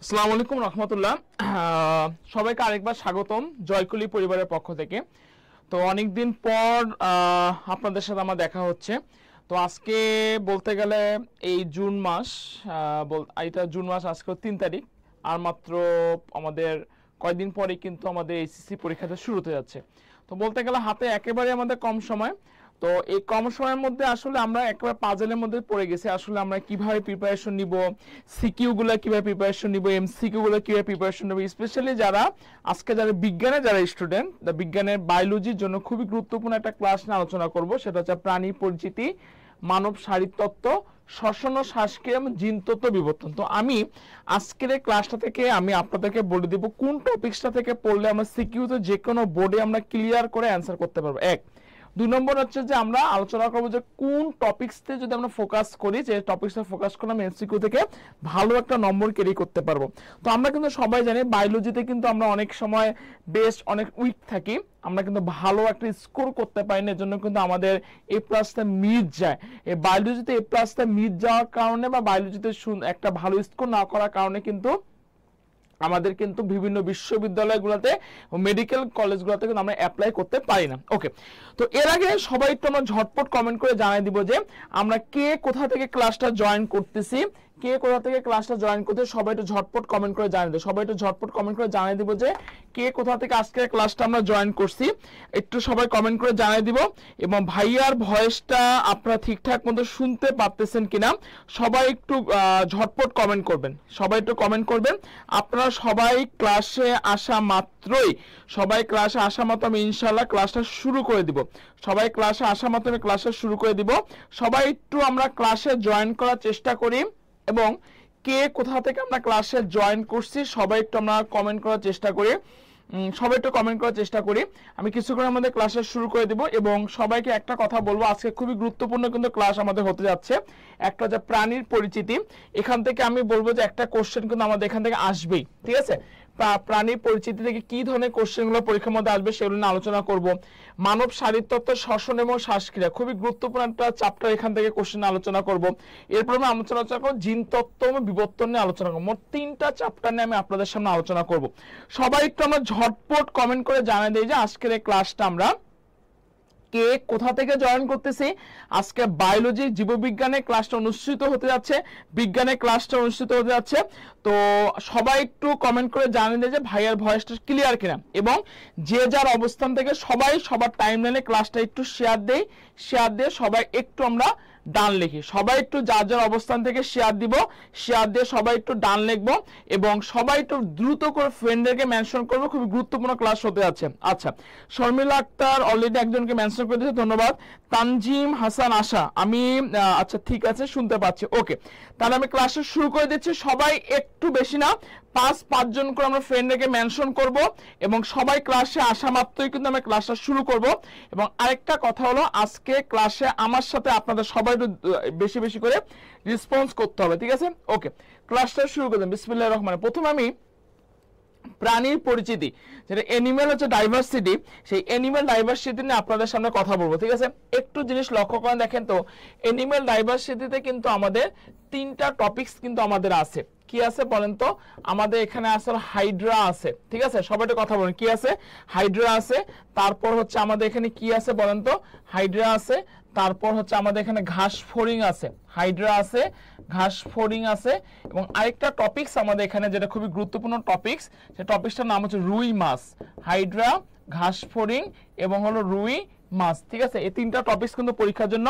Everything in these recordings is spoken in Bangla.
আসসালামু আলাইকুম রহমতুল্লাহ। সবাইকে আরেকবার স্বাগতম জয়কুলি পরিবারের পক্ষ থেকে। তো অনেকদিন পর আপনাদের সাথে আমার দেখা হচ্ছে। তো আজকে বলতে গেলে এই জুন মাস, এটা জুন মাস, আজকে 3 তারিখ। আর মাত্র আমাদের কয়েকদিন পরে কিন্তু আমাদের এইচএসসি পরীক্ষাটা শুরু হতে যাচ্ছে। তো বলতে গেলে হাতে একেবারে আমাদের কম সময়। তো এই কম সময়ের মধ্যে আসলে আমরা একেবারে পাজলের মধ্যে পড়ে গেছি। আসলে আমরা কিভাবে প্রিপারেশন নিব, সিকিউ গুলো কিভাবে প্রিপারেশন নিব, এমসিকিউ গুলো কিভাবে প্রিপারেশন নিব, স্পেশালি যারা বিজ্ঞানের যারা স্টুডেন্ট, বিজ্ঞানের বায়োলজির জন্য খুবই গুরুত্বপূর্ণ একটা ক্লাস নিয়ে আলোচনা করব। সেটা হচ্ছে প্রাণী পরিচিতি, মানব শারীরতত্ত্ব, শ্বসন ও শ্বাসক্রিয়া এবং জিনতত্ত্ব বিবর্তন। তো আমি আজকের এই ক্লাসটা থেকে আমি আপনাদেরকে বলে দিব কোন টপিকসটা থেকে পড়লে আমরা সিকিউতে যে কোনো বোর্ডে আমরা ক্লিয়ার করে অ্যান্সার করতে পারবো। 1, 2 নম্বর হচ্ছে যে আমরা আলোচনা করবো যে কোন টপিকসতে যদি আমরা ফোকাস করি, যে টপিকসটা ফোকাস করলে আমরা এমসিকিউ থেকে ভালো একটা নম্বর ক্যারি করতে পারবো। তো আমরা কিন্তু সবাই জানি বায়োলজিতে কিন্তু আমরা অনেক সময় অনেক উইক থাকি, আমরা কিন্তু ভালো একটা স্কোর করতে পারি না। এর জন্য কিন্তু আমাদের এ প্লাসটা মিস যায়। এই বায়োলজিতে এ প্লাসটা মিস যাওয়ার কারণে বা বায়োলজিতে একটা ভালো স্কোর না করার কারণে কিন্তু আমাদের কিন্তু বিভিন্ন বিশ্ববিদ্যালয়গুলোতে মেডিকেল কলেজগুলোতে কিন্তু আমরা অ্যাপ্লাই করতে পারি না। ওকে, তো এর আগে সবাই একটু আমরা ঝটপট কমেন্ট করে জানিয়ে দিব যে আমরা কে কোথা থেকে ক্লাসটা জয়েন করতেছি, কে কোথা থেকে ক্লাসটা জয়েন করতে। সবাই একটু ঝটপট কমেন্ট করে জানিয়ে দেব, সবাই একটু ঝটপট কমেন্ট করে জানিয়ে দিব যে কে কোথা থেকে আজকে ক্লাসটা আমরা জয়েন করছি। একটু সবাই কমেন্ট করে জানিয়ে দিব। এবং ভাইয়ার ভয়েসটা আপনারা ঠিকঠাক মতো শুনতে পারতেছেন কিনা সবাই একটু ঝটপট কমেন্ট করবেন, সবাই একটু কমেন্ট করবেন। আপনারা সবাই ক্লাসে আসা মাত্রই আমি ইনশাআল্লাহ ক্লাসটা শুরু করে দিব। সবাই ক্লাসে আসা মাত্র আমি ক্লাসটা শুরু করে দিব। সবাই একটু আমরা ক্লাসে জয়েন করার চেষ্টা করি এবং কে কোথা থেকে আমরা ক্লাসে জয়েন করছি সবাই একটু আমরা কমেন্ট করার চেষ্টা করি, সবাই একটু কমেন্ট করার চেষ্টা করি। আমি কিছুক্ষণের মধ্যে ক্লাসে শুরু করে দিব এবং সবাইকে একটা কথা বলবো, আজকে খুবই গুরুত্বপূর্ণ কিন্তু ক্লাস আমাদের হতে যাচ্ছে। একটা হচ্ছে প্রাণীর পরিচিতি। এখান থেকে আমি বলবো যে একটা কোশ্চেন কিন্তু আমাদের এখান থেকে আসবেই, ঠিক আছে। প্রাণীর পরিচিতি থেকে কি ধরনের কোশ্চেনগুলো পরীক্ষার মধ্যে আসবে সেগুলো নিয়ে আলোচনা করব। মানব শারীরতত্ত্ব, শ্বসন এবং শ্বাসক্রিয়া, খুবই গুরুত্বপূর্ণ একটা চ্যাপ্টার, এখান থেকে কোশ্চেন আলোচনা করব। এরপর আমি আলোচনা করব জিনতত্ত্ব এবং বিবর্তন নিয়ে আলোচনা করব। মোট 3টা চ্যাপ্টার নিয়ে আমি আপনাদের সামনে আলোচনা করব। সবাই একটু আমরা ঝটপট কমেন্ট করে জানিয়ে দিই যে আজকের এই ক্লাসটা আমরা কে কোথা থেকে জয়েন করতেছি। আজকে বায়োলজি জীববিজ্ঞানের ক্লাসটা অনুষ্ঠিত হতে যাচ্ছে, বিজ্ঞানের ক্লাসটা অনুষ্ঠিত হতে যাচ্ছে। তো সবাই একটু কমেন্ট করে জানিয়ে দেয় যে ভাইয়ার ভয়েসটা ক্লিয়ার কিনা, এবং যে যার অবস্থান থেকে সবাই সবার টাইমলাইনে ক্লাসটা একটু শেয়ার দিয়ে সবাই একটু আমরা ডান লিখি। সবাই একটু যার যার অবস্থান থেকে শেয়ার দিয়ে সবাই একটু ডান লিখবো এবং সবাই একটু দ্রুত করে ফ্রেন্ডদেরকে মেনশন করবো, খুবই গুরুত্বপূর্ণ ক্লাস হতে যাচ্ছে। আচ্ছা, শর্মিলা আক্তার অলরেডি একজনকে মেনশন করে দিয়েছে, ধন্যবাদ। তানজিম হাসান আশা, আমি আচ্ছা ঠিক আছে, শুনতে পাচ্ছি। ওকে, তাহলে আমি ক্লাসে শুরু করে দিচ্ছি। সবাই একটু বেশি না, 5 জন করে আমরা ফ্রেন্ডদেরকে মেনশন করব এবং সবাই ক্লাসে আসা মাত্রই কিন্তু আমরা ক্লাসটা শুরু করব। এবং আরেকটা কথা হলো, আজকে ক্লাসে আমার সাথে আপনাদের সবাই একটু বেশি বেশি করে রেসপন্স করতে হবে, ঠিক আছে। ওকে, ক্লাসটা শুরু করে দেন। বিসমিল্লাহির রহমানির রহিম। প্রথমে আমি প্রাণীর পরিচিতি, যেটা অ্যানিমেল হচ্ছে ডাইভার্সিটি, সেই অ্যানিমেল ডাইভার্সিটি নিয়ে আপনাদের সামনে কথা বলবো, ঠিক আছে। একটু জিনিস লক্ষ্য করেন, দেখেন তো অ্যানিমেল ডাইভার্সিটিতে কিন্তু আমাদের 3টা টপিকস কিন্তু আমাদের আছে। কি আছে বলেন তো? আমাদের এখানে আসলে হাইড্রা আছে, ঠিক আছে। সবাই একটু কথা বলেন, কি আছে? হাইড্রা আছে। তারপর হচ্ছে আমাদের এখানে কি আছে বলেন তো? হাইড্রা আছে। তারপর হচ্ছে আমাদের এখানে ঘাস ফড়িং আছে, হাইড্রা আছে, ঘাস ফড়িং আছে। এবং আরেকটা টপিকস আমাদের এখানে যেটা খুবই গুরুত্বপূর্ণ টপিকস, সেই টপিকসটার নাম হচ্ছে রুই মাছ। হাইড্রা, ঘাস ফড়িং এবং হলো রুই মাছ, ঠিক আছে। এই 3টা টপিকস কিন্তু পরীক্ষার জন্য।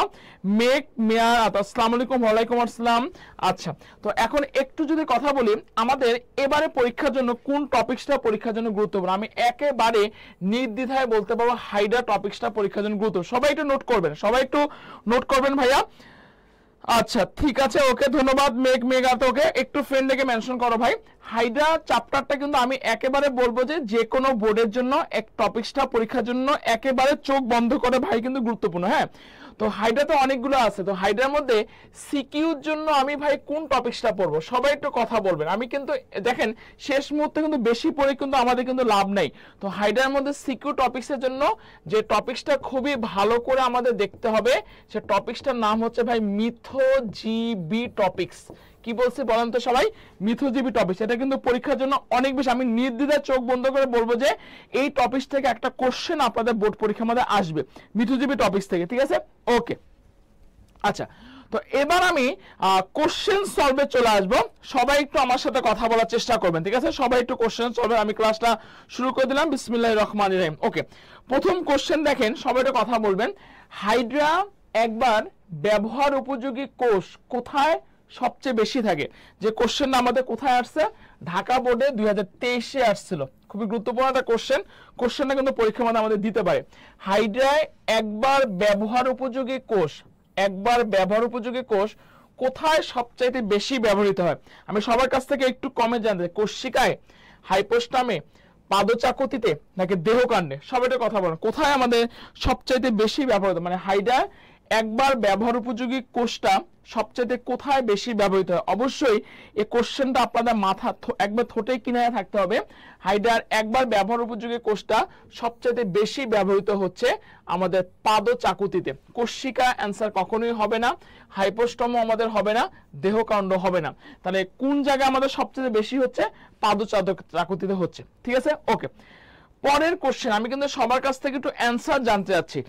আসসালামু আলাইকুম। ওয়ালাইকুম আসসালাম। আচ্ছা, তো এখন একটু যদি কথা বলি, আমাদের এবারে পরীক্ষার জন্য কোন টপিকসটা পরীক্ষার জন্য গুরুত্বপূর্ণ, আমি একেবারে নির্দ্বিধায় বলতে পারবো হাইড্রা টপিকসটা পরীক্ষার জন্য গুরুত্বপূর্ণ। সবাই একটু নোট করবেন, ভাইয়া। আচ্ছা ঠিক আছে, ওকে, ধন্যবাদ। ওকে, একটু ফ্রেন্ডকে মেনশন করো ভাই। হাইড্রা চ্যাপ্টারটা কিন্তু আমি একেবারে বলবো যে কোনো বোর্ডের জন্য এক টপিকসটা পরীক্ষার জন্য একেবারে চোখ বন্ধ করে ভাই কিন্তু গুরুত্বপূর্ণ। হ্যাঁ, তো হাইড্রাতে অনেকগুলো আছে। তো হাইড্রার মধ্যে সিকিউর জন্য আমি ভাই কোন টপিকসটা পড়বো, সবাই একটু কথা বলবেন। আমি কিন্তু দেখেন শেষ মুহূর্তে কিন্তু বেশি পড়ে কিন্তু আমাদের কিন্তু লাভ নাই। তো হাইড্রার মধ্যে সিকিউ টপিকসের জন্য যে টপিকসটা খুবই ভালো করে আমাদের দেখতে হবে, সে টপিকসটার নাম হচ্ছে ভাই মিথোজিবি টপিকস। কি বলছে বলেন তো সবাই? মিথজীবী টপিক। এটা কিন্তু পরীক্ষার জন্য অনেক বেশি, আমি নির্দ্বিধায় চোখ বন্ধ করে বলবো যে এই টপিক থেকে একটা কোশ্চেন আপনাদের বোর্ড পরীক্ষার মধ্যে আসবে মিথজীবী টপিক থেকে, ঠিক আছে? ওকে, আচ্ছা, তো এবার আমি কোশ্চেন সলভে চলে আসব। সবাই একটু আমার সাথে কথা বলার চেষ্টা করবেন, ঠিক আছে? সবাই একটু কোশ্চেন সলভে, আমি ক্লাসটা শুরু করে দিলাম। বিসমিল্লাহির রহমানির রহিম। ওকে, প্রথম কোশ্চেন দেখেন, সবাই একটু কথা বলবেন। হাইড্রা একবার ব্যবহার উপযোগী কোষ কোথায় সবচেয়ে বেশি থাকে? যে কোশ্চেনটা আমাদের কোথায় আসছে? ঢাকা বোর্ডে 2023-এ আসছিল। খুবই গুরুত্বপূর্ণ একটা কোশ্চেন। কোশ্চেনটা কিন্তু পরীক্ষার মধ্যে আমাদের দিতে পারে। হাইড্রায় একবার ব্যবহার উপযোগী কোষ, একবার ব্যবহার উপযোগী কোষ কোথায় সবচাইতে বেশি ব্যবহৃত হয়? আমি সবার কাছ থেকে একটু কমে জানতে চাই, কোষিকায়, হাইপোস্টামে, পাদচাকতিতে নাকি দেহকাণ্ডে? সবাই একটা কথা বলেন, কোথায় আমাদের সবচাইতে বেশি ব্যবহৃত, মানে হাইড্রা একবার ব্যবহার উপযোগী কোষটা সবচাইতে কোথায় বেশি ব্যবহৃত হয়? অবশ্যই এই কোশ্চেনটা আপনাদের মাথা একবার ঠোঁটে কিনারে থাকতে হবে। হাইড্রার একবার ব্যবহার উপযোগী কোষটা সবচাইতে বেশি ব্যবহৃত হচ্ছে আমাদের পাদচাকুতিতে। কোষিকা অ্যান্সার কখনোই হবে না, হাইপোস্টম আমাদের হবে না, দেহকাণ্ড হবে না। তাহলে কোন জায়গায় আমাদের সবচেয়ে বেশি হচ্ছে? পাদচাকুতিতে হচ্ছে, ঠিক আছে? ওকে, পরের কোশ্চেন, আমি কিন্তু সবার কাছ থেকে একটু অ্যান্সার জানতে চাচ্ছি।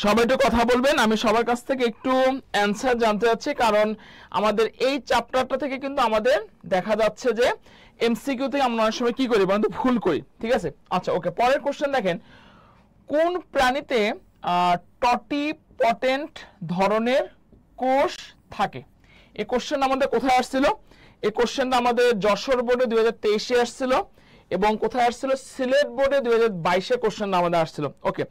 সবাই একটু কথা বলবেন, আমি সবার কাছ থেকে একটু অ্যান্সার জানতে চাচ্ছি, কারণ আমাদের এই চ্যাপ্টারটা থেকে কিন্তু আমাদের দেখা যাচ্ছে যে এমসিকিউ থেকে আমরা অনেক সময় কি করি বলুন তো? ভুল করি, ঠিক আছে? আচ্ছা, ওকে, পরের কোশ্চেন দেখেন, কোন প্রাণীতে টটিপটেন্ট ধরনের কোষ থাকে? এই কোশ্চেন আমাদের কোথায় আসছিল? এই কোশ্চেনটা আমাদের যশোর বোর্ডে 2023-এ আসছিল, এবং কোথায় আসছিল? সিলেট বোর্ডে 2022-এ কোশ্চেনটা আমাদের আসছিল। ওকে,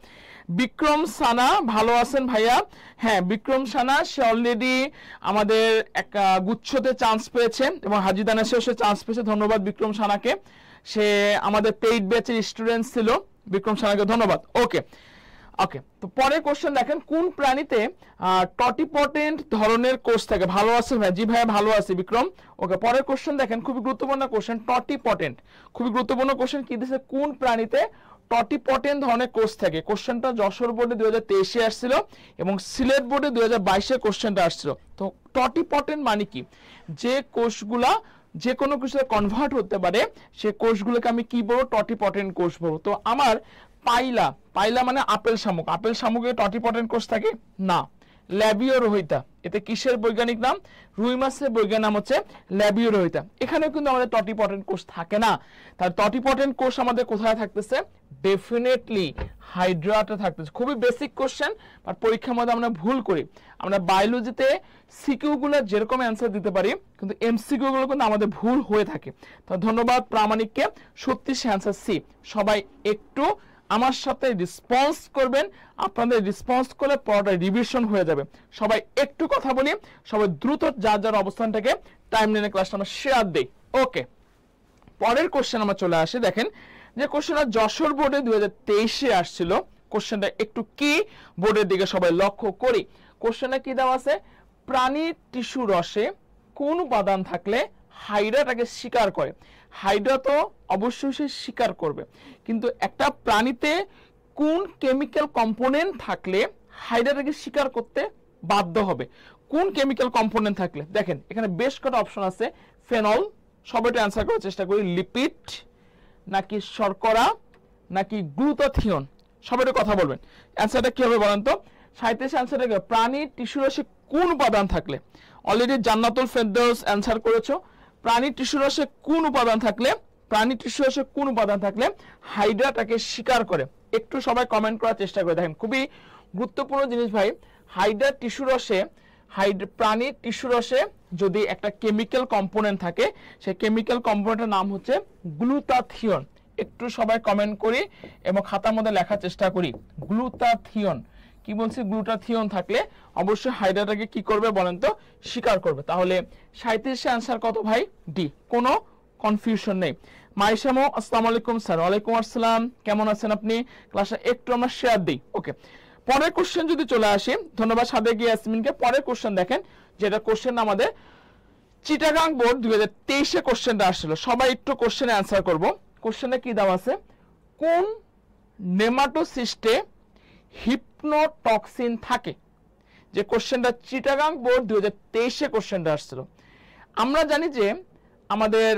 বিক্রম সানা ভালো আছেন ভাইয়া? হ্যাঁ, বিক্রম সানা সে অলরেডি আমাদের এক গুচ্ছতে চান্স পেয়েছে, এবং হাজিদানেসেও সে চান্স পেয়েছে। ধন্যবাদ বিক্রম সানাকে, সে আমাদের পেইড ব্যাচের স্টুডেন্ট ছিল। বিক্রম সানাকে ধন্যবাদ। ওকে ওকে, তো পরের কোশ্চেন দেখেন, কোন প্রাণীতে টটিপটেন্ট ধরনের কোষ থাকে? ভালো আছে ভাই? জি ভাইয়া ভালো আছে বিক্রম। ওকে, পরের কোশ্চেন দেখেন, খুবই গুরুত্বপূর্ণ কোশ্চেন, টটিপটেন্ট, খুবই গুরুত্বপূর্ণ কোশ্চেন। কি দিয়েছে? কোন প্রাণীতে টটিপটেন্ট ধরনের কোষ থাকে? কোশ্চেনটা যশোর বোর্ডে 2023-এ আসছিল, এবং সিলেট বোর্ডে 2022-এ কোশ্চেনটা আসছিল। তো টটিপটেন্ট মানে কি? যে কোষগুলা যে কোনো কিছুতে কনভার্ট হতে পারে, সে কোষগুলোকে আমি কি বলবো? টটিপটেন্ট কোষ বলবো। তো আমার পাইলা, পাইলা মানে আপেল শামুক, আপেল শামুকে টটিপটেন্ট কোষ থাকে না। ল্যাবিওরোহিতা, এতে কিসের বৈজ্ঞানিক নাম? রুই মাছের বৈজ্ঞানিক নাম হচ্ছে ল্যাবিওরোহিতা। এখানেও কিন্তু আমাদের টটিপটেন্ট কোষ থাকে না। তার টটিপটেন্ট কোষ আমাদের কোথায় থাকতেছে? ডেফিনেটলি হাইড্রাতে থাকতেছে। খুবই বেসিক কোশ্চেন, বাট পরীক্ষার মধ্যে আমরা ভুল করি। আমরা বায়োলজিতে সিকিউ গুলো যেরকম অ্যান্সার দিতে পারি, কিন্তু এমসিকিউ গুলো কিন্তু আমাদের ভুল হয়ে থাকে। তো ধন্যবাদ প্রামাণিককে, সত্যি সে অ্যান্সার সি। সবাই একটু আমার সাথে রেসপন্স করবেন, আপনাদের রেসপন্স করলে পড়াটা রিভিশন হয়ে যাবে। সবাই একটু কথা বলি, সবাই দ্রুত যার যার অবস্থানটাকে টাইম লাইনে ক্লাসটা আমরা শেয়ার দেই। ওকে, পরের কোশ্চেন আমরা চলে আসি। দেখেন, যে কোশ্চেনটা যশোর বোর্ডে 2023-এ আসছিল, কোশ্চেনটা একটু কি বোর্ডের দিকে সবাই লক্ষ্য করি। কোশ্চেনটা কি দেওয়া আছে? প্রাণীর টিস্যু রসে কোন উপাদান থাকলে হাইড্রাটাকে শিকার করে? হাইড্রা তো অবশ্যই সে শিকার করবে, কিন্তু একটা প্রাণীতে কোন কেমিক্যাল কম্পোনেন্ট থাকলে হাইড্রাটাকে শিকার করতে বাধ্য হবে? কোন কেমিক্যাল কম্পোনেন্ট থাকলে? দেখেন এখানে বেশ কটা অপশন আছে। ফেনল, সবাই অ্যান্সার করার চেষ্টা করি। লিপিড, নাকি শর্করা, নাকি গ্লুটাথিয়ন? সবাই কথা বলবেন, অ্যান্সারটা কি হবে বলেন তো? সাহিত্যের অ্যান্সারটা কি? প্রাণীর টিস্যু রসে কোন উপাদান থাকলে? অলরেডি জান্নাতুল ফেরদৌস অ্যান্সার করেছো। প্রাণীর টিস্যু রসে কোন উপাদান থাকলে, প্রাণীর টিস্যু রসে কোন উপাদান থাকলে হাইড্রাটাকে শিকার করে? একটু সবাই কমেন্ট করার চেষ্টা করে। দেখেন খুবই গুরুত্বপূর্ণ জিনিস ভাই, হাইড্রা টিস্যু রসে, প্রাণীর টিস্যু রসে যদি একটা কেমিক্যাল কম্পোনেন্ট থাকে, সেই কেমিক্যাল কম্পোনেন্টের নাম হচ্ছে গ্লুটাথিয়ন। একটু সবাই কমেন্ট করি এবং খাতার মধ্যে লেখার চেষ্টা করি। গ্লুটাথিয়ন কি বলছি? গ্লুটাথিয়ন থাকলে অবশ্যই হাইড্রাটাকে কি করবে বলেন তো? শিকার করবে। তাহলে 37 অ্যান্সার কত ভাই? ডি, কোনো কনফিউশন নেই। মাইশামো আসসালামু আলাইকুম স্যার। ওয়ালাইকুম আসসালাম, কেমন আছেন আপনি? ক্লাসটা একটু আমরা শেয়ার দিই। ওকে, পরের কোশ্চেন যদি চলে আসি, ধন্যবাদ সাদেকি ইয়াসমিনকে। পরের কোশ্চেন দেখেন, যেটা কোশ্চেন আমাদের চিটাগাং বোর্ড 2023-এ কোশ্চেনটা আসছিল। সবাই একটু কোশ্চেনে অ্যান্সার করব। কোশ্চেনে কি দেওয়া আছে? কোন নেমাটোসিস্টে হিপনোটক্সিন থাকে? যে কোশ্চেনটা চিটাগাং বোর্ড 2023-এ কোশ্চেনটা আসছিল। আমরা জানি যে আমাদের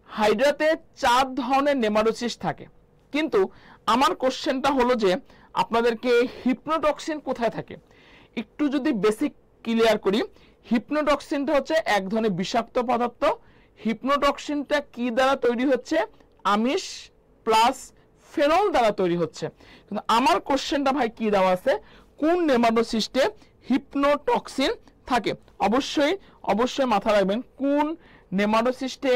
হাইড্রাতে 4 ধরনের নেমাটোসিস্ট থাকে, কিন্তু আমার কোশ্চেনটা হলো যে আপনাদেরকে হিপনোটক্সিন কোথায় থাকে একটু যদি বেসিক ক্লিয়ার করি। হিপনোটক্সিনটা হচ্ছে এক ধরনের বিষাক্ত পদার্থ। হিপনোটক্সিনটা কি দ্বারা তৈরি হচ্ছে? আমিষ প্লাস ফেনল দ্বারা তৈরি হচ্ছে। কিন্তু আমার কোশ্চেনটা ভাই কি দেওয়া আছে, কোন নেমাটোসিস্টে হিপনোটক্সিন থাকে? অবশ্যই অবশ্যই মাথা রাখবেন কোন নেমাটোসিস্টে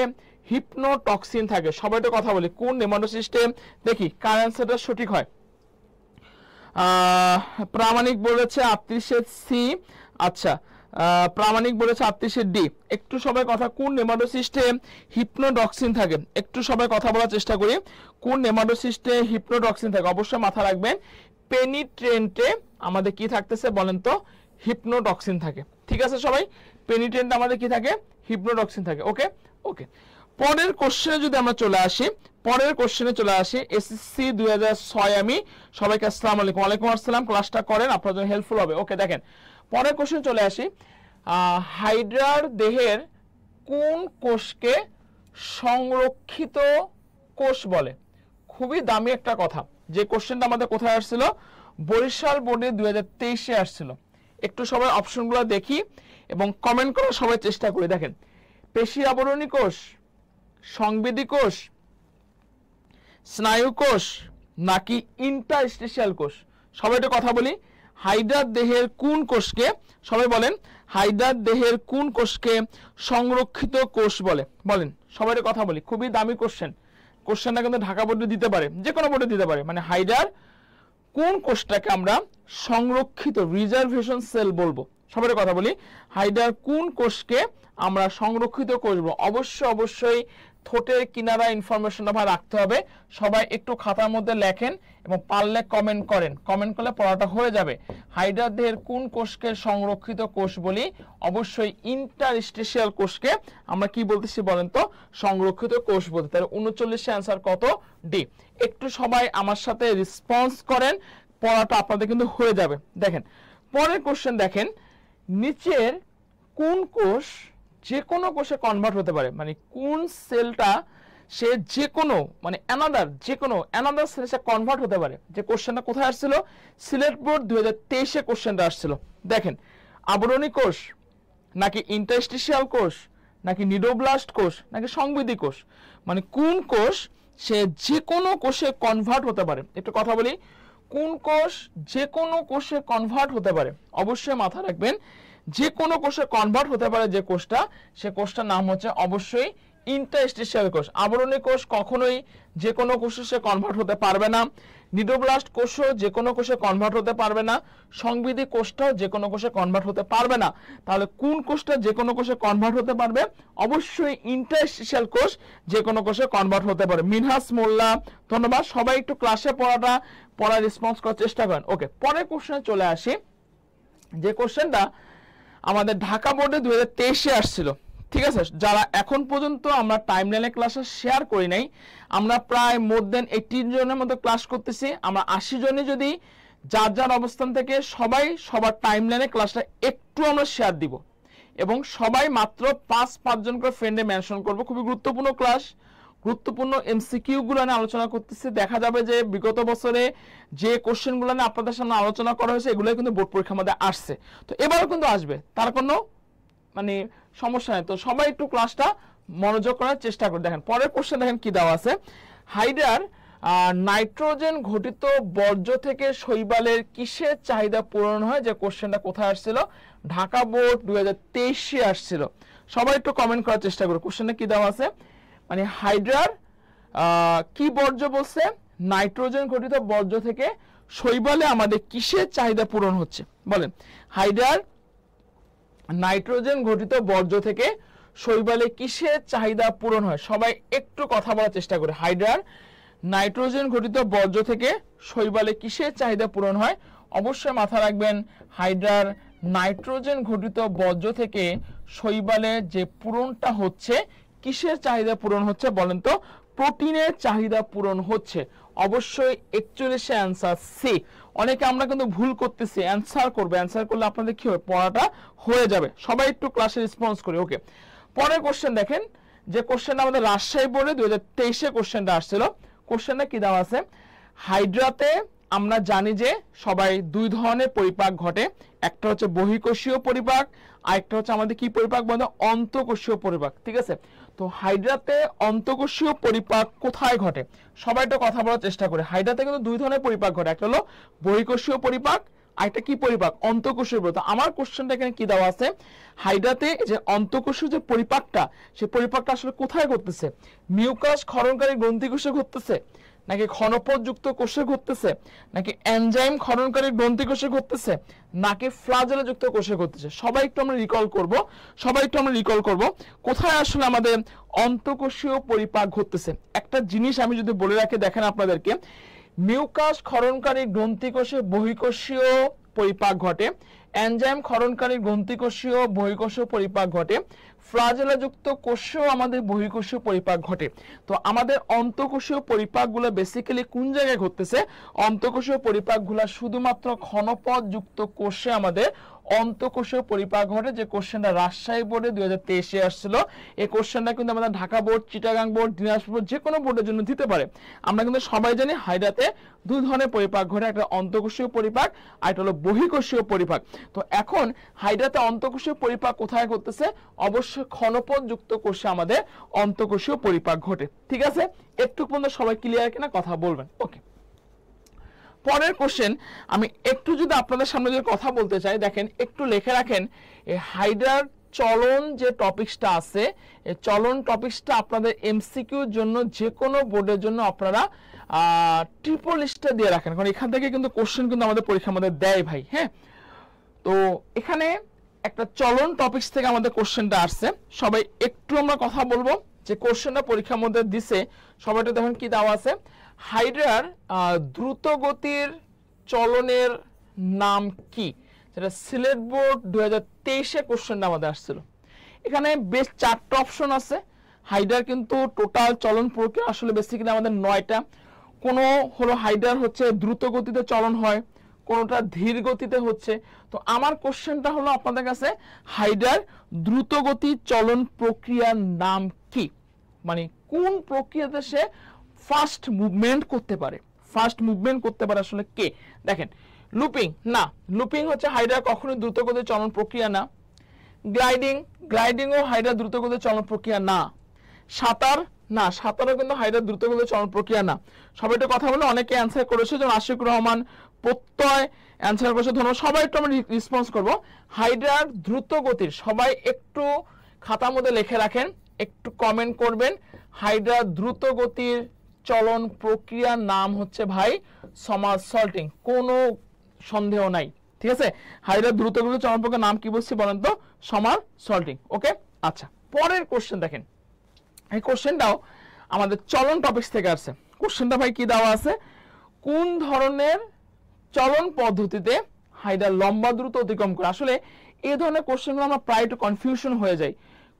হিপনোটক্সিন থাকে। সবাই তো কথা বলি কোন নেমাটোসিস্টে, দেখি কার অ্যান্সারটা সঠিক হয়। প্রামাণিক বলেছে 38-এর সি, আচ্ছা প্রামাণিক বলেছে 38-এর ডি। একটু সবাই কথা, কোন নেমাটোসিস্টে হিপনোটক্সিন থাকে? একটু সবাই কথা বলার চেষ্টা করি, কোন নেমাটোসিস্টে হিপনোটক্সিন থাকে? অবশ্যই মাথা রাখবেন পেনিট্রেন্টে আমাদের কি থাকতেছে বলেন তো? হিপনোটক্সিন থাকে। ঠিক আছে সবাই, পেনিট্রেন্টে আমাদের কি থাকে? হিপনোটক্সিন থাকে। ওকে ওকে, পরের কোশ্চেনে যদি আমরা চলে আসি, এসএসসি 2006। আমি সবাইকে আসসালামু আলাইকুম। ওয়ালাইকুম আসসালাম, ক্লাসটা করেন আপনার জন্য হেল্পফুল হবে। ওকে দেখেন পরের কোশ্চেনে চলে আসি। হাইড্রার দেহের কোন কোষকে সংরক্ষিত কোষ বলে? খুবই দামি একটা কথা। যে কোশ্চেনটা আমাদের কোথায় আসছিল? বরিশাল বোর্ডে 2023-এ আসছিল। একটু সবাই অপশনগুলো দেখি এবং কমেন্ট করার সবাই চেষ্টা করি। দেখেন, পেশি আবরণী কোষ, সংবেদী কোষ, স্নায়ু কোষ নাকি ইন্টারস্টিশিয়াল কোষ? সবাই একটু কথা বলি, হাইড্রার দেহের কোন কোষকে, সবাই বলেন, হাইড্রার দেহের কোন কোষকে সংরক্ষিত কোষ বলে? বলেন সবাই একটু কথা বলি। খুবই দামি কোশ্চেনটা কিন্তু ঢাকা বোর্ডে দিতে পারে, যে কোনো বোর্ডে দিতে পারে। মানে হাইড্রার কোন কোষটাকে আমরা সংরক্ষিত রিজার্ভেশন সেল বলবো? সবাই কথা বলি, হাইড্রার কোন কোষকে আমরা সংরক্ষিত কোষ বলবো? অবশ্যই ঠোঁটের কিনারা ইনফরমেশনটা ভাই রাখতে হবে। সবাই একটু খাতার মধ্যে লেখেন এবং পারলে কমেন্ট করেন, কমেন্ট করলে পড়াটা হয়ে যাবে। হাইড্রার দেহের কোন কোষকে সংরক্ষিত কোষ বলি? অবশ্যই ইন্টারস্টিশিয়াল কোষকে আমরা কি বলতেছি বলেন তো? সংরক্ষিত কোষ বলতে। তাহলে 39 অ্যান্সার কত? ডি। একটু সবাই আমার সাথে রেসপন্স করেন, পড়াটা আপনাদের কিন্তু হয়ে যাবে। দেখেন পরের কোশ্চেন, দেখেন নিচের কোন কোষ যে কোনো কোষে কনভার্ট হতে পারে? মানে কোন সেলটা সে যে কোনো মানে অ্যানাদার সেলে কনভার্ট হতে পারে? যে কোশ্চেনটা কোথায় আসছিল? সিলেট বোর্ড 2023-এ কোশ্চেনটা আসছিল। দেখেন, আবরণী কোষ নাকি ইন্টারস্টিশিয়াল কোষ নাকি নিডোব্লাস্ট কোষ নাকি সংবেদী কোষ? মানে কোন কোষ সে যে কোনো কোষে কনভার্ট হতে পারে? একটু কথা বলি, কোন কোষ যে কোনো কোষে কনভার্ট হতে পারে? অবশ্যই মাথা রাখবেন, যে কোনো কোষে কনভার্ট হতে পারে যে কোষটা, সে কোষটার নাম হচ্ছে অবশ্যই ইন্টারস্টিশিয়াল কোষ। আবরণী কোষ কখনোই যে কোনো কোষে সে কনভার্ট হতে পারবে না। নিডোব্লাস্ট কোষও যে কোনো কোষে কনভার্ট হতে পারবে না। সংবেদী কোষটাও যে কোনো কোষে কনভার্ট হতে পারবে না। তাহলে কোন কোষটা যে কোনো কোষে কনভার্ট হতে পারবে? অবশ্যই ইন্টারস্টিশিয়াল কোষ যে কোনো কোষে কনভার্ট হতে পারে। মিনহাস মোল্লা, ধন্যবাদ। সবাই একটু ক্লাসে পড়া রেসপন্স করার চেষ্টা করেন। ওকে, পরের কোশ্চেনে চলে আসি। যে কোশ্চেনটা আমাদের ঢাকা বোর্ডে 2023-এ আসছিল। ঠিক আছে, যারা এখন পর্যন্ত আমরা টাইমলাইনে ক্লাসে শেয়ার করি নাই, আমরা প্রায় মোর দেন 18 জনের মতো ক্লাস করতেছি। আমরা 80 জনই যদি যার অবস্থান থেকে সবাই সবার টাইমলাইনে ক্লাসটা একটু আমরা শেয়ার দিব এবং সবাই মাত্র 5 জন করে ফ্রেন্ডে মেনশন করব। খুবই গুরুত্বপূর্ণ ক্লাস, গুরুত্বপূর্ণ এমসিকিউ গুলো নিয়ে আলোচনা করতেছি। দেখা যাবে যে বিগত বছরে যে কোশ্চেন গুলো নিয়ে আপনাদের সামনে আলোচনা করা হয়েছে এগুলো কিন্তু বোর্ড পরীক্ষার মধ্যে আসছে, তো এবারও কিন্তু আসবে, তার কোনো মানে সমস্যা নেই। তো সবাই একটু ক্লাসটা মনোযোগ করার চেষ্টা করে। দেখেন পরের কোশ্চেন, দেখেন কি দেওয়া আছে। হাইড্রার নাইট্রোজেন ঘটিত বর্জ্য থেকে শৈবালের কিসের চাহিদা পূরণ হয়? যে কোশ্চেনটা কোথায় আসছিল? ঢাকা বোর্ড 2023-এ আসছিল। সবাই একটু কমেন্ট করার চেষ্টা করো, কোশ্চেনটা কি দেওয়া আছে। মানে হাইড্রার কি বর্জ্য বলছে? নাইট্রোজেন ঘটিত বর্জ্য থেকে শৈবালে আমাদের কিসের চাহিদা পূরণ হচ্ছে? বলেন, হাইড্রার নাইট্রোজেন ঘটিত বর্জ্য থেকে শৈবালে কিসের চাহিদা পূরণ হয়? সবাই একটু কথা বলার চেষ্টা করে। হাইড্রার নাইট্রোজেন ঘটিত বর্জ্য থেকে শৈবালে কিসের চাহিদা পূরণ হয়? অবশ্যই মাথা রাখবেন, হাইড্রার নাইট্রোজেন ঘটিত বর্জ্য থেকে শৈবালে যে পূরণটা হচ্ছে, কিসের চাহিদা পূরণ হচ্ছে বলেন তো? প্রোটিনের চাহিদা পূরণ হচ্ছে? অবশ্যই 41 অ্যান্সার সি। অনেকে আমরা কিন্তু ভুল করতেছি, অ্যান্সার করবে, অ্যান্সার করলে আপনাদের কি হবে, পড়াটা হয়ে যাবে। সবাই একটু ক্লাসে রেসপন্স করি। ওকে, পরের কোশ্চেন দেখেন, যে কোশ্চেনটা আমাদের রাজশাহী বোর্ডে 2023-এ কোশ্চেনটা আসছিল। কোশ্চেনটা কি দেওয়া আছে, হাইড্রাতে আমরা জানি যে সবাই দুই ধরনের পরিপাক ঘটে, একটা হচ্ছে বহিঃকোষীয় পরিপাক, আর একটা হচ্ছে আমাদের কি পরিপাক বলতে, অন্তঃকোষীয় পরিপাক। ঠিক আছে, তো হাইড্রাতে অন্তঃকোষীয় পরিপাক কোথায় ঘটে, সবাই একটা কথা বলার চেষ্টা করে। হাইড্রাতে কিন্তু দুই ধরনের পরিপাক ঘটে, একটা হলো বহিঃকোষীয় পরিপাক, আর একটা কি পরিপাক, অন্তঃকোষীয় পরিপাক। আমার কোশ্চেনটা এখানে কি দেওয়া আছে, হাইড্রাতে যে অন্তঃকোষীয় যে পরিপাকটা, সেই পরিপাকটা আসলে কোথায় ঘটতেছে, মিউকাস ক্ষরণকারী গ্রন্থিকোষে ঘটতেছে, নাকি ঘনপথযুক্ত কোষে ঘটতেছে, নাকি এনজাইম ক্ষরণকারী গ্রন্থিকোষে ঘটতেছে, নাকি ফ্লাজেলাযুক্ত কোষে ঘটতেছে? সবাই একটু আমরা রিকল করব কোথায় আসলে আমাদের অন্তঃকোষীয় পরিপাক ঘটতেছে। একটা জিনিস আমি যদি বলে রাখি, দেখেন আপনাদেরকে, মিউকাস ক্ষরণকারী গ্রন্থিকোষে বহিঃকোষীয় পরিপাক ঘটে, এনজাইম ক্ষরণকারী গ্রন্থিকোষীয় বহিঃকোষীয় পরিপাক ঘটে, ফ্লাজেলাযুক্ত কোষেও আমাদের বহিঃকোষীয় পরিপাক ঘটে। তো আমাদের অন্তঃকোষীয় পরিপাকগুলো বেসিক্যালি কোন জায়গায় ঘটতেছে, অন্তঃকোষীয় পরিপাকগুলো শুধুমাত্র ঘনপথযুক্ত কোষে আমাদের অন্তঃকোষীয় পরিপাক ঘটে। যে কোশ্চেনটা রাজশাহী বোর্ডে 2023-এ আসছিল, এই কোশ্চেনটা কিন্তু আমাদের Dhaka board, Chittagong board, Dinajpur board, যে কোনো বোর্ডের জন্য দিতে পারে। আমরা কিন্তু সবাই জানি হাইড্রাতে দুই ধরনের পরিপাক ঘটে, একটা অন্তঃকোষীয় পরিপাক আর একটা হলো বহিঃকোষীয় পরিপাক। তো এখন হাইড্রাতে অন্তঃকোষীয় পরিপাক কোথায় ঘটতেছে, অবশ্যই ঘনপথযুক্ত কোষে আমাদের অন্তঃকোষীয় পরিপাক ঘটে। ঠিক আছে, একটু পর্যন্ত সবাই ক্লিয়ার কিনা কথা বলবেন। ওকে, পরের কোশ্চেন আমি একটু যদি আপনাদের সামনে যে কথা বলতে চাই, দেখেন একটু লিখে রাখেন, এই হাইড্রার চলন যে টপিকসটা আছে, এই চলন টপিকসটা আপনাদের এমসিকিউর জন্য, যে কোনো বোর্ডের জন্য আপনারা ট্রিপল লিস্টে দিয়ে রাখেন, কারণ এখান থেকে কিন্তু কোশ্চেন কিন্তু আমাদের পরীক্ষার মধ্যে দেয় ভাই। হ্যাঁ, তো এখানে একটা চলন টপিকস থেকে আমাদের কোশ্চেনটা আসছে, সবাই একটু আমরা কথা বলবো যে কোশ্চেনটা পরীক্ষার মধ্যে দিছে। সবাইটা দেখুন কি দেওয়া আছে, হাইড্রার দ্রুত গতির চলনের নাম কি, যেটা সিলেট বোর্ড 2023-এ কোশ্চেনটা আমাদের আসছিল। এখানে বেশ 4টা অপশন আছে। হাইড্রার কিন্তু টোটাল চলন প্রক্রিয়া আসলে বেসিক্যালি আমাদের 9টা। কোনো হলো হাইড্রার হচ্ছে দ্রুত গতিতে চলন হয়, কোনোটা ধীর গতিতে হচ্ছে। তো আমার কোশ্চেনটা হলো আপনাদের কাছে, হাইড্রার দ্রুত গতি চলন প্রক্রিয়ার নাম কি, মানে কোন প্রক্রিয়াতে সে ফাস্ট মুভমেন্ট করতে পারে, আসলে কে? দেখেন, লুপিং না, লুপিং হচ্ছে হাইড্রার কখনোই দ্রুত গতির চলন প্রক্রিয়া না। গ্লাইডিংও হাইড্রার দ্রুত গতির চলন প্রক্রিয়া না। সাঁতার না, সাঁতারও কিন্তু হাইড্রার দ্রুত গতির চলন প্রক্রিয়া না। সবাই একটু কথা বলে, অনেকে অ্যান্সার করেছে, যেমন আশিকুর রহমান, প্রত্যয় অ্যান্সার করেছে, ধন্যবাদ। সবাই একটু আমরা রেসপন্স করব। হাইড্রার দ্রুত গতির, সবাই একটু খাতার মধ্যে লিখে রাখেন, একটু কমেন্ট করবেন। হাইড্রার দ্রুত গতির চলন প্রক্রিয়ার নাম হচ্ছে ভাই সমারসল্টিং, কোনো সন্দেহ নাই। ঠিক আছে, হাইড্রার দ্রুত গতির চলন প্রক্রিয়ার নাম কি বলছি বলেন তো, সমারসল্টিং। ওকে, আচ্ছা, পরের কোশ্চেন দেখেন, এই কোশ্চেনটাও আমাদের চলন টপিকস থেকে আসছে। কোশ্চেনটা ভাই কি দেওয়া আছে, কোন ধরনের চলন পদ্ধতিতে হাইড্রা লম্বা দ্রুত অতিক্রম করে? আসলে এই ধরনের কোশ্চেনগুলো আমরা প্রায় একটু কনফিউশন হয়ে যায়,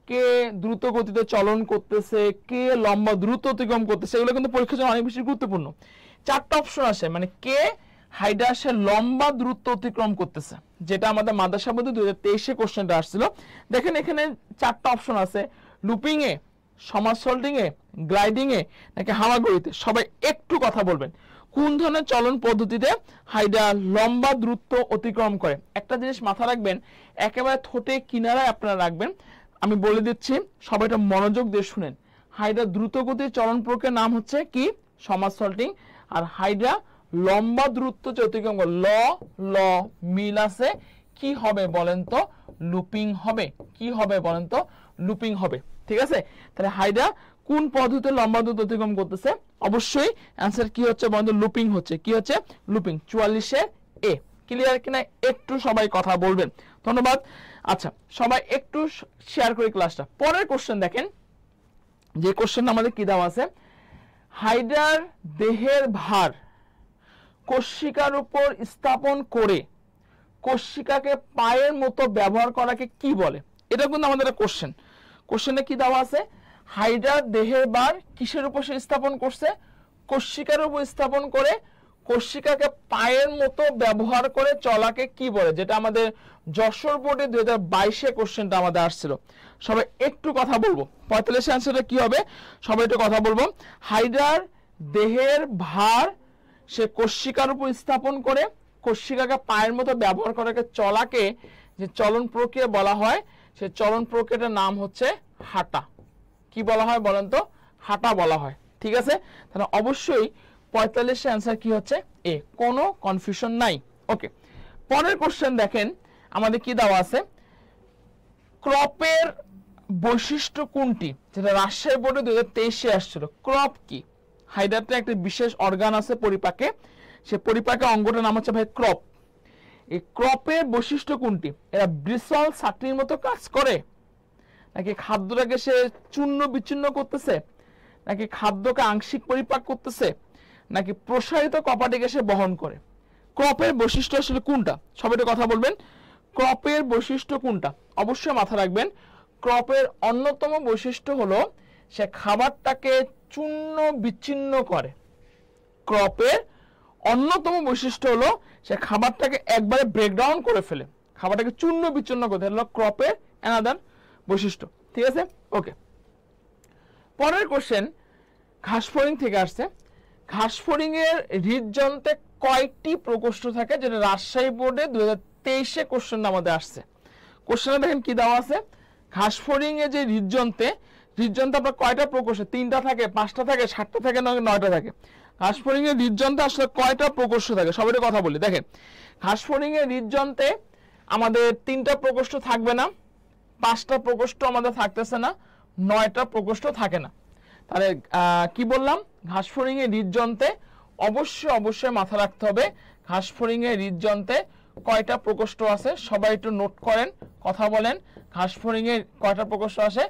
কে দ্রুত গতিতে চলন করতেছে, কে লম্বা দ্রুত অতিক্রম করতেছে, এগুলো কিন্তু পরীক্ষার জন্য অনেক বেশি গুরুত্বপূর্ণ। 4টা অপশন আসে, মানে কে হাইড্রা সে লম্বা দ্রুত অতিক্রম করতেছে, যেটা আমাদের মাদ্রাসা বোর্ডে 2023-এ কোশ্চেনটা আসছিল। দেখেন এখানে 4টা অপশন আছে, লুপিং এ, সমারসল্টিং এ, গ্লাইডিং এ, নাকি হামাগুড়িতে? সবাই একটু কথা বলবেন, কোন ধরনের চলন পদ্ধতিতে হাইড্রা লম্বা দ্রুত অতিক্রম করে? একটা জিনিস মাথা রাখবেন, একেবারে ঠোঁটে কিনারায় আপনারা রাখবেন, আমি বলে দিচ্ছি, সবাই এটা মনোযোগ দিয়ে শুনেন। হাইড্রা দ্রুত গতির চলন প্রক্রিয়ার নাম হচ্ছে কি, সমারসল্টিং। আর হাইড্রা লম্বা দ্রুত যে অতিক্রম করে, ল মিল আছে, কি হবে বলেন তো, লুপিং হবে। কি হবে বলেন তো, লুপিং হবে। ঠিক আছে, তাহলে হাইড্রা কোন পদ্ধতিতে লম্বা দ্রুত অতিক্রম করতেছে? অবশ্যই অ্যান্সার কি হচ্ছে বলেন তো, লুপিং হচ্ছে। কি হচ্ছে, লুপিং। 44-এ এ। ক্লিয়ার কিনা একটু সবাই কথা বলবেন, ধন্যবাদ। আচ্ছা, সবাই একটু শেয়ার করি ক্লাসটা। পরের কোশ্চেন দেখেন, যে কোশ্চেন আমাদের কি দেওয়া আছে, হাইড্রার দেহের ভার কোষিকার উপর স্থাপন করে কোষিকাকে পায়ের মতো ব্যবহার করাকে কি বলে? এটা কিন্তু আমাদের একটা কোশ্চেন। কোশ্চেনে কি দেওয়া আছে, হাইড্রার দেহের ভার কিসের উপর সে স্থাপন করছে? কোষিকার উপর স্থাপন করে কোষিকাকে পায়ের মতো ব্যবহার করে চলাকে কি বলে, যেটা আমাদের যশোর বোর্ডে 2022-এ কোশ্চেনটা আমাদের আসছিল। সবাই একটু কথা বলবো, 45 অ্যান্সারটা কি হবে? সবাই একটু কথা বলবো। হাইড্রার দেহের ভার সে কোষিকার উপর স্থাপন করে কোষিকাকে পায়ের মতো ব্যবহার করাকে চলাকে যে চলন প্রক্রিয়া বলা হয়, সে চলন প্রক্রিয়াটার নাম হচ্ছে হাঁটা। কি বলা হয় বলেন তো? হাঁটা বলা হয়। ঠিক আছে, তাহলে অবশ্যই 45 অ্যান্সার কি হচ্ছে এ, কোনো কনফিউশন নাই। ওকে, পরের কোশ্চেন দেখেন আমাদের কি দেওয়া আছে, ক্রপের বৈশিষ্ট্য কোনটি, যেটা রাজশাহী বোর্ডে 2023-এ আসছিল। ক্রপ কি? হাইড্রাতে একটা বিশেষ অর্গান আছে পরিপাকে, সে পরিপাকে অঙ্গটার নাম হচ্ছে ভাই ক্রপ। এই ক্রপের বৈশিষ্ট্য কোনটি? এরা ব্রিসল ছাকনির মতো কাজ করে, নাকি খাদ্যটাকে সে চূর্ণ বিচ্ছিন্ন করতেছে, নাকি খাদ্যকে আংশিক পরিপাক করতেছে, নাকি প্রসারিত কপাটিকে সে বহন করে? ক্রপের বৈশিষ্ট্য আসলে কোনটা? সবাই একটু কথা বলবেন, ক্রপের বৈশিষ্ট্য কোনটা? অবশ্যই মাথা রাখবেন, ক্রপের অন্যতম বৈশিষ্ট্য হলো সে খাবারটাকে চূর্ণ বিচ্ছিন্ন করে। ক্রপের অন্যতম বৈশিষ্ট্য হলো সে খাবারটাকে একবারে ব্রেকডাউন করে ফেলে, খাবারটাকে চূর্ণ বিচ্ছিন্ন করতে হলো ক্রপের অ্যানাদার বৈশিষ্ট্য। ঠিক আছে, ওকে। পরের কোশ্চেন ঘাসফড়িং থেকে আসছে। ঘাসফড়িং এর হৃদযন্ত্রে কয়টি প্রকোষ্ঠ থাকে, যেটা রাজশাহী বোর্ডে 2023-এ কোশ্চেন আমাদের আসছে। কোশ্চেনে দেখেন কি দেওয়া আছে, ঘাসফড়িং এর যে হৃদযন্ত্রে আপনার কয়টা প্রকোষ্ঠ? 3টা থাকে, 5টা থাকে, 7টা থাকে, 9টা থাকে? ঘাসফড়িং এর হৃদযন্ত্রে আসলে কয়টা প্রকোষ্ঠ থাকে? সবাই কথা বলি। দেখেন, ঘাসফড়িং এর হৃদযন্ত্রে আমাদের 3টা প্রকোষ্ঠ থাকবে না, 5টা প্রকোষ্ঠ আমাদের থাকতেছে না, 9টা প্রকোষ্ঠ থাকে না। তাহলে কি বললাম, ঘাসফড়িং এর হৃদযন্ত্রে অবশ্যই মাথা রাখতে হবে ঘাসফড়িং এর হৃদযন্ত্রে কয়টা প্রকোষ্ঠ আছে। সবাই একটু নোট করেন, কথা বলেন। ঘাসফড়িং এর কয়টা প্রকোষ্ঠ আছে?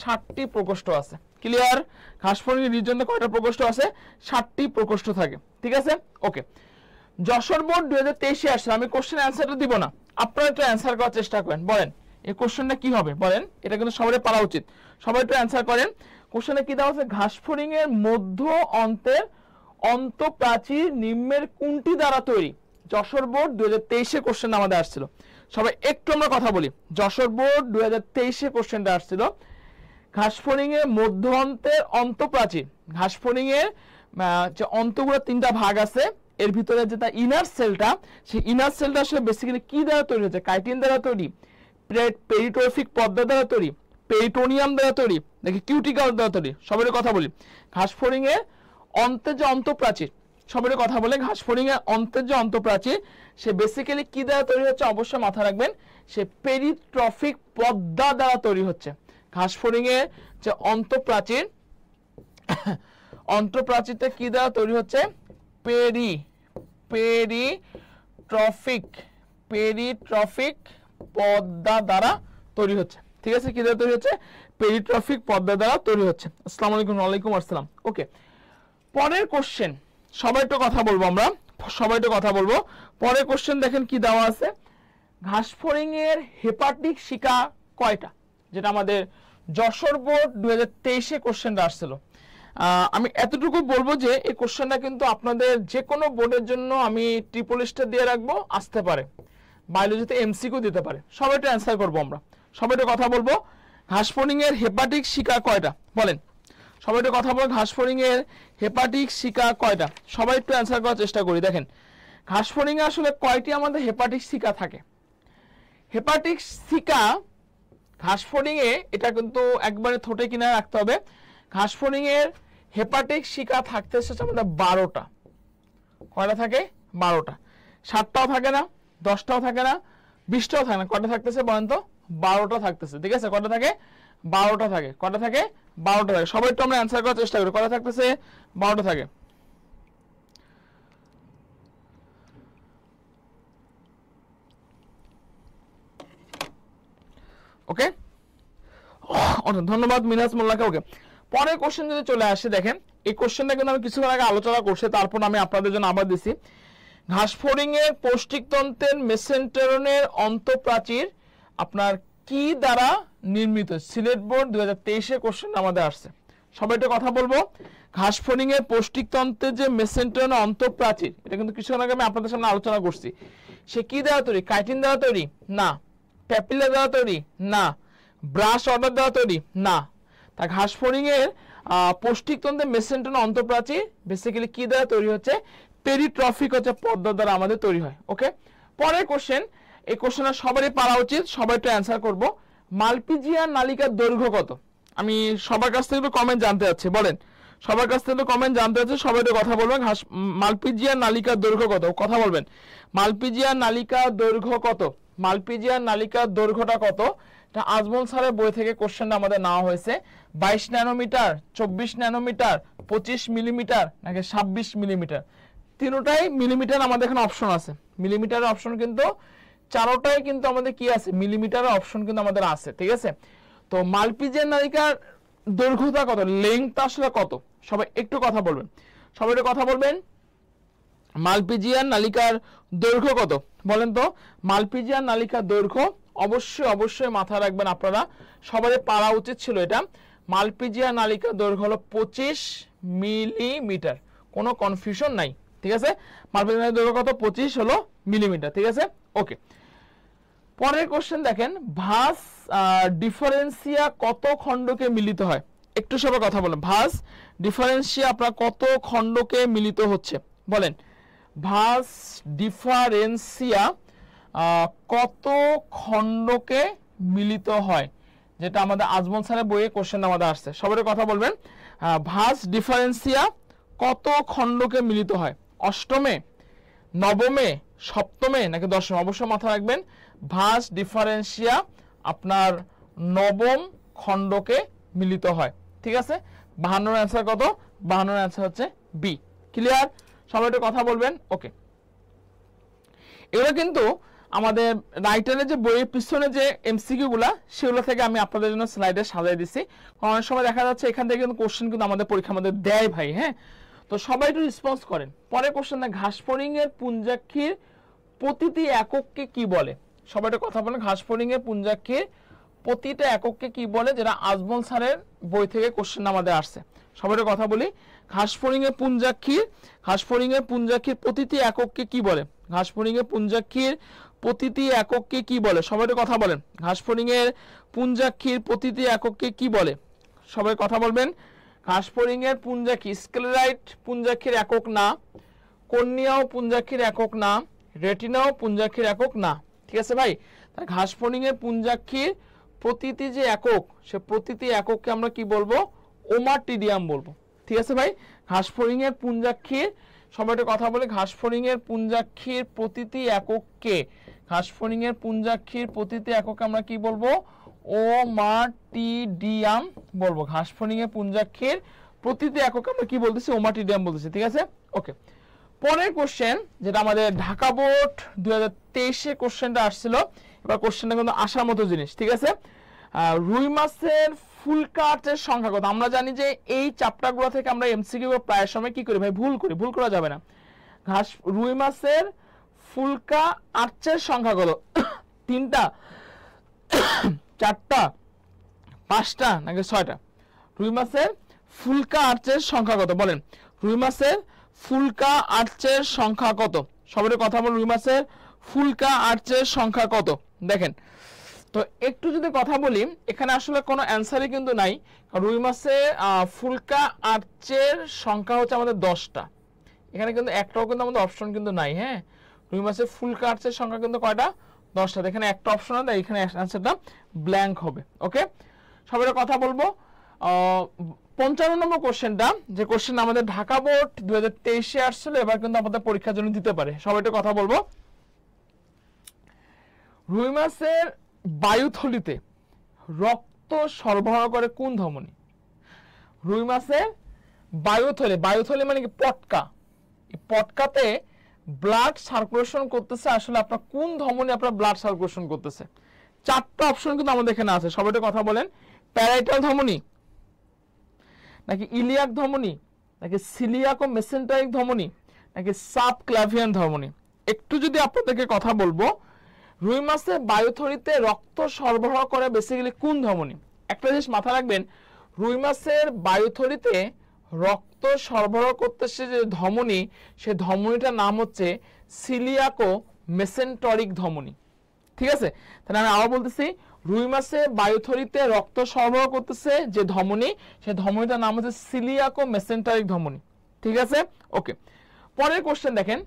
7টি প্রকোষ্ঠ আছে। ক্লিয়ার? ঘাসফড়িং এর হৃদযন্ত্রে কয়টা প্রকোষ্ঠ আছে? 7টি প্রকোষ্ঠ থাকে। ঠিক আছে, ওকে। যশোর বোর্ড 2023-এ আসছে, আমি কোশ্চেন অ্যান্সারটা দিব না, আপনারা একটু অ্যান্সার করার চেষ্টা করেন। বলেন এই কোশ্চেনটা কি হবে বলেন, এটা কিন্তু সবাই পারা উচিত। সবাই একটু অ্যান্সার করেন। কোশ্চেনে কি দেওয়া আছে, ঘাসফড়িং এর মধ্য অন্তের অন্তঃপ্রাচীর নিম্নের কোনটি দ্বারা তৈরি? যশোর বোর্ড 2023-এ কোশ্চেন আমাদের আসছিল। সবাই একটু আমরা কথা বলি, যশোর বোর্ড 2023-এ কোশ্চেনটা আসছিল। ঘাসফড়িং এর মধ্য অন্তের অন্তঃপ্রাচীর, ঘাসফড়িং এর যে অন্তগুলো 3টা ভাগ আছে, এর ভিতরে যেটা ইনার সেলটা, সেই ইনার সেলটা আসলে বেসিক্যালি কি দ্বারা তৈরি হচ্ছে? কাইটিন দ্বারা তৈরি, পেরিটোরফিক পর্দা দ্বারা তৈরি, পেরিটোনিয়াম দ্বারা তৈরি, নাকি কিউটিকল দ্বারা তৈরি? সবাই কথা বলি। ঘাসফড়িং এর অন্তের যে অন্তঃপ্রাচীর, সবাই কথা বলে, ঘাসফড়িং এর অন্তের যে অন্তঃপ্রাচীর সে বেসিক্যালি কি দ্বারা তৈরি হচ্ছে? অবশ্যই মাথা রাখবেন, সে পেরিট্রফিক পর্দা দ্বারা তৈরি হচ্ছে। ঘাসফড়িং এর যে অন্তঃপ্রাচীর, অন্তঃপ্রাচীরটা কি দ্বারা তৈরি হচ্ছে? পেরিট্রফিক পর্দা দ্বারা তৈরি হচ্ছে। ঠিক আছে, কি দ্বারা তৈরি হচ্ছে? পেরিট্রফিক পর্দা দ্বারা তৈরি হচ্ছে। আসসালামু আলাইকুম। ওয়ালাইকুম আসসালাম। ওকে, পরের কোশ্চেন সবাই একটু কথা বলবো, আমরা সবাই একটু কথা বলবো। পরের কোশ্চেন দেখেন কি দেওয়া আছে, ঘাসফড়িং এর হেপাটিক শিকা কয়টা? যেটা আমাদের যশোর বোর্ড 2023-এ কোশ্চেনটা আসছিল। আমি এতটুকু বলবো যে এই কোশ্চেনটা কিন্তু আপনাদের যে কোনো বোর্ডের জন্য আমি ট্রিপল স্টার দিয়ে রাখবো, আসতে পারে, বায়োলজিতে এমসিকিউ দিতে পারে। সবাই একটু অ্যান্সার করবো, আমরা সবাই একটু কথা বলবো। ঘাসফড়িং এর হেপাটিক শিকা কয়টা বলেন? সবাই একটু কথা বলো, ঘাসফড়িং এর হেপাটিক শিকা কয়টা? সবাই একটু অ্যান্সার করার চেষ্টা করি। দেখেন, ঘাসফড়িং এ আসলে কয়টি আমাদের হেপাটিক শিকা থাকে? হেপাটিক শিকা ঘাসফড়িং এ, এটা কিন্তু একবারে ঠোঁটে কিনারে রাখতে হবে, ঘাসফড়িং এর হেপাটিক শিকা থাকতে হচ্ছে আমাদের 12টা। কয়টা থাকে? 12টা। 7টাও থাকে না, 10টাও থাকে না, 20টাও থাকে না, কয়টা থাকতেছে বলেন তো? 12টা থাকতেছে। ঠিক আছে, কয়টা থাকে? 12টা থাকে। কয়টা থাকে? 12টা থাকে। সবাই একটু আমরা অ্যান্সার করার চেষ্টা করি, কয়টা থাকতেছে? 12টা থাকে। ওকে, ধন্যবাদ মিনাজ মোল্লাকে। ওকে, পরের কোশ্চেন যদি চলে আসে, দেখেন এই কোশ্চেনটা কিন্তু আমি কিছুক্ষণ আগে আলোচনা করছি, তারপর আমি আপনাদের জন্য আবার দিছি। ঘাসফড়িং এর পৌষ্টিকতন্ত্রের মেসেন্টেরনের অন্তঃপ্রাচীর আপনার কি দ্বারা নির্মিত? সিলেট বোর্ড 2023 কোশ্চেন আমাদের আসছে, সবাই একটু কথা বলবো। ঘাস ফড়িং এর পৌষ্টিকতন্ত্রের যে মেসেন্টেরিয়ান অন্তঃপ্রাচীর, এটা কিন্তু কিছুক্ষণ আগে আমি আপনাদের সামনে আলোচনা করছি, সে কি দেওয়া তৈরি? কাইটিন দেওয়া তৈরি? না। প্যাপিলা দেওয়া তৈরি? না। ব্রাশ অর্ডার দেওয়া তৈরি? না। তা ঘাস ফড়িং এর পৌষ্টিকতন্ত্রের মেসেন্টেরিয়ান অন্তঃপ্রাচীর বেসিক্যালি কি দ্বারা তৈরি হচ্ছে? পেরিট্রফিক হচ্ছে পর্দা দ্বারা আমাদের তৈরি হয়। ওকে, পরের কোশ্চেন, এই কোশ্চেনটা সবারই পারা উচিত, সবাই একটু অ্যান্সার করবো। মালপিজিয়ান নালিকার দৈর্ঘ্য কত? আমি সবার কাছ থেকে একটু কমেন্ট জানতে চাচ্ছি, বলেন সবার কাছ থেকে একটু কমেন্ট জানতে চাচ্ছি, সবাই একটু কথা বলবেন। মালপিজিয়ান নালিকার দৈর্ঘ্য কত? কথা বলবেন। মালপিজিয়ান নালিকার দৈর্ঘ্য কত? মালপিজিয়ান নালিকার দৈর্ঘ্যটা কত? এটা আজমল স্যারের বই থেকে কোশ্চেনটা আমাদের নেওয়া হয়েছে। 22 ন্যানোমিটার, 24 ন্যানোমিটার, 25 মিলিমিটার নাকি 26 মিলিমিটার? তিনটাই মিলিমিটার আমাদের এখানে অপশন আছে। মিলিমিটারের অপশন কিন্তু চারোটাই কিন্তু আমাদের কি আছে? মিলিমিটারের অপশন কিন্তু আমাদের আছে, ঠিক আছে? তো মালপিজিয়ান নালিকার দৈর্ঘ্যটা কত? লেংথটা আসলে কত? সবাই একটু কথা বলবেন, সবাই একটু কথা বলবেন। মালপিজিয়ান নালিকার দৈর্ঘ্য কত বলেন তো? মালপিজিয়ান নালিকার দৈর্ঘ্য অবশ্যই অবশ্যই মাথায় রাখবেন আপনারা, সবারই পারা উচিত ছিল এটা। মালপিজিয়ান নালিকার দৈর্ঘ্য হলো 25 মিলিমিটার, কোনো কনফিউশন নাই, ঠিক আছে? মালপিজিয়ান দৈর্ঘ্য কত? 25 হলো মিলিমিটার, ঠিক আছে? ওকে, পরের কোশ্চেন দেখেন, ভাস ডিফারেন্সিয়া কত খণ্ডকে মিলিত হয়? একটু সবাই কথা বলেন, ভাস ডিফারেন্সিয়া আপনার কত খণ্ডকে মিলিত হচ্ছে বলেন? ভাস ডিফারেন্সিয়া কত খণ্ডকে মিলিত হয়? যেটা আমাদের আজমল স্যারের বইয়ে কোশ্চেন আমাদের আসছে, সবাই কথা বলবেন। ভাস ডিফারেন্সিয়া কত খণ্ডকে মিলিত হয়? অষ্টমে, নবমে, সপ্তমে নাকি দশমে? অবশ্যই মাথায় রাখবেন, ভাস ডিফারেন্সিয়া আপনার নবম খণ্ডকে মিলিত হয়, ঠিক আছে? 52 অ্যান্সার কত? 52 অ্যান্সার হচ্ছে বি। ক্লিয়ার? সবাই একটু কথা বলবেন। ওকে, এগুলো কিন্তু আমাদের রাইটারের যে বইয়ের পিছনে যে এমসিকিউ গুলা, সেগুলো থেকে আমি আপনাদের জন্য স্লাইডে সাজিয়ে দিচ্ছি। অনেক সময় দেখা যাচ্ছে এখান থেকে কিন্তু কোশ্চেন কিন্তু আমাদের পরীক্ষা আমাদের দেয় ভাই, হ্যাঁ? তো সবাই একটু রেসপন্স করেন। পরের কোশ্চেন, ঘাস ফড়িং এর পুঞ্জাক্ষীর প্রতিটি একককে কি বলে? সবাই একটু কথা বলেন, ঘাস ফড়িং এর পুঞ্জাক্ষীর প্রতিটা একককে কি বলে? যেটা আজমল স্যারের বই থেকে কোশ্চেন আমাদের আসছে, সবাই একটু কথা বলি। ঘাস ফড়িং এর পুঞ্জাক্ষীর, ঘাস ফড়িং এর পুঞ্জাক্ষীর প্রতিটি একককে কি বলে? ঘাস ফড়িং এর পুঞ্জাক্ষীর প্রতিটি একককে কি বলে? সবাই একটু কথা বলেন, ঘাস ফড়িং এর পুঞ্জাক্ষীর প্রতিটি একককে কি বলে? সবাই কথা বলবেন। ঘাস ফড়িং এর পুঞ্জাক্ষী স্ক্লেরাইট পুঞ্জাক্ষীর একক না, কর্নিয়াও পুঞ্জাক্ষীর একক না, রেটিনাও পুঞ্জাক্ষীর একক না, ঠিক আছে ভাই? তাই ঘাস ফড়িং এর পুঞ্জাক্ষীর প্রতিটি যে একক, সে প্রতিটি একককে আমরা কি বলবো? ওমাটিডিয়াম বলবো, ঠিক আছে ভাই? ঘাস ফড়িং এর পুঞ্জাক্ষীর, সবাই একটু কথা বলে, ঘাস ফড়িং এর পুঞ্জাক্ষীর প্রতিটি একককে, ঘাস ফড়িং এর পুঞ্জাক্ষীর প্রতিটি এককে আমরা কি বলবো? ওমাটিডিয়াম বলবো। ঘাস ফড়িং এর পুঞ্জাক্ষীর প্রতিটি এককে আমরা কি বলতেছি? ওমাটিডিয়াম বলতেছি, ঠিক আছে? ওকে, পরের কোশ্চেন, যেটা আমাদের ঢাকা বোর্ড 2023 কোশ্চেনটা আসছিল, এবার কোশ্চেনটা কিন্তু আসার মতো জিনিস, ঠিক আছে? রুই মাছের ফুলকা আর্চের সংখ্যা কত? আমরা জানি যে এই চ্যাপ্টারগুলো থেকে আমরা এমসিকিউ প্রায় সময় কি করি ভাই? ভুল করি, ভুল করা যাবে না। রুই মাছের ফুলকা আর্চের সংখ্যা কত? 3টা, 4টা, 5টা নাকি 6টা? রুই মাছের ফুলকা আর্চের সংখ্যা কত বলেন? রুই মাছের ফুলকা আর্চের সংখ্যা কত? সবাই কথা বল, রুই মাছের ফুলকা আর্চের সংখ্যা কত? দেখেন তো একটু যদি কথা বলি, এখানে আসলে কোনো অ্যান্সারই কিন্তু নাই। রুই মাছের ফুলকা আর্চের সংখ্যা হচ্ছে আমাদের 10টা। এখানে কিন্তু একটাও কিন্তু আমাদের অপশন কিন্তু নাই, হ্যাঁ? রুই মাছের ফুলকা আর্চের সংখ্যা কিন্তু কয়টা? 10টা। এখানে একটা অপশন আছে, এখানে অ্যান্সারটা ব্ল্যাঙ্ক হবে। ওকে, সবাই কথা বলবো। 55 নম্বর কোশ্চেনটা, যে কোশ্চেন আমাদের ঢাকা বোর্ড 2023 আসছিল, এবার কিন্তু আমাদের পরীক্ষার জন্য দিতে পারে, সবাই কথা বলবো। রুই মাছের বায়ুথলিতে রক্ত সরবরাহ করে কোন ধমনী? রুই মাছের বায়ুথলি, বায়ুথলি মানে কি? পটকা। এই পটকাতে ব্লাড সার্কুলেশন করতেছে আসলে আপনার কোন ধমনী? আপনার ব্লাড সার্কুলেশন করতেছে। 4টা অপশন কিন্তু আমাদের এখানে আছে, সবাই কথা বলেন। প্যারাইটাল ধমনী নাকি ইলিয়াক ধমনী নাকি সিলিয়াক ও মেসেন্টারিক ধমনী নাকি সাবক্লাভিয়ান ধমনী? একটু যদি আপনাদেরকে কথা বলবো, রুই মাছের বায়ুথলিতে রক্ত সরবরাহ করে বেসিক্যালি কোন ধমনী? একটা জিনিস মাথায় রাখবেন, রুই মাছের বায়ুথলিতে রক্ত সরবরাহ করতেছে যে ধমনী, সে ধমনীটার নাম হচ্ছে সিলিয়াকো মেসেন্টরিক ধমনী। ঠিক আছে, তাহলে আমি আবার বলতেছি, রুই মাছের বায়ুথলিতে রক্ত সরবরাহ করতেছে যে ধমনী, সে ধমনীটার নাম হচ্ছে সিলিয়াকো মেসেন্টরিক ধমনী। ঠিক আছে, ওকে। পরের কোশ্চেন দেখেন,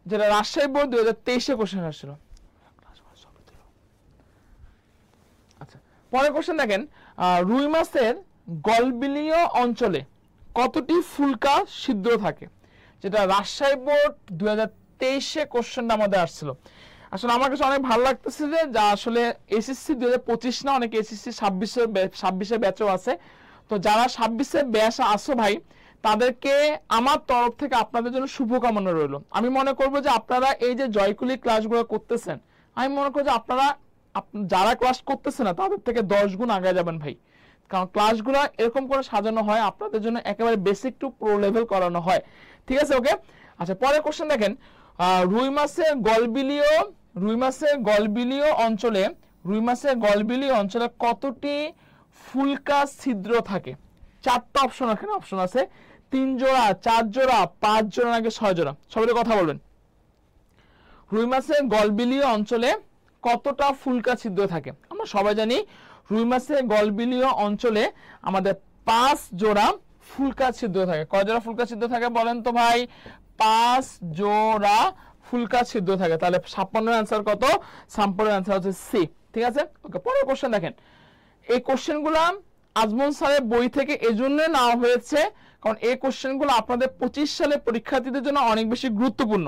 যেটা রাজশাহী বোর্ড 2023-এ কোশ্চেন আসছিল। আচ্ছা, পরের কোশ্চেন দেখেন, রুই মাছের গলবিলীয় অঞ্চলে কতটি ফুলকা ছিদ্র থাকে? যেটা রাজশাহী বোর্ড 2023-এ কোশ্চেনটা আমাদের আসছিল। আসলে আমার কাছে অনেক ভালো লাগতেছে যে যা আসলে এসএসসি 2025 না, অনেকে এসএসসি 26-এর ব্যাচও আছে। তো যারা 26-এর ব্যাচ আসো ভাই, তাদেরকে আমার তরফ থেকে আপনাদের জন্য শুভকামনা রইল। আমি মনে করব যে আপনারা এই যে জয়কুলি ক্লাসগুলো করতেছেন, আমি মনে করি যে আপনারা যারা ক্লাস করতেছে না তাদের থেকে 10 গুণ আগে যাবেন ভাই। কারণ ক্লাসগুলো এরকম করে সাজানো হয় আপনাদের জন্য, একেবারে বেসিক টু প্রো লেভেল করানো হয়। ঠিক আছে, ওকে। আচ্ছা, পরের কোশ্চেন দেখেন, রুই মাছের গলবিলীয় অঞ্চলে কতটি ফুলকা ছিদ্র থাকে? 4টা অপশন, এখানে অপশন আছে 3 জোড়া, 4 জোড়া, 5 জোড়া নাকি 6 জোড়া? সবাই কথা বলবেন। রুই মাছের গলবিলীয় অঞ্চলে কতটা ফুলকা ছিদ্র থাকে? আমরা সবাই জানি রুই মাছের গলবিলীয় অঞ্চলে আমাদের 5 জোড়া ফুলকা ছিদ্র থাকে। কয় জোড়া ফুলকা ছিদ্র থাকে বলেন তো ভাই? 5 জোড়া ফুলকা ছিদ্র থাকে। তাহলে 56 এর অ্যান্সার কত? 56 এর অ্যান্সার হচ্ছে সি। ঠিক আছে, ওকে। পরের কোশ্চেন দেখেন, এই কোশ্চেনগুলো আজমল স্যারের বই থেকে এজন্য নেওয়া হয়েছে কারণ এই কোশ্চেনগুলো আপনাদের 25 সালে পরীক্ষার্থীদের জন্য অনেক বেশি গুরুত্বপূর্ণ।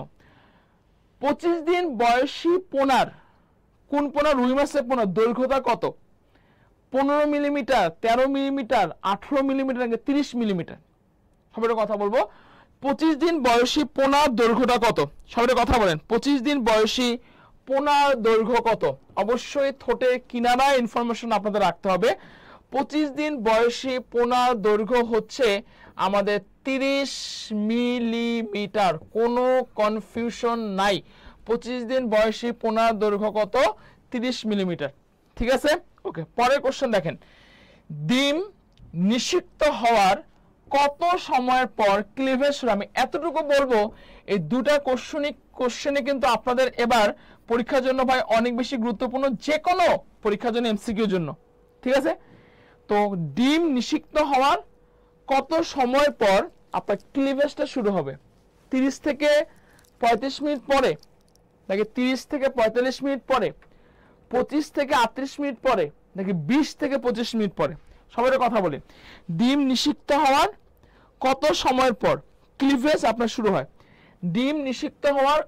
25 দিন বয়সী পোনার, কোন পোনা? রুই মাছের পোনা দৈর্ঘ্যতা কত? 15 মিলিমিটার, 13 মিলিমিটার, 18 মিলিমিটার নাকি 30 মিলিমিটার? সবাই কথা বলবো। 25 দিন বয়সী পোনার দৈর্ঘ্যটা কত? সবাই কথা বলেন। 25 দিন বয়সী পোনার দৈর্ঘ্য কত? অবশ্যই ঠোঁটের কিনারায় ইনফরমেশন আপনাদের রাখতে হবে। 25 দিন বয়সী পোনার দৈর্ঘ্য হচ্ছে আমাদের 30 মিলিমিটার। কোনো কনফিউশন নাই। 25 দিন বয়সী পোনার দৈর্ঘ্য কত? 30 মিলিমিটার। ঠিক আছে, ওকে। পরের কোশ্চেন দেখেন, ডিম নিষিক্ত হওয়ার কত সময়ের পর ক্লিভেজ শুরু? আমি এতটুকু বলবো, এই দুটা কোশ্চেনে কিন্তু আপনাদের এবার পরীক্ষার জন্য ভাই অনেক বেশি গুরুত্বপূর্ণ, যে কোনো পরীক্ষার জন্য, এমসিকিউর জন্য। ঠিক আছে, তো ডিম নিষিক্ত হওয়ার কত সময় পর আপনার ক্লিভেজটা শুরু হবে? 30 থেকে 35 মিনিট পরে নাকি 30 থেকে 45 মিনিট পরে, 25 থেকে 38 মিনিট পরে নাকি 20 থেকে 25 মিনিট পরে? সবাই কথা বলি, ডিম নিষিক্ত হওয়ার কত সময়ের পর ক্লিভেজ আপনার শুরু হয়? ডিম নিষিক্ত হওয়ার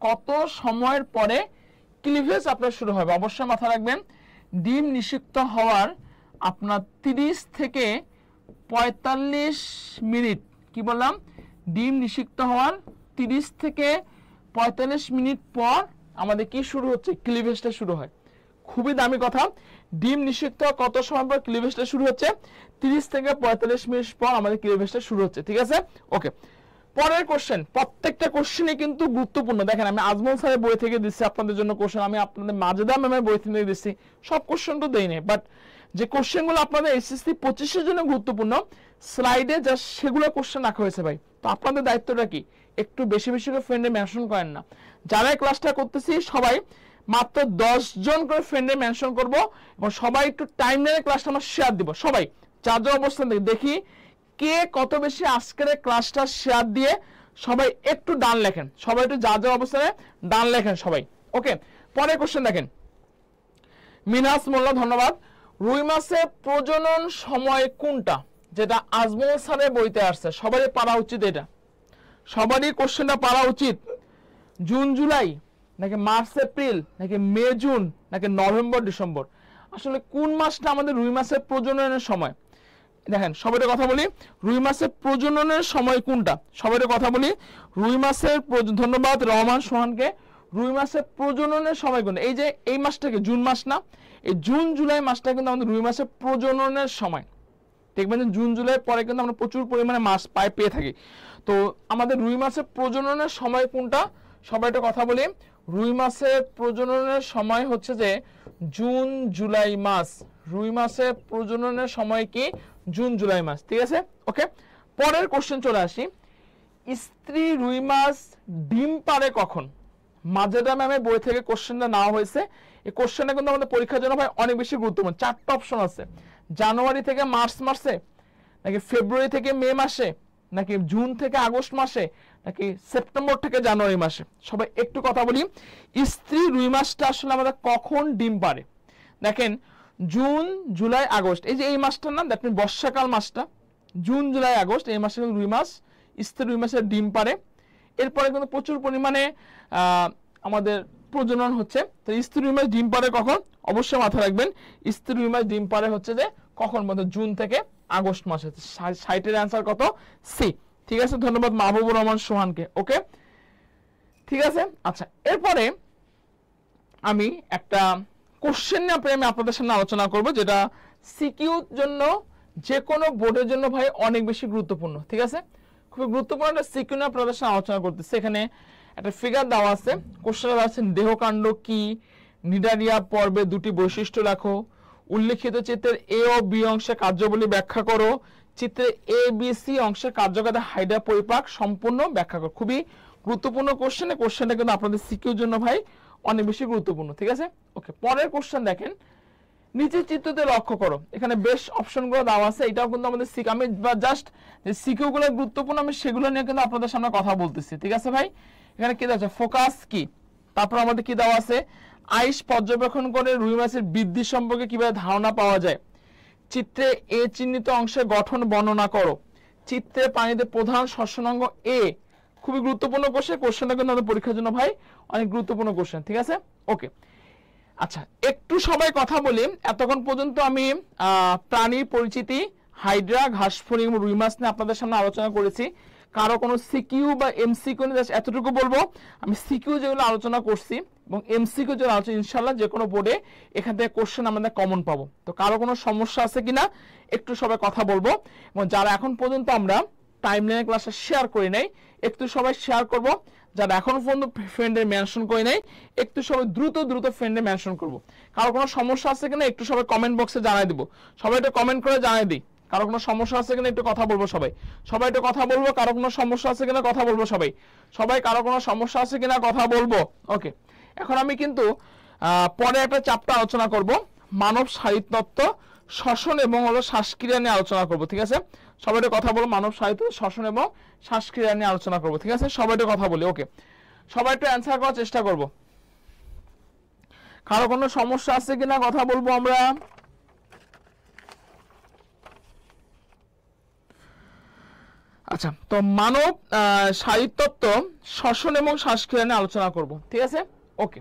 কত সময়ের পরে ক্লিভেজ আপনার শুরু হবে? অবশ্যই মাথায় রাখবেন, ডিম নিষিক্ত হওয়ার আপনার 30 থেকে 45 মিনিট, কি বললাম? ডিম নিষিক্ত হওয়ার 30 থেকে 45 মিনিট পর আমাদের কি শুরু হচ্ছে? ক্লিভেজটা শুরু হয়। খুবই দামি কথা। ডিম নিষিক্ত কত সময় পর ক্লিভেজটা শুরু হচ্ছে? 30 থেকে 45 মিনিট পর আমাদের ক্লিভেজটা শুরু হচ্ছে। ঠিক আছে, ওকে। পরের কোশ্চেন, প্রত্যেকটা কোশ্চেনই কিন্তু গুরুত্বপূর্ণ। দেখেন, আমি আজমল স্যারের বই থেকে দিচ্ছি আপনাদের জন্য কোশ্চেন, আমি আপনাদের মাজেদা ম্যামের বই থেকে দিচ্ছি, সব কোশ্চেন তো দেই নাই, বাট যে কোশ্চেনগুলো আপনাদের এসএসসি 25-এর জন্য গুরুত্বপূর্ণ, স্লাইডে জাস্ট সেগুলো কোশ্চেন রাখা হয়েছে ভাই। তো আপনাদের দায়িত্বটা কি? একটু বেশি বেশি করে ফ্রেন্ডে মেনশন করেন না। যারা ক্লাসটা করতেছি সবাই মাত্র 10 জন করে ফ্রেন্ডে মেনশন করব এবং সবাই একটু টাইম নিয়ে ক্লাসটা আমরা শেয়ার দিব। সবাই যার যার অবস্থান দেখি কে কত বেশি আজকের ক্লাসটা শেয়ার দিয়ে সবাই একটু ডান লেখেন, সবাই একটু যার যার অবস্থানে ডান লেখেন সবাই, ওকে। পরের কোশ্চেন দেখেন, মিনাস মোল্লা, ধন্যবাদ। রুই মাছের প্রজনন সময় কোনটা? যেটা আজমল স্যারের বইতে আসছে, সবারই পারা উচিত, এটা সবারই কোশ্চেনটা পারা উচিত। জুন জুলাই নাকি মার্চ এপ্রিল নাকি মে জুন নাকি নভেম্বর ডিসেম্বর? আসলে কোন মাসটা আমাদের রুই মাছের প্রজননের সময়? দেখেন, সবাই কথা বলি, রুই মাছের প্রজননের সময় কোনটা? সবাই কথা বলি, রুই মাছের, ধন্যবাদ রহমান সোহানকে। রুই মাছের প্রজননের সময় কোনটা? এই যে এই মাসটাকে জুন মাস না, এই জুন জুলাই মাসটা কিন্তু আমাদের রুই মাছের প্রজননের সময়। দেখবেন যে জুন জুলাই পরে কিন্তু আমরা প্রচুর পরিমাণে মাছ পেয়ে থাকি। তো আমাদের রুই মাছের প্রজননের সময় কোনটা? সবাই একটা কথা বলি, রুই মাছের প্রজননের সময় হচ্ছে যে জুন জুলাই মাস। রুই মাছের প্রজননের সময় কি জুন জুলাই মাস, ঠিক আছে। ওকে, পরের কোশ্চেন চলে আসি। স্ত্রী রুই মাছ ডিম পারে কখন? মাজেদা ম্যামের বই থেকে কোশ্চেনটা নেওয়া হয়েছে। এই কোশ্চেনটা কিন্তু আমাদের পরীক্ষার জন্য ভাই অনেক বেশি গুরুত্বপূর্ণ। 4টা অপশন আছে, জানুয়ারি থেকে মার্চ মাসে, নাকি ফেব্রুয়ারি থেকে মে মাসে, নাকি জুন থেকে আগস্ট মাসে, নাকি সেপ্টেম্বর থেকে জানুয়ারি মাসে। সবাই একটু কথা বলি, স্ত্রী রুই মাছটা আসলে আমাদের কখন ডিম পারে? দেখেন জুন জুলাই আগস্ট, এই যে এই মাসটার নাম, দ্যাট মিন বর্ষাকাল মাসটা, জুন জুলাই আগস্ট, এই মাসে রুই মাছ, স্ত্রী রুই মাছের ডিম পারে। এরপরে কিন্তু প্রচুর পরিমাণে আমাদের প্রজনন হচ্ছে। তো স্ত্রী রুই মাছ ডিম পারে কখন? অবশ্যই মাথায় রাখবেন, স্ত্রী রুই মাছ ডিম পারে হচ্ছে যে কখন, মানে জুন থেকে আগস্ট মাসে। 60-এর অ্যান্সার কত? সি। ঠিক আছে, ধন্যবাদ মাহবুবুর রহমান সোহানকে। ওকে, ঠিক আছে। আচ্ছা, এরপরে আমি একটা কোশ্চেন নিয়ে আমি আপনাদের সামনে আলোচনা করব, যেটা সিকিউর জন্য, যে কোনো বোর্ডের জন্য ভাই অনেক বেশি গুরুত্বপূর্ণ। ঠিক আছে, খুবই গুরুত্বপূর্ণ একটা সিকিউর নিয়ে আপনাদের সামনে আলোচনা করতেছি। এখানে একটা ফিগার দেওয়া আছে, কোশ্চেন দেওয়া আছে দেহকাণ্ড কি, নিডারিয়া পর্বে দুটি বৈশিষ্ট্য রাখো, উল্লেখিত চিত্রের এ ও বি অংশে কার্যাবলী ব্যাখ্যা করো, চিত্রে এ বি সি অংশে কার্যকারিতা হাইড্রা পরিপাক সম্পূর্ণ ব্যাখ্যা করো। খুবই গুরুত্বপূর্ণ কোশ্চেন। এই কোশ্চেনটা কিন্তু আপনাদের সিকিউর জন্য ভাই অনেক বেশি গুরুত্বপূর্ণ। ঠিক আছে, ওকে, পরের কোশ্চেন দেখেন, নিচের চিত্রতে লক্ষ্য করো। এখানে বেশ অপশনগুলো দেওয়া আছে, এটাও কিন্তু আমাদের আমি জাস্ট যে সিকিউগুলো গুরুত্বপূর্ণ আমি সেগুলো নিয়ে কিন্তু আপনাদের সামনে কথা বলতেছি। ঠিক আছে ভাই, এখানে কি দেওয়া আছে? ফোকাস কি, তারপর আমাদের কি দেওয়া আছে? আইস পর্যবেক্ষণ করে রুই মাছের বৃদ্ধি সম্পর্কে কিভাবে ধারণা পাওয়া যায়, চিত্রে এ চিহ্নিত অংশের গঠন বর্ণনা করো, চিত্রে পানিতে প্রধান শ্বসনাঙ্গ এ। খুবই গুরুত্বপূর্ণ কোশ্চেন। কোশ্চেনটা কিন্তু আমাদের পরীক্ষার জন্য ভাই অনেক গুরুত্বপূর্ণ কোশ্চেন। ঠিক আছে, ওকে। আচ্ছা, একটু সবাই কথা বলি। এতক্ষণ পর্যন্ত আমি প্রাণীর পরিচিতি, হাইড্রা, ঘাসফড়িং এবং রুই মাছ নিয়ে আপনাদের সামনে আলোচনা করেছি। কারো কোনো সিকিউ বা এমসিকিউ নিয়ে এতটুকু বলবো, আমি সিকিউ যেগুলো আলোচনা করছি এবং এমসিকিউ যেগুলো আলোচনা, ইনশাল্লাহ যে কোনো বোর্ডে এখান থেকে কোশ্চেন আমাদের কমন পাবো। তো কারো কোনো সমস্যা আছে কিনা একটু সবাই কথা বলবো। এবং যারা এখন পর্যন্ত আমরা টাইমলাইন ক্লাসে শেয়ার করি নাই, একটু সবাই শেয়ার করব। যারা এখন পর্যন্ত ফ্রেন্ডে মেনশন করে নাই, একটু সবাই দ্রুত ফ্রেন্ডে মেনশন করব। কারো কোনো সমস্যা আছে কিনা একটু সবাই কমেন্ট বক্সে জানাই দিব। সবাই একটু কমেন্ট করে জানাই দিই কারো কোনো সমস্যা আছে কিনা, একটু কথা বলবো সবাই। সবাই একটু কথা বলবো, কারো কোনো সমস্যা আছে কিনা কথা বলবো সবাই। সবাই কারো কোনো সমস্যা আছে কিনা কথা বলবো। ওকে, এখন আমি কিন্তু পরে একটা চ্যাপ্টার আলোচনা করব, মানব শারীরতত্ত্ব, শ্বসন এবং হলো শ্বাসক্রিয়া নিয়ে আলোচনা করব। ঠিক আছে, সবাই একটু কথা বলবো, মানব শারীরতত্ত্ব, শ্বসন এবং শ্বাসক্রিয়া নিয়ে আলোচনা করব। ঠিক আছে, সবাই একটু কথা বলি। ওকে, সবাই একটু অ্যান্সার করার চেষ্টা করব। কারো কোনো সমস্যা আছে কিনা কথা বলবো আমরা। আচ্ছা, তো মানব শারীরতত্ত্ব, শ্বসন এবং শ্বাসক্রিয়া নিয়ে আলোচনা করব। ঠিক আছে, ওকে।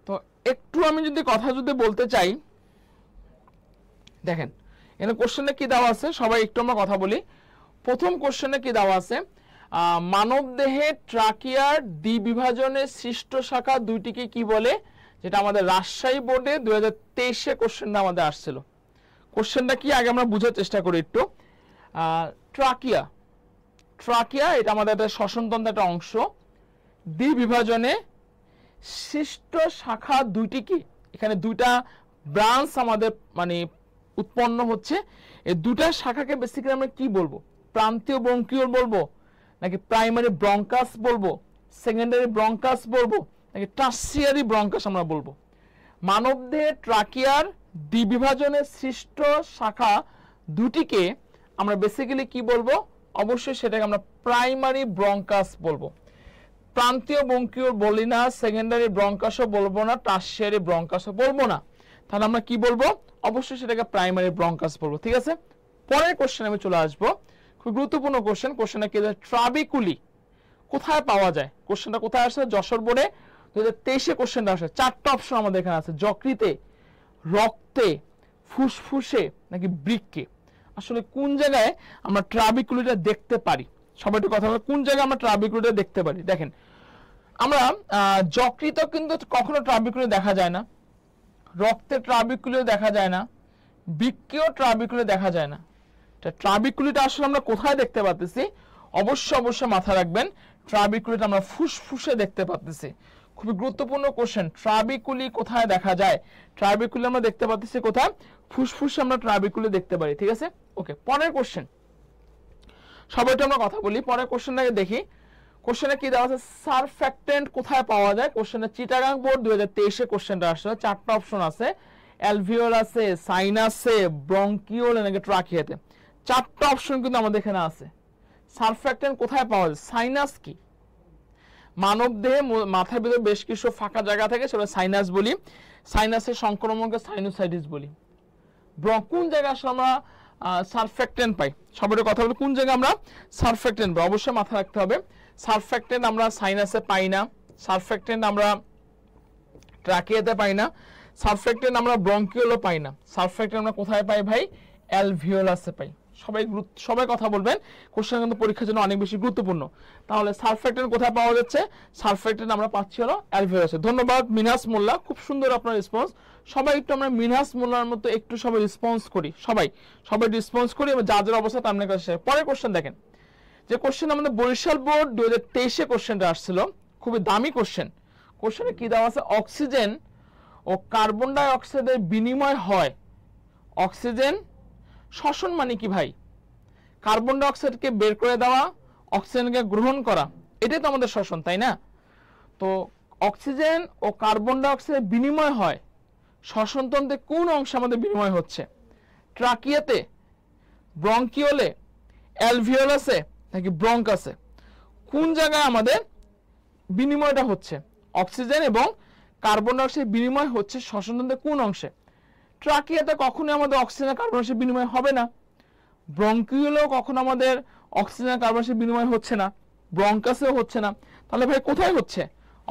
তো একটু আমি যদি কথা বলতে চাই, দেখেন এখানে কোশ্চেনে কি দেওয়া আছে, সবাই একটু আমরা কথা বলি। প্রথম কোশ্চেনে কি দেওয়া আছে? মানব দেহে ট্রাকিয়ার দ্বিবিভাজনের সৃষ্ট শাখা দুইটিকে কি বলে? যেটা আমাদের রাজশাহী বোর্ডে 2023-এ কোশ্চেনটা আমাদের আসছিল। কোশ্চেনটা কি আগে আমরা বুঝার চেষ্টা করি একটু। ট্রাকিয়া, ট্রাকিয়া এটা আমাদের একটা শ্বসনতন্ত্রের একটা অংশ। দ্বিবিভাজনে সৃষ্ট শাখা দুইটি কি? এখানে দুইটা ব্রাঞ্চ আমাদের মানে উৎপন্ন হচ্ছে। এই দুটা শাখাকে বেসিক্যালি আমরা কি বলবো? প্রান্তীয় ব্রঙ্কিওল বলবো, নাকি প্রাইমারি ব্রঙ্কাস বলবো, সেকেন্ডারি ব্রঙ্কাস বলবো, নাকি টার্সিয়ারি ব্রঙ্কাস আমরা বলবো? মানবদেহে ট্রাকিয়ার দ্বিবিভাজনের সৃষ্ট শাখা দুটিকে আমরা বেসিক্যালি কি বলবো? অবশ্যই সেটাকে আমরা প্রাইমারি ব্রঙ্কাস বলবো। প্রান্তীয় ব্রঙ্কিওল বলি না, সেকেন্ডারি ব্রঙ্কাসও বলবো না, টার্সিয়ারি ব্রঙ্কাসও বলবো না। তাহলে আমরা কি বলবো? অবশ্যই সেটাকে প্রাইমারি ব্রঙ্কাস বলবো। ঠিক আছে, পরের কোশ্চেন আমি চলে আসবো। খুব গুরুত্বপূর্ণ কোশ্চেন। কোশ্চেনটা কি? ট্রাবিকুলি কোথায় পাওয়া যায়? কোশ্চেনটা কোথায় আসে? যশোর বোর্ডে 2023-এ কোশ্চেনটা আসে। 4টা অপশন আমাদের এখানে আছে, যকৃতে, রক্তে, ফুসফুসে, নাকি বৃক্কে। আসলে কোন জায়গায় আমরা ট্রাবিকুলিটা দেখতে পারি? সবাই একটু কথা বলে, কোন জায়গায় আমরা ট্রাবিকুলিটা দেখতে পারি? দেখেন, আমরা যকৃত কিন্তু কখনো ট্রাবিকুলি দেখা যায় না, রক্তে ট্রাবিকুলিও দেখা যায় না, বৃক্কেও ট্রাবিকুলি দেখা যায় না। ট্রাবিকুলিটা আসলে আমরা কোথায় দেখতে পাচ্ছি? অবশ্যই মাথায় রাখবেন, ট্রাবিকুলিটা আমরা ফুসফুসে দেখতে পাচ্ছি। খুবই গুরুত্বপূর্ণ কোশ্চেন, ট্রাবিকুলি কোথায় দেখা যায়? ট্রাবিকুলি আমরা দেখতে পাচ্ছি কোথায়? ফুসফুসে আমরা ট্রাবিকুলি দেখতে পারি, ঠিক আছে। ওকে, পরের কোশ্চেন, সবাইটা আমরা কথা বলি। পরের কোশ্চেনটাকে দেখি। কোশ্চেনে কি দেওয়া আছে? সারফ্যাক্টেন্ট কোথায় পাওয়া যায়? কোশ্চেনে চিটাগাং বোর্ড 2023 কোশ্চেনটা আসছে। 4টা অপশন আছে, অ্যালভিওলাসে, সাইনাসে, ব্রঙ্কিওল নাকি ট্রাকিয়াতে। 4টা অপশন কিন্তু আমাদের এখানে আছে। সারফ্যাক্টেন্ট কোথায় পাওয়া যায়? সাইনাস কি? মানব দেহে মাথার ভিতরে বেশ কিছু ফাঁকা জায়গা থাকে, সেটা সাইনাস বলি। সাইনাসের সংক্রমণকে সাইনোসাইটিস বলি। কোন জায়গায় আসলে আমরা সারফ্যাক্টেন্ট পাই? সবাই কথা বলি, কোন জায়গায় আমরা সারফ্যাক্টেন্ট পাই? অবশ্যই মাথায় রাখতে হবে, সারফ্যাক্টেন্ট আমরা সাইনাসে পাই না, সারফ্যাক্টেন্ট আমরা ট্রাকিয়াতে পাই না, সারফ্যাক্টেন্ট আমরা ব্রঙ্কিওলও পাই না। সারফ্যাক্টেন্ট আমরা কোথায় পাই ভাই? অ্যালভিওলাসে পাই। সবাই কথা বলবেন, কোশ্চেন কিন্তু পরীক্ষার জন্য অনেক বেশি গুরুত্বপূর্ণ। তাহলে সারফ্যাক্টেন্ট কোথায় পাওয়া যাচ্ছে? সারফ্যাক্টেন্ট আমরা পাচ্ছি হলো অ্যালভিওলাসে। ধন্যবাদ মিনহাস মোল্লা, খুব সুন্দর আপনার রেসপন্স। সবাই একটু আমরা মিনহাস মোল্লার মতো একটু সবাই রেসপন্স করি, সবাই রেসপন্স করি এবং যাদের অবস্থা তার কাছে। পরের কোশ্চেন দেখেন, যে কোশ্চেন আমাদের বরিশাল বোর্ড 2023 কোশ্চেনটা আসছিল, খুবই দামি কোশ্চেন। কোশ্চেনে কি দেওয়া আছে? অক্সিজেন ও কার্বন ডাই অক্সাইডের বিনিময় হয়। অক্সিজেন শ্বসন মানে কি ভাই? কার্বন ডাই অক্সাইডকে বের করে দেওয়া, অক্সিজেনকে গ্রহণ করা, এটাই তো আমাদের শ্বসন, তাই না? তো অক্সিজেন ও কার্বন ডাই অক্সাইডের বিনিময় হয়, শ্বসনতন্ত্রে কোন অংশে আমাদের বিনিময় হচ্ছে? ট্রাকিয়াতে, ব্রঙ্কিওলে, অ্যালভিওলাসে নাকি ব্রঙ্কাসে? কোন জায়গায় আমাদের বিনিময়টা হচ্ছে? অক্সিজেন এবং কার্বন ডাই অক্সাইড বিনিময় হচ্ছে শ্বসনতন্ত্রের কোন অংশে? ট্রাকিয়াতে কখনোই আমাদের অক্সিজেন কার্বন ডাই অক্সাইড বিনিময় হবে না। ব্রঙ্কিওলেও কখনো আমাদের অক্সিজেন কার্বন ডাই অক্সাইড বিনিময় হচ্ছে না, ব্রঙ্কাসেও হচ্ছে না। তাহলে ভাই কোথায় হচ্ছে?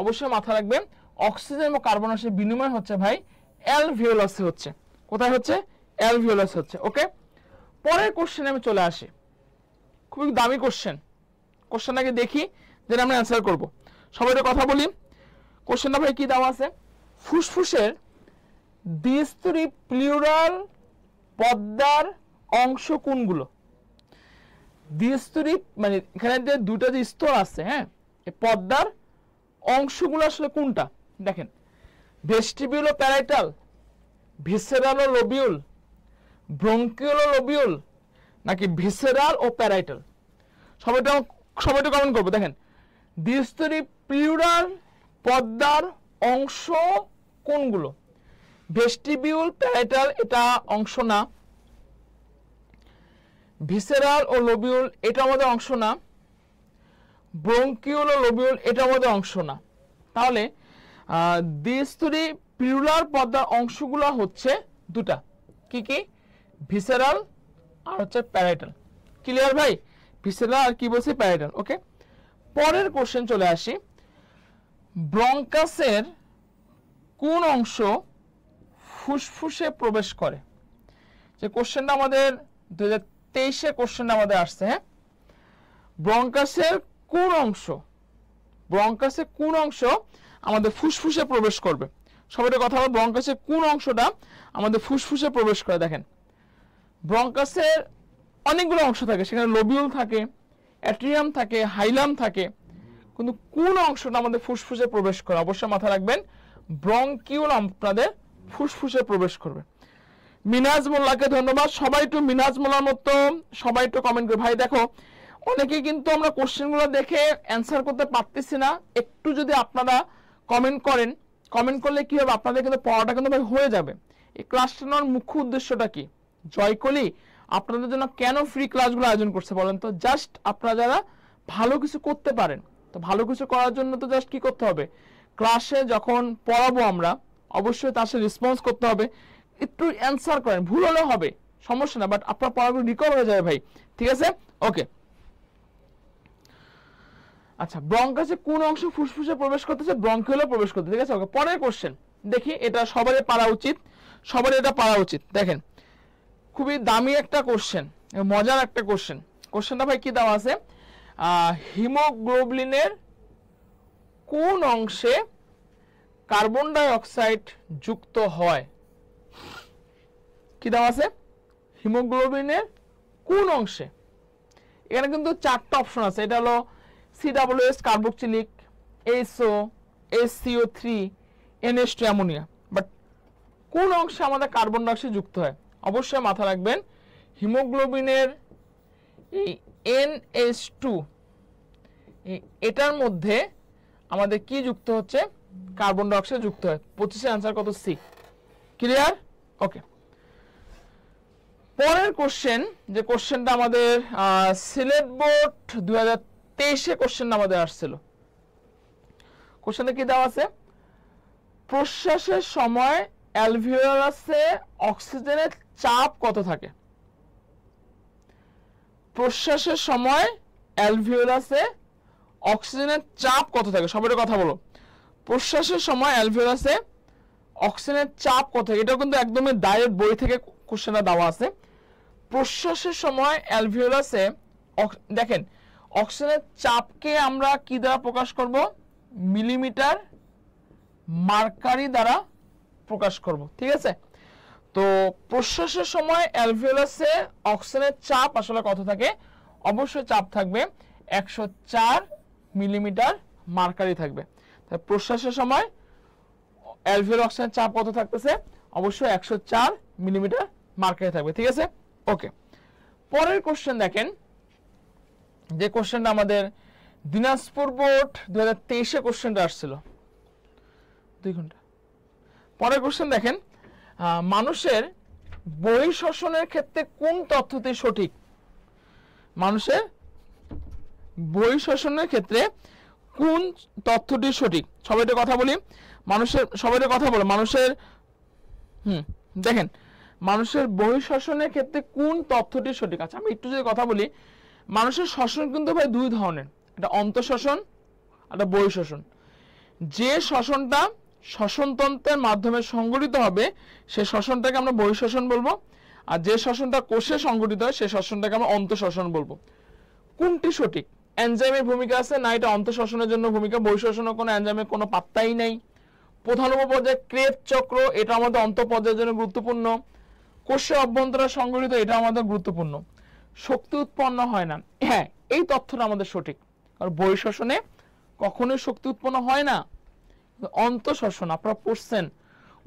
অবশ্যই মাথায় রাখবেন, অক্সিজেন এবং কার্বন ডাই অক্সাইড বিনিময় হচ্ছে ভাই অ্যালভিওলাসে হচ্ছে। কোথায় হচ্ছে? অ্যালভিওলাসে হচ্ছে। ওকে, পরের কোশ্চেনে আমি চলে আসি। খুবই দামি কোশ্চেন, কোশ্চেনটাকে দেখি, যেটা আমরা অ্যান্সার করব। সবাই কথা বলি। কোশ্চেনটা ভাই কি দেওয়া আছে? ফুসফুসের দ্বিস্তরী প্লিউরাল পর্দার অংশ কোনগুলো? দ্বিস্তরী মানে এখানে যে দুটো যে স্তর আছে, হ্যাঁ, এই পর্দার অংশগুলো আসলে কোনটা? দেখেন, ভেস্টিবিউল ও প্যারাইটাল, ভিসেরাল ও লোবিউল, ব্রঙ্কিওল ও লোবিউল নাকি ভিসেরাল ও প্যারাইটাল? সবাইটা কমেন্ট করবো। দেখেন, দ্বিস্তরী প্লিউরাল পর্দার অংশ কোনগুলো? ভেস্টিবিউল, প্যারাইটাল এটা অংশ না, ভিসেরাল ও লোবিউল এটা আমাদের অংশ না, ব্রঙ্কিওল ও লোবিউল এটা আমাদের অংশ না। তাহলে দ্বিস্তরী প্লিউরাল পর্দার অংশগুলো হচ্ছে দুটা, কি কি? ভিসেরাল আর হচ্ছে প্যারাইটাল। ক্লিয়ার ভাই? ভিসেরাল আর কি বলছি? প্যারাইটাল। ওকে, পরের কোশ্চেন চলে আসি। ব্রঙ্কাসের কোন অংশ ফুসফুসে প্রবেশ করে? যে কোশ্চেনটা আমাদের 2023 কোশ্চেনটা আমাদের আসছে, হ্যাঁ, ব্রঙ্কাসের কোন অংশ, ব্রঙ্কাসের কোন অংশ আমাদের ফুসফুসে প্রবেশ করবে? সবাই কথা বল, ব্রঙ্কাসের কোন অংশটা আমাদের ফুসফুসে প্রবেশ করে? দেখেন, ব্রঙ্কাসের অনেকগুলো অংশ থাকে, সেখানে লোবিউল থাকে, অ্যাট্রিয়াম থাকে, হাইলাম থাকে, কিন্তু কোন অংশটা আমাদের ফুসফুসে প্রবেশ করে? অবশ্যই মাথায় রাখবেন, ব্রঙ্কিউল আপনাদের ফুসফুসে প্রবেশ করবে। মিনহাজ মোল্লাকে ধন্যবাদ। সবাই একটু মিনহাজ মোল্লার মতো সবাই একটু কমেন্ট করে। ভাই দেখো, অনেকেই কিন্তু আমরা কোশ্চেনগুলো দেখে অ্যান্সার করতে পারতেছি না, একটু যদি আপনারা কমেন্ট করেন, কমেন্ট করলে কি হবে, আপনাদের কিন্তু পড়াটা কিন্তু ভাই হয়ে যাবে। এই ক্লাসটা নেওয়ার মুখ্য উদ্দেশ্যটা কি? জয়কলি আপনাদের জন্য কেন ফ্রি ক্লাসগুলো আয়োজন করছে বলেন তো? জাস্ট আপনারা যারা ভালো কিছু করতে পারেন, তো ভালো কিছু করার জন্য তো জাস্ট কি করতে হবে? ক্লাসে যখন পড়াবো আমরা অবশ্যই তার সাথে রেসপন্স করতে হবে, একটু অ্যান্সার করেন, ভুল হলে হবে সমস্যা না, বাট আপনার পড়াগুলো রিকভার হয়ে যাবে ভাই, ঠিক আছে? ওকে, আচ্ছা, ব্রঙ্কাসে কোন অংশ ফুসফুসে প্রবেশ করতেছে? ব্রঙ্কিওলে প্রবেশ করতে, ঠিক আছে? ওকে, পরের কোশ্চেন দেখি, এটা সবারই পারা উচিত, সবারই এটা পারা উচিত। দেখেন, খুবই দামি একটা কোশ্চেন, মজার একটা কোশ্চেন। কোশ্চেনটা ভাই কি দেওয়া আছে? হিমোগ্লোবিনের কোন অংশে কার্বন ডাই অক্সাইড যুক্ত হয়? কি দেওয়া আছে? হিমোগ্লোবিনের কোন অংশে? এখানে কিন্তু 4টা অপশন আছে। এটা হলো CWS carboxylic, SO, HCO3 NH2 ammonia, but কোন অংশে আমাদের কার্বন ডাই অক্সাইড যুক্ত হয়? অবশ্যই মাথা রাখবেন হিমোগ্লোবিনের এই NH2 এটার মধ্যে আমাদের কি যুক্ত হচ্ছে? কার্বন ডাই অক্সাইড যুক্ত হয়। 25 এর आंसर কত? সি। ক্লিয়ার? ওকে। পরের কোশ্চেন, যে কোশ্চেনটা আমাদের সিলেট বোর্ড 2023 এ কোশ্চেনটা আমাদের আসছিল। কোশ্চেনে কি দেওয়া আছে? প্রশ্বাসের সময় অ্যালভিওলাসে অক্সিজেনের চাপ কত থাকে? প্রশ্বাসের সময় অ্যালভিওলাসে অক্সিজেনের চাপ কত থাকে? সবাই কথা বলো। প্রশ্বাসের সময় অ্যালভিওলাসে অক্সিজেনের চাপ কত থাকে? এটা কিন্তু একদমই ডাইরেক্ট বই থেকে কোশ্চেনটা দেওয়া আছে। প্রশ্বাসের সময় অ্যালভিওলাসে দেখেন অক্সিজেনের চাপকে আমরা কি দ্বারা প্রকাশ করব? মিলিমিটার মার্কারি দ্বারা প্রকাশ করব, ঠিক আছে? তো প্রশ্বাসের সময় অ্যালভিওলাসে অক্সিজেনের চাপ আসলে কত থাকে? অবশ্যই চাপ থাকবে 104 মিলিমিটার মার্কারি থাকবে। তাই প্রশ্বাসের সময় অ্যালভিওলার অক্সিজেনের চাপ কত থাকতেছে? অবশ্যই 104 মিলিমিটার মার্কারি থাকবে, ঠিক আছে? ওকে। পরের কোশ্চেন দেখেন, যে কোশ্চেনটা আমাদের দিনাজপুর বোর্ড 2023 এ কোশ্চেনটা আসছিল। 2 ঘন্টা। পরের কোশ্চেন দেখেন, মানুষের বহিঃশ্বসনের ক্ষেত্রে কোন তথ্যটি সঠিক? মানুষের বহিঃশ্বসনের ক্ষেত্রে কোন তথ্যটি সঠিক? সবাইটা কথা বলি। সবাইটা কথা বলো। দেখেন মানুষের বহিঃশ্বসনের ক্ষেত্রে কোন তথ্যটি সঠিক? আচ্ছা আমি একটু যদি কথা বলি, মানুষের শ্বসন কিন্তু ভাই 2 ধরনের, একটা অন্তঃশ্বসন আর একটা বহিঃশ্বসন। যে শ্বসনটা শ্বসনতন্ত্রের মাধ্যমে সংগঠিত হবে সেই শ্বসনটাকে আমরা বহিঃশ্বসন বলবো, আর যে শ্বসনটা কোষে সংগঠিত হয় সেই শ্বসনটাকে আমরা অন্তঃশ্বসন বলবো। কোনটি সঠিক? এনজাইমের ভূমিকা আছে না? এটা অন্তঃশ্বসনের জন্য ভূমিকা। বহিঃশ্বসনের কোনো এনজাইমের কোনো পাত্তাই নেই। প্রধান উপপর্যায় ক্রেবস চক্র, এটা আমাদের অন্তঃপর্যায়ের জন্য গুরুত্বপূর্ণ। কোষের অভ্যন্তরে সংগঠিত, এটা আমাদের গুরুত্বপূর্ণ। শক্তি উৎপন্ন হয় না, হ্যাঁ এই তথ্যটা আমাদের সঠিক, আর বহিঃশ্বসনে কখনোই শক্তি উৎপন্ন হয় না। অন্তঃশ্বসন আপনারা পড়ছেন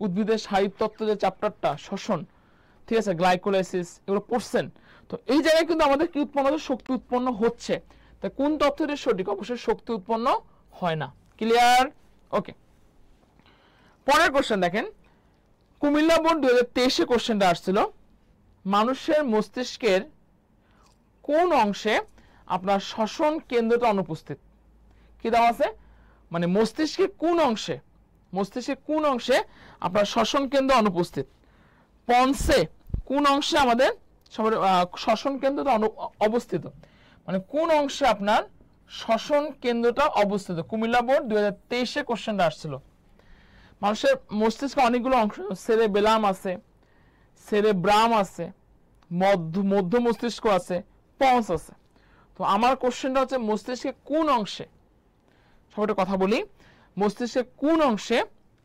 উদ্ভিদের শারীরতত্ত্ব যে চ্যাপ্টারটা, শ্বসন, ঠিক আছে, গ্লাইকোলাইসিস, এগুলো পড়ছেন। তো এই জায়গায় কিন্তু আমাদের কি উৎপন্ন হচ্ছে? শক্তি উৎপন্ন হচ্ছে। তাই কোন তথ্যটি সঠিক? অবশ্যই শক্তি উৎপন্ন হয় না। ক্লিয়ার? ওকে। পরের কোশ্চেন দেখেন, কুমিল্লা বোর্ড 2023 এ কোশ্চেনটা আসছিল। মানুষের মস্তিষ্কের কোন অংশে আপনার শ্বসন কেন্দ্রটা অনুপস্থিত? কি দেওয়া আছে? মানে মস্তিষ্কের কোন অংশে আপনার শ্বসন কেন্দ্র অনুপস্থিত? পন্সে কোন অংশে আমাদের শ্বসন কেন্দ্রটা অবস্থিত? মানে কোন অংশে আপনার শ্বসন কেন্দ্রটা অবস্থিত? কুমিল্লা বোর্ড 2023 এ কোশ্চেনটা আসছিল। মানুষের মস্তিষ্কে অনেকগুলো অংশ, সেরেবেলাম আছে, সেরেব্রাম আছে, মধ্য মস্তিষ্ক আছে, পন্স আছে। তো আমার কোশ্চেনটা হচ্ছে মস্তিষ্কের কোন অংশে, সবাই কথা বলি, মস্তিষ্কের কোন অংশে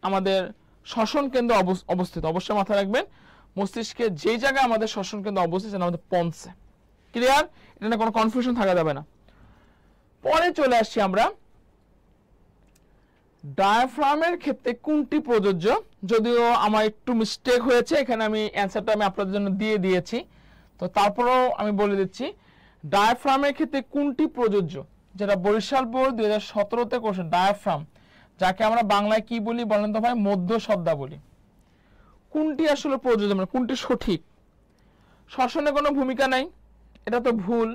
আমাদের শ্বসন কেন্দ্র অবস্থিত? অবশ্যই মাথায় রাখবেন মস্তিষ্কের যেই জায়গায় আমাদের শ্বসন কেন্দ্র অবস্থিত সেটা আমাদের পন্সে। ক্লিয়ার? এটা নিয়ে কোনো কনফিউশন থাকা যাবে না। পরে চলে আসছি আমরা ডায়াফ্রামের ক্ষেত্রে কোনটি প্রযোজ্য? যদিও আমার একটু মিস্টেক হয়েছে, এখানে আমি অ্যান্সারটা আপনাদের জন্য দিয়ে দিয়েছি, তো তারপরেও আমি বলে দিচ্ছি ডায়াফ্রামের ক্ষেত্রে কোনটি প্রযোজ্য, যেটা বরিশাল বোর্ড 2017-তে কোশ্চেন। ডায়াফ্রাম, যাকে আমরা বাংলায় কি বলি বলেন তো ভাই? মধ্যসজ্জা বলি। কোনটি আসলে প্রযোজ্য, মানে কোনটি সঠিক? শ্বসনে কোনো ভূমিকা নাই, এটা তো ভুল।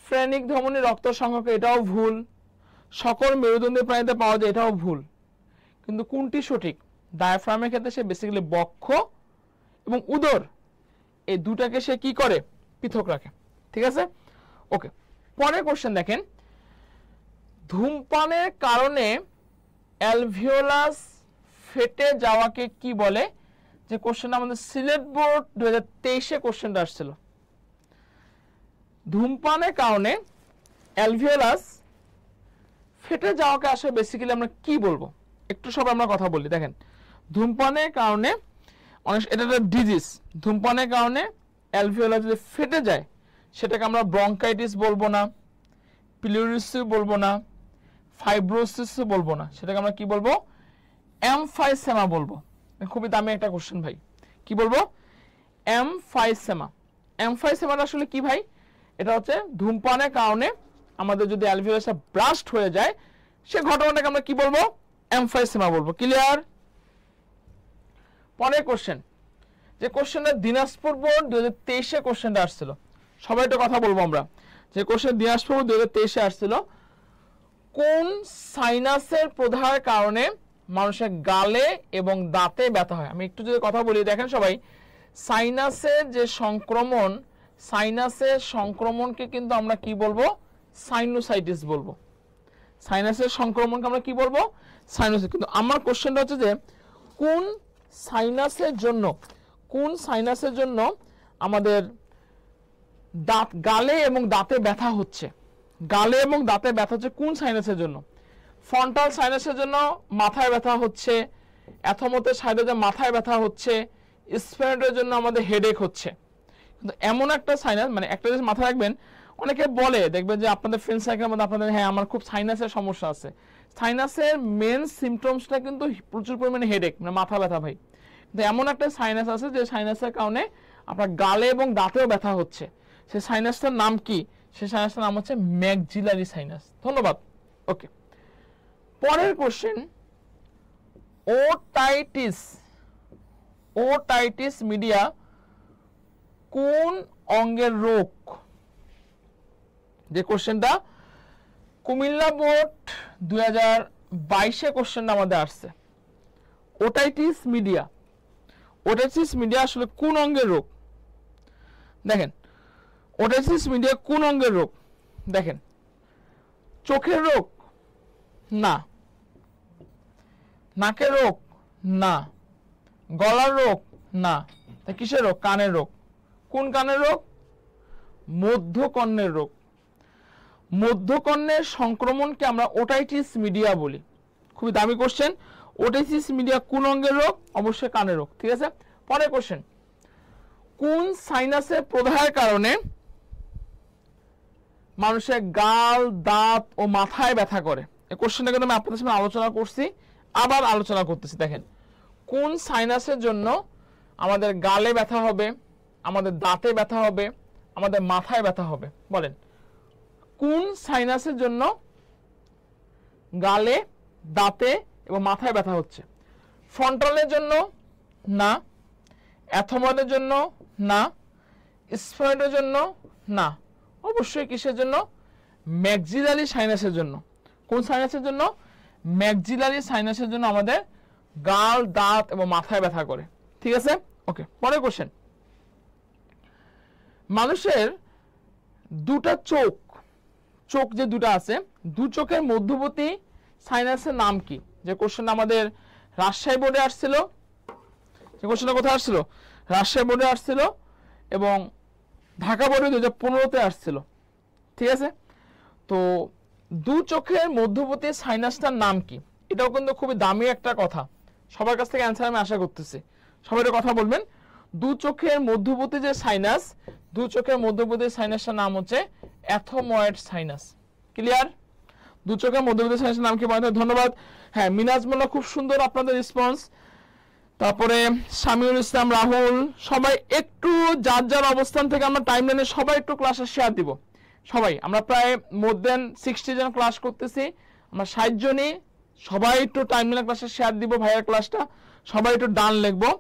ফ্রেনিক ধমনী রক্ত সংগ্রহ, এটাও ভুল। সকল মেরুদণ্ডী প্রাণীতে পাওয়া যায়, এটাও ভুল। কিন্তু কোনটি সঠিক? ডায়াফ্রামের ক্ষেত্রে সে বেসিক্যালি বক্ষ এবং উদর এই দুটাকে সে কি করে? পৃথক রাখে, ঠিক আছে? ওকে। পরের কোশ্চেন দেখেন, ধূমপানের কারণে অ্যালভিওলাস ফেটে যাওয়াকে কি বলে? যে কোশ্চেনটা আমাদের সিলেট বোর্ড 2023 এ কোশ্চেনটা আসছিল। ধূমপানের কারণে অ্যালভিওলাস ফেটে যাওয়াকে আসলে বেসিক্যালি আমরা কি বলবো? একটু সব আমরা কথা বলি। দেখেন ধূমপানের কারণে এটা একটা ডিজিজ। ধূমপানের কারণে অ্যালভিওলাস যদি ফেটে যায় সেটাকে আমরা ব্রঙ্কাইটিস বলবো না, প্লিউরিসি বলবো না, ফাইব্রোসিস বলবো না, সেটাকে আমরা কি বলবো, এমফাইসেমা বলবো। খুবই দামি একটা কোশ্চেন ভাই, কি বলবো, এমফাইসেমা। এমফাইসেমাটা আসলে কি ভাই, এটা হচ্ছে ধূমপানের কারণে আমাদের যদি অ্যালভিওলাসটা ব্লাস্ট হয়ে যায়, সে ঘটনাটাকে আমরা কি বলবো, এমফাইসেমা বলবো। ক্লিয়ার? পরের কোশ্চেন, যে কোশ্চেনটা দিনাজপুর বোর্ড 2023-এ কোশ্চেনটা আসছিল, সবাই একটু কথা বলবো আমরা, যে কোশ্চেন দিনাজপুর 2023-এ আসছিল, কোন সাইনাসের প্রধার কারণে মানুষের গালে এবং দাঁতে ব্যথা হয়। আমি একটু যদি কথা বলি, দেখেন সবাই, সাইনাসের যে সংক্রমণ, সাইনাসের সংক্রমণকে কিন্তু আমরা কি বলবো, সাইনোসাইটিস বলবো। সাইনাসের সংক্রমণকে আমরা কি বলবো, সাইনোসাইটিস। কিন্তু আমার কোশ্চেনটা হচ্ছে যে কোন সাইনাসের জন্য, কোন সাইনাসের জন্য আমাদের দাঁত, গালে এবং দাঁতে ব্যথা হচ্ছে, গালে এবং দাঁতে ব্যথা হচ্ছে কোন সাইনাসের জন্য। ফ্রন্টাল সাইনাসের জন্য মাথায় ব্যথা হচ্ছে, অ্যাথমোথের সাইডে মাথায় ব্যথা হচ্ছে, স্পেনোইডের জন্য আমাদের হেডেক হচ্ছে। কিন্তু এমন একটা সাইনাস, মানে একটা জিনিস মাথায় রাখবেন, অনেকে বলে দেখবেন যে আপনাদের ফ্রেন্ড সার্কেলের মধ্যে আপনাদের, হ্যাঁ আমার খুব সাইনাসের সমস্যা আছে। সাইনাসের মেন সিমটমসটা কিন্তু প্রচুর পরিমাণে হেডেক, মানে মাথা ব্যথা ভাই। কিন্তু এমন একটা সাইনাস আছে যে সাইনাসের কারণে আপনার গালে এবং দাঁতেও ব্যথা হচ্ছে। সেই সাইনাসটার নাম কি, সেই সাইনাসটার নাম হচ্ছে ম্যাক্সিলারি সাইনাস। ধন্যবাদ। ওকে, পরের কোশ্চেন, ওটাইটিস, ওটাইটিস মিডিয়া কোন অঙ্গের রোগ। যে কোশ্চেনটা কুমিল্লা বোর্ড 2022-এ কোশ্চেনটা আমাদের আসছে, ওটাইটিস মিডিয়া, ওটাইটিস মিডিয়া আসলে কোন অঙ্গের রোগ। দেখেন ওটাইটিস মিডিয়া কোন অঙ্গের রোগ, দেখেন চোখের রোগ না, নাকের রোগ না, গলার রোগ না, তা কিসের রোগ, কানের রোগ। কোন কানের রোগ, মধ্যকর্ণের রোগ। মধ্যকর্ণের সংক্রমণকে আমরা ওটাইটিস মিডিয়া বলি। খুবই দামি কোশ্চেন, ওটাইটিস মিডিয়া কোন অঙ্গের রোগ, অবশ্যই কানের রোগ। ঠিক আছে, পরের কোশ্চেন, কোন সাইনাসের প্রদাহের কারণে মানুষের গাল, দাঁত ও মাথায় ব্যথা করে। এই কোশ্চেনটা কিন্তু আমি আপনাদের সামনে আলোচনা করছি, আবার আলোচনা করতেছি। দেখেন কোন সাইনাসের জন্য আমাদের গালে ব্যথা হবে, আমাদের দাঁতে ব্যথা হবে, আমাদের মাথায় ব্যথা হবে, বলেন কোন সাইনাসের জন্য গালে, দাঁতে এবং মাথায় ব্যথা হচ্ছে। ফ্রন্টালের জন্য না, অ্যাথময়েডের জন্য না, স্ফেনোইডের জন্য না, অবশ্যই কিসের জন্য, ম্যাক্সিলারি সাইনাসের জন্য। কোন সাইনাসের জন্য, ম্যাক্সিলারি সাইনাসের জন্য আমাদের গাল, দাঁত এবং মাথায় ব্যথা করে। ঠিক আছে, ওকে, পরের কোশ্চেন, মানুষের দুটা চোখ, চোখ যে দুটা আছে, দু চোখের মধ্যবর্তী সাইনাসের নাম কি। যে কোশ্চেনটা আমাদের রাজশাহী বোর্ডে আসছিল, যে কোশ্চেনটা কোথায় আসছিল, রাজশাহী বোর্ডে আসছিল এবং ঢাকা বোর্ডে 2015-তে আসছিল। ঠিক আছে, তো দু চোখের মধ্যবর্তী সাইনাসটার নাম কি, এটাও কিন্তু খুবই দামি একটা কথা, সবার কাছ থেকে অ্যান্সার আমি আশা করতেছি। সবাই একটা কথা বলবেন, দু চোখের মধ্যবর্তী যে সাইনাস, দু চোখের মধ্যবর্তী সাইনাসটার নাম হচ্ছে অ্যাথময়েড সাইনাস। ক্লিয়ার? দু চোখের মধ্যবর্তী সাইনাসের নাম কি বলতে, ধন্যবাদ। হ্যাঁ, মিনাজ মোল্লা, খুব সুন্দর আপনাদের রেসপন্স। তারপরে শামিউল ইসলাম, রাহুল, সবাই একটু যার যার অবস্থান থেকে আমরা টাইমলাইনে সবাই একটু ক্লাসে শেয়ার দিব। সবাই আমরা প্রায় মোর দেন 60 জন ক্লাস করতেছি, আমরা 60 জনই, সবাই একটু টাইমলাইনে ক্লাসে শেয়ার দিব, ভাইয়ের ক্লাসটা সবাই একটু ডান লিখবো,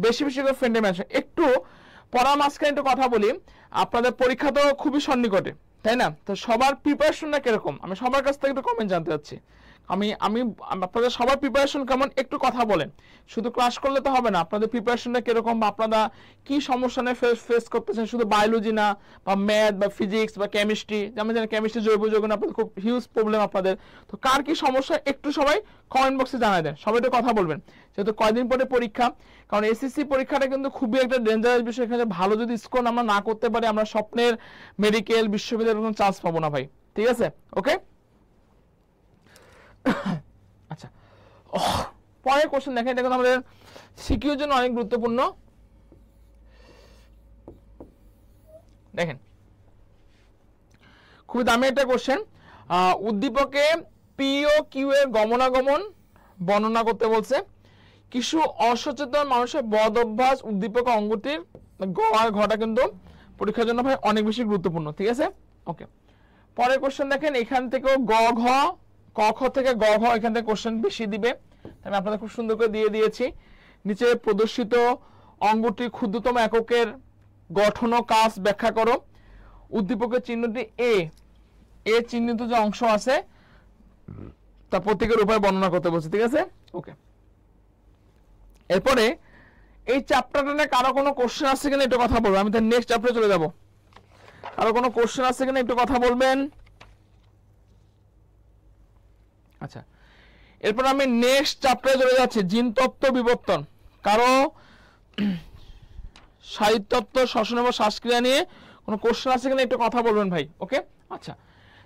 বেশি বেশি করে ফ্রেন্ডে মেনশন। একটু পড়া মাঝখানে একটু কথা বলি, আপনাদের পরীক্ষা তো খুবই সন্নিকটে, তাই না? তো সবার প্রিপারেশনটা কিরকম, আমি সবার কাছ থেকে একটু কমেন্ট জানতে চাচ্ছি। আমি আপনাদের সবার প্রিপারেশন কেমন একটু কথা বলেন। শুধু ক্লাস করলে তো হবে না, আপনাদের প্রিপারেশনটা কিরকম, বা আপনারা কি সমস্যা নিয়ে ফেস করতেছেন, শুধু বায়োলজি না, বা ম্যাথ বা ফিজিক্স বা কেমিস্ট্রি, যেমন জানেন কেমিস্ট্রি, জৈব যৌগন আপনাদের খুব হিউজ প্রবলেম আপনাদের। তো কার কি সমস্যা একটু সবাই কমেন্ট বক্সে জানাই দেন, সবাই একটু কথা বলবেন, যেহেতু কয়দিন পরে পরীক্ষা। কারণ এসএসসি পরীক্ষাটা কিন্তু খুবই একটা ডেঞ্জারাস বিষয়, এখানে ভালো যদি স্কোর আমরা না করতে পারি, আমরা স্বপ্নের মেডিকেল বিশ্ববিদ্যালয়ের কোনো চান্স পাবো না ভাই। ঠিক আছে, ওকে। আচ্ছা, পরের কোশ্চেন দেখেন, এটা কিন্তু আমাদের সিকিউর জন্য অনেক গুরুত্বপূর্ণ। দেখেন খুবই দামি একটা কোশ্চেন, উদ্দীপকে P পি ও কিউ এর গমনাগমন বর্ণনা করতে বলছে। কিছু অসচেতন মানুষের বদ অভ্যাস উদ্দীপক অঙ্গটির গ আর ঘটা কিন্তু পরীক্ষার জন্য ভাই অনেক বেশি গুরুত্বপূর্ণ, ঠিক আছে। ওকে, পরের কোশ্চেন দেখেন, এখান থেকেও গ ঘ ক খ থেকে গ ঘ এখান থেকে কোশ্চেন বেশি দিবে, আমি আপনাদের খুব সুন্দর করে দিয়ে দিয়েছি। নিচে প্রদর্শিত অঙ্গটির ক্ষুদ্রতম এককের গঠন ও কাজ ব্যাখ্যা করো। উদ্দীপকের চিহ্নটি এ চিহ্নিত যে অংশ আছে তা প্রত্যেকের উপায় বর্ণনা করতে বলছে, ঠিক আছে। ওকে, এরপরে এই চ্যাপ্টারটা নিয়ে কারো কোনো কোশ্চেন আছে কিনা একটু কথা বলবেন, আমি তার নেক্সট চ্যাপ্টারে চলে যাব। কারো কোনো কোশ্চেন আছে কিনা একটু কথা বলবেন। আচ্ছা, এরপর আমি নেক্সট চ্যাপ্টারে চলে যাচ্ছি, জিনতত্ত্ব বিবর্তন। কারো সাহিত্যতত্ত্ব, শ্বসন এবং শ্বাসক্রিয়া নিয়ে কোনো কোশ্চেন আছে কিনা একটু কথা বলবেন ভাই। ওকে, আচ্ছা,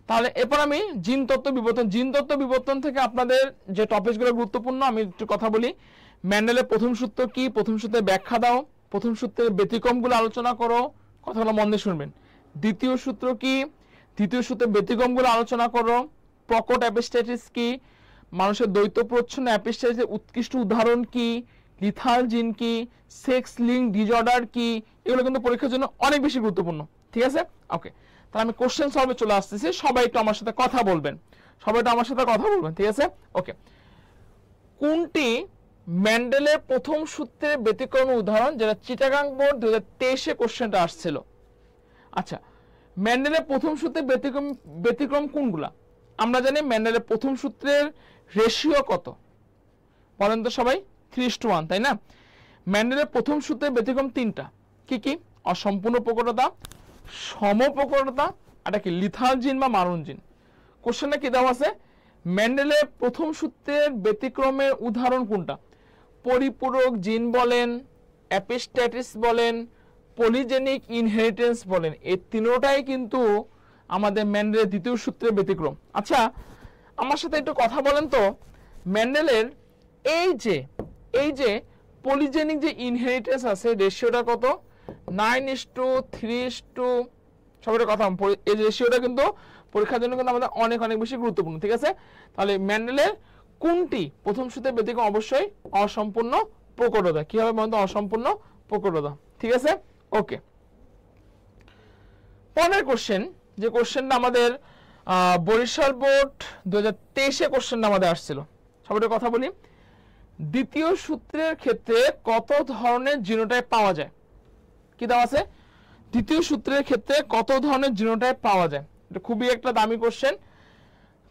তাহলে এরপর আমি জিনতত্ত্ব বিবর্তন। জিনতত্ত্ব বিবর্তন থেকে আপনাদের যে টপিকগুলো গুরুত্বপূর্ণ আমি একটু কথা বলি। মেন্ডেলের প্রথম সূত্র কি, প্রথম সূত্রের ব্যাখ্যা দাও, প্রথম সূত্রের ব্যতিক্রমগুলো আলোচনা করো, কথাগুলো মন দিয়ে শুনবেন। দ্বিতীয় সূত্র কি, দ্বিতীয় সূত্রের ব্যতিক্রমগুলো আলোচনা করো। প্রকট অ্যাপিস্ট্যাটিস কি, মানুষের দ্বৈত প্রচ্ছন্ন অ্যাপিস্ট্যাটিসের উৎকৃষ্ট উদাহরণ কি, লিথাল জিন কি, সেক্স লিঙ্ক ডিসঅর্ডার কি, এগুলো কিন্তু পরীক্ষার জন্য অনেক বেশি গুরুত্বপূর্ণ, ঠিক আছে। ওকে, তাহলে আমি কোশ্চেন সলভে চলে আসতেছি, সবাই একটু আমার সাথে কথা বলবেন, সবাই একটু আমার সাথে কথা বলবেন, ঠিক আছে। ওকে, কোনটি মেন্ডেলের প্রথম সূত্রের ব্যতিক্রম উদাহরণ, যেটা চিটাগাং বোর্ড 2023-এ কোশ্চেনটা আসছিল। আচ্ছা, মেন্ডেলের প্রথম সূত্রের ব্যতিক্রম কোনগুলা? আমরা জানি মেন্ডেলের প্রথম সূত্রের রেশিও কত, বলেন তো সবাই? 3:1, তাই না? মেন্ডেলের প্রথম সূত্রের ব্যতিক্রম তিনটা, কি কি? অসম্পূর্ণ প্রকটতা, সমপ্রকটতা, আর কি লিথাল জিন বা মারণ জিন। কোশ্চেনটা কি দেওয়া আছে? মেন্ডেলের প্রথম সূত্রের ব্যতিক্রমের উদাহরণ কোনটা? পরিপূরক জিন বলেন, অ্যাপিস্ট্যাটিস বলেন, পলিজেনিক ইনহেরিটেন্স বলেন, এই তিনটাই কিন্তু আমাদের মেন্ডেলের দ্বিতীয় সূত্রের ব্যতিক্রম। আচ্ছা, আমার সাথে একটু কথা বলেন তো, মেন্ডেলের এই যে পলিজেনিক যে ইনহেরিটেন্স আছে রেশিওটা কত? 9:3, সবাই কথা, এই রেশিওটা কিন্তু পরীক্ষার জন্য কিন্তু আমাদের অনেক অনেক বেশি গুরুত্বপূর্ণ, ঠিক আছে। তাহলে মেন্ডেলের কোনটি প্রথম সূত্রের ব্যতিক্রম? অবশ্যই অসম্পূর্ণ প্রকটতা। কি হবে বলতো? অসম্পূর্ণ প্রকটতা, ঠিক আছে। ওকে, পরের কোশ্চেন, যে কোশ্চেনটা আমাদের বরিশাল বোর্ড 2023-এ কোশ্চেনটা আমাদের আসছিল, সবাই কথা বলি। দ্বিতীয় সূত্রের ক্ষেত্রে কত ধরনের জিনোটাইপ পাওয়া যায়? কি দেওয়া আছে? দ্বিতীয় সূত্রের ক্ষেত্রে কত ধরনের জিনোটাইপ পাওয়া যায়? এটা খুবই একটা দামি কোশ্চেন।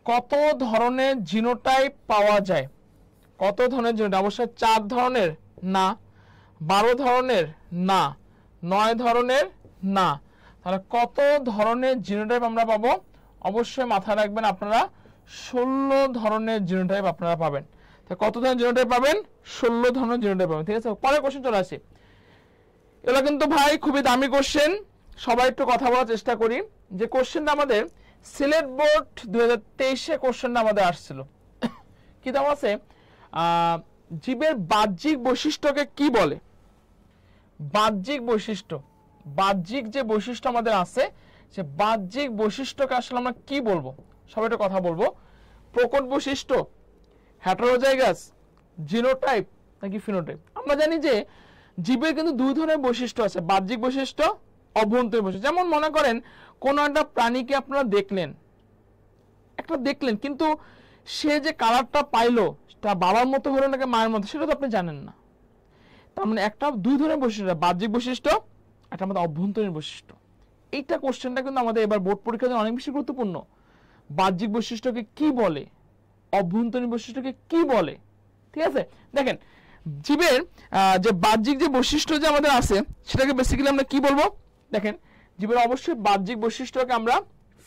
কত ধরনের জিনোটাইপ পাওয়া যায়? কত ধরনের জিনোটাইপ? অবশ্যই 4 ধরনের না, 12 ধরনের না, 9 ধরনের না। তাহলে কত ধরনের জিনোটাইপ আমরা পাবো? অবশ্যই মাথায় রাখবেন আপনারা 16 ধরনের জিনোটাইপ আপনারা পাবেন। কত ধরনের জিনোটাইপ পাবেন? 16 ধরনের জিনোটাইপ পাবেন, ঠিক আছে। পরের কোশ্চেন চলে আসি। এগুলো কিন্তু ভাই খুবই দামি কোশ্চেন, সবাই একটু কথা বলার চেষ্টা করি। যে কোশ্চেনটা আমাদের সিলেট বোর্ড 2023-এ কোশ্চেনটা আমাদের আসছিল, কি দাম আছে? জীবের বাহ্যিক বৈশিষ্ট্যকে কি বলে? বাহ্যিক বৈশিষ্ট্য, বাহ্যিক যে বৈশিষ্ট্য আমাদের আছে, সে বাহ্যিক বৈশিষ্ট্যকে আসলে আমরা কি বলবো? সবাই একটু কথা বলবো। প্রকট বৈশিষ্ট্য, হেটারোজাইগাস, জিনোটাইপ নাকি ফিনোটাইপ? আমরা জানি যে জীবের কিন্তু 2 ধরনের বৈশিষ্ট্য আছে, বাহ্যিক বৈশিষ্ট্য, অভ্যন্তরীণ বৈশিষ্ট্য। যেমন মনে করেন কোন একটা প্রাণীকে আপনারা দেখলেন, কিন্তু সে যে কালারটা পাইলো তা বাবার মতো হলো নাকি মায়ের মতো, সেটা তো আপনি জানেন না। তার মানে একটা 2 ধরনের বৈশিষ্ট্য, বাহ্যিক বৈশিষ্ট্য, একটা আমাদের অভ্যন্তরীণ বৈশিষ্ট্য। এইটা কোশ্চেনটা কিন্তু আমাদের এবার বোর্ড পরীক্ষাতে অনেক বেশি গুরুত্বপূর্ণ। বাহ্যিক বৈশিষ্ট্যকে কি বলে, অভ্যন্তরীণ বৈশিষ্ট্যকে কি বলে, ঠিক আছে। দেখেন জীবের যে বাহ্যিক যে বৈশিষ্ট্য যে আমাদের আছে সেটাকে বেসিক্যালি আমরা কি বলবো? দেখেন জীবের অবশ্যই বাহ্যিক বৈশিষ্ট্যকে আমরা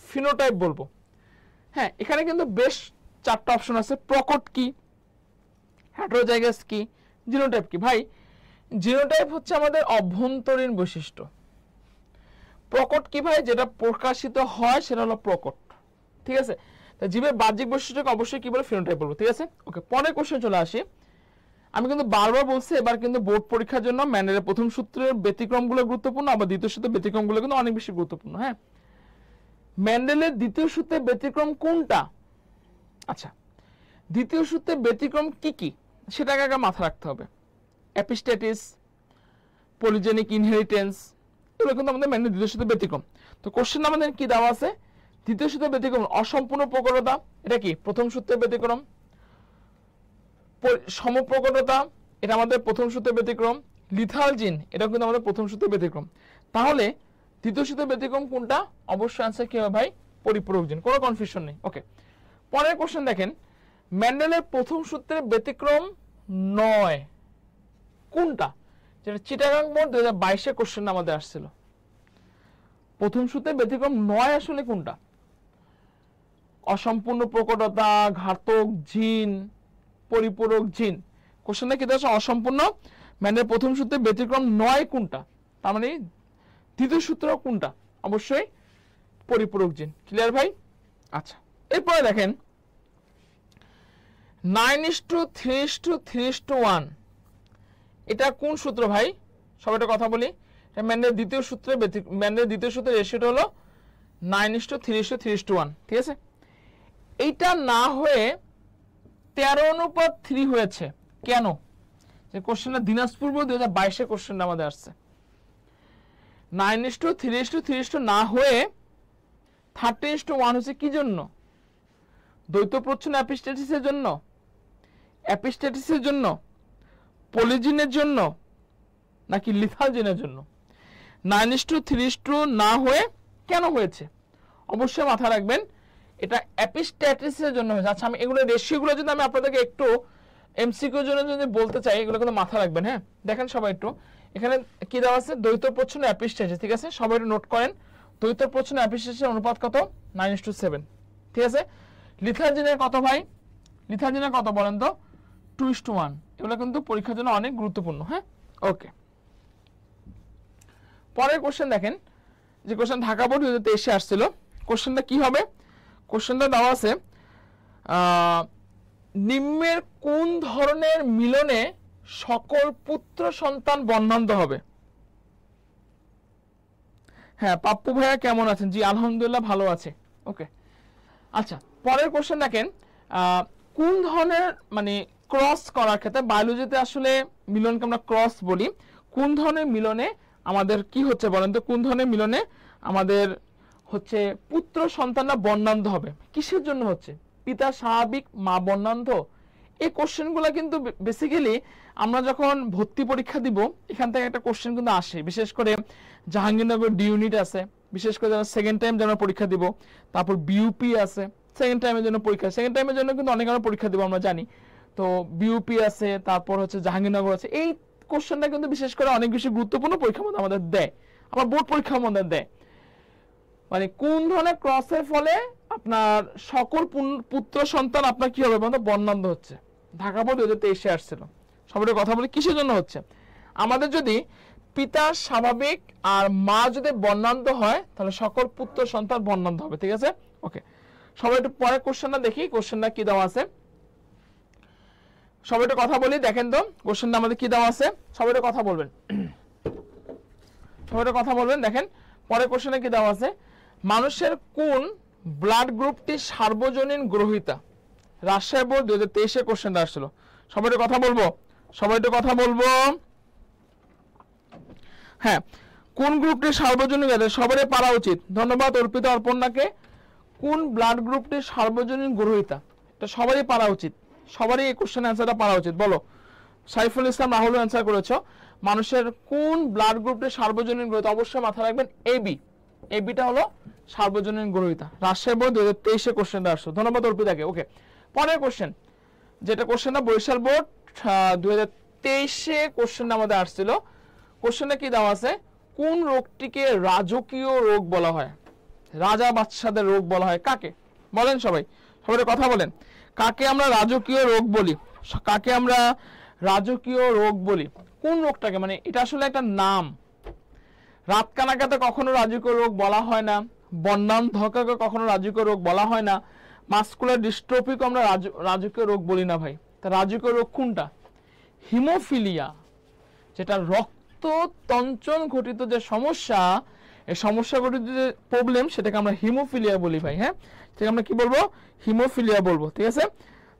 ফিনোটাইপ বলবো। হ্যাঁ, এখানে কিন্তু বেশ 4টা অপশন আছে। প্রকট কি, হেটারোজাইগাস কি, জিনোটাইপ কি? ভাই জিনোটাইপ হচ্ছে আমাদের অভ্যন্তরীণ বৈশিষ্ট্য। প্রকট কি ভাই? যেটা প্রকাশিত হয় সেটা হলো প্রকট, ঠিক আছে। জীবের বাহ্যিক বৈশিষ্ট্যকে অবশ্যই কি বলে? ফিনোটাইপ বলবো, ঠিক আছে। ওকে, পরের কোশ্চেন চলে আসি। আমি কিন্তু বারবার বলছি, এবার কিন্তু বোর্ড পরীক্ষার জন্য মেন্ডেলের প্রথম সূত্রের ব্যতিক্রমগুলো গুরুত্বপূর্ণ, আবার দ্বিতীয় সূত্রের ব্যতিক্রমগুলো কিন্তু অনেক বেশি গুরুত্বপূর্ণ। হ্যাঁ, মেন্ডেলের দ্বিতীয় সূত্রের ব্যতিক্রম কোনটা? আচ্ছা, দ্বিতীয় সূত্রের ব্যতিক্রম কি কি সেটাকে আগে মাথা রাখতে হবে। এপিস্ট্যাটিস, পলিজেনিক ইনহেরিটেন্স, এগুলো কিন্তু আমাদের ম্যান্ডেলের দ্বিতীয় সূত্রের ব্যতিক্রম। তো কোশ্চেন আমাদের কি দেওয়া আছে? দ্বিতীয় সূত্রের ব্যতিক্রম অসম্পূর্ণ প্রকটতা, এটা কি প্রথম সূত্রের ব্যতিক্রম। সমপ্রকটতা, এটা আমাদের প্রথম সূত্রের ব্যতিক্রম। লিথাল জিন, এটা কিন্তু আমাদের প্রথম সূত্রের ব্যতিক্রম। তাহলে দ্বিতীয় সূত্রের ব্যতিক্রম কোনটা? অবশ্যই আনসার কি হবে ভাই? পরিপূরক জিন, কোনো কনফিউশন নেই। ওকে, পরের কোশ্চেন দেখেন, ম্যান্ডেলের প্রথম সূত্রের ব্যতিক্রম 9 কোনটা? যেটা চিটাগাং বোর্ড 2022 কোশ্চেন আমাদের আসছিল। প্রথম সূত্রের ব্যতিক্রম 9 আসলে কোনটা? অসম্পূর্ণ প্রকটতা, ঘাতক জিন, পরিপূরক জিন। কোশ্চেনটা কি দেওয়া? অসম্পূর্ণ। ম্যান্ডেলের প্রথম সূত্রের ব্যতিক্রম 9 কোনটা? তার মানে দ্বিতীয় সূত্র কোনটা? অবশ্যই পরিপূরক জিন। ক্লিয়ার ভাই? আচ্ছা, এরপরে দেখেন 9:3:3:1, এটা কোন সূত্র ভাই? সবাই একটা কথা বলি, এটা ম্যান্ডেলের দ্বিতীয় সূত্রে ম্যান্ডেলের দ্বিতীয় সূত্রের রেশিওটা হলো 9:3:3:1, ঠিক আছে? এইটা না হয়ে 13:3 হয়েছে কেন? যে কোশ্চেনটা দিনাজপুর বোর্ড 2022 কোশ্চেনটা আমাদের আসছে। 9:3:3:2 না হয়ে 30:1 হচ্ছে কি জন্য? দ্বৈত প্রচ্ছন্ন এপিস্ট্যাটিসের জন্য, এপিস্ট্যাটিসের জন্য, পলিজিনের জন্য, নাকি লিথাল জিনের জন্য? 9:3:2 না হয়ে কেন হয়েছে? অবশ্যই মাথা রাখবেন, এটা এপিস্ট্যাটিসের জন্য হয়েছে। আচ্ছা, আমি এগুলো রেশিওগুলো যদি আমি আপনাদেরকে একটু এমসিকিউর জন্য যদি বলতে চাই, এগুলো কিন্তু মাথা রাখবেন। হ্যাঁ, দেখেন সবাই একটু, এখানে কি দেওয়া আছে? দ্বৈত প্রচ্ছন্ন এপিস্ট্যাটিস, ঠিক আছে? সবাই একটু নোট করেন, দ্বৈত প্রচ্ছন্ন এপিস্ট্যাটিসের অনুপাত কত? 9:7, ঠিক আছে? লিথাল জিনের কত ভাই? লিথাল জিনের কত বলেন তো? 2:1। এগুলো কিন্তু পরীক্ষার জন্য অনেক গুরুত্বপূর্ণ। হ্যাঁ, ওকে। পরের কোশ্চেন দেখেন, যে কোশ্চেন ঢাকা বোর্ড 2023 আসছিল। কোশ্চেনটা কি হবে? কোশ্চেনটা দেওয়া আছে, নিম্নের কোন ধরনের মিলনে সকল পুত্র সন্তান বর্ণান্ধ হবে? হ্যাঁ, পাপ্পু ভাইয়া কেমন আছেন? জি আলহামদুলিল্লাহ ভালো আছে। ওকে, আচ্ছা, পরের কোশ্চেন দেখেন, কোন ধরনের মানে ক্রস করার ক্ষেত্রে, বায়োলজিতে আসলে মিলনকে আমরা ক্রস বলি, কোন ধরনের মিলনে আমাদের কি হচ্ছে বলেন তো? কোন ধরনের মিলনে আমাদের হচ্ছে পুত্র সন্তানরা বর্ণান্ধ হবে? কিসের জন্য হচ্ছে? পিতা স্বাভাবিক, মা বর্ণান্ধ? এই কোশ্চেনগুলো কিন্তু বেসিক্যালি আমরা যখন ভর্তি পরীক্ষা দিব, এখান থেকে একটা কোশ্চেন কিন্তু আসে। বিশেষ করে জাহাঙ্গীরনগর ডি ইউনিট আছে, বিশেষ করে যারা সেকেন্ড টাইম যেন পরীক্ষা দিব, তারপর বিউপি আছে সেকেন্ড টাইমের জন্য পরীক্ষা, সেকেন্ড টাইমের জন্য কিন্তু অনেক আমরা পরীক্ষা দিব আমরা জানি। তো বিউপি আছে, তারপর হচ্ছে জাহাঙ্গীরনগর আছে। এই কোশ্চেনটা কিন্তু বিশেষ করে অনেক বেশি গুরুত্বপূর্ণ, পরীক্ষার মধ্যে আমাদের দেয়, আবার বোর্ড পরীক্ষার মধ্যে দেয়। মানে কোন ধরনের ক্রসের ফলে আপনার সকল পুত্র সন্তান আপনার কি হবে বর্ণান্ধ হচ্ছে? ঢাকা বোর্ড 2023 আসছিল। সবাই কথা বলি, কিসের জন্য হচ্ছে? আমাদের যদি পিতা স্বাভাবিক আর মা যদি বর্ণান্ধ হয়, তাহলে সকল পুত্র সন্তান বর্ণান্ধ হবে, ঠিক আছে? ওকে, সবাই একটু পরে কোশ্চেনটা দেখি, কোশ্চেনটা কি দেওয়া আছে। সবাই একটু কথা বলি, দেখেন তো কোশ্চেনটা আমাদের কি দেওয়া আছে। সবাই একটু কথা বলবেন, সবাই একটু কথা বলবেন। দেখেন পরে কোশ্চেনে কি দেওয়া আছে, মানুষের কোন ব্লাড গ্রুপটি সার্বজনীন গ্রহিতা? রাজশাহী বোর্ড 2023 কোশ্চেনটা আসছিল। সবাই একটু কথা বলবো, সবাই একটু কথা বলবো। হ্যাঁ, কোন গ্রুপটি সার্বজনীন? সবারই পারা উচিত। ধন্যবাদ অর্পিতা অর্পণাকে। কোন ব্লাড গ্রুপটি সার্বজনীন গ্রহিতা? এটা সবারই পারা উচিত, সবারই এই কোশ্চেন অ্যান্সারটা পারা উচিত। বলো, সাইফুল ইসলাম রাহুল অ্যান্সার করেছো। মানুষের কোন ব্লাড গ্রুপটি সার্বজনীন গ্রহিতা? অবশ্যই মাথা রাখবেন এবি, এবিটা হলো সার্বজনীন গ্রহিতা। রাজশাহী বোর্ড 2023 কোশ্চেনটা আসছে। ধন্যবাদ অর্পিতাকে। ওকে, পরের কোশ্চেন, যেটা কোশ্চেনটা বরিশাল বোর্ড 2023 কোশ্চেনটা আমাদের আসছিল। কোশ্চেনে কি দেওয়া আছে, কোন রোগটিকে রাজকীয় রোগ বলা হয়? রাজা বাদশাদের রোগ বলা হয় কাকে? বলেন সবাই, সবাই কথা বলেন, কাকে আমরা রাজকীয় রোগ বলি? কাকে আমরা রাজকীয় রোগ বলি? কোন রোগটাকে? মানে এটা আসলে একটা নাম। রাত কানাকাতে কখনো রাজকীয় রোগ বলা হয় না, বর্ণান্ধকাকে কখনো রাজকীয় রোগ বলা হয় না, মাসকুলার ডিস্ট্রফিকে আমরা রাজকীয় রোগ বলি না ভাই। তা রাজকীয় রোগ কোনটা? হিমোফিলিয়া, যেটা রক্ত তঞ্চন ঘটিত যে সমস্যা, এই সমস্যাগুলোর যে প্রবলেম সেটাকে আমরা হিমোফিলিয়া বলি ভাই। হ্যাঁ, সেটাকে আমরা কি বলবো? হিমোফিলিয়া বলবো। ঠিক আছে,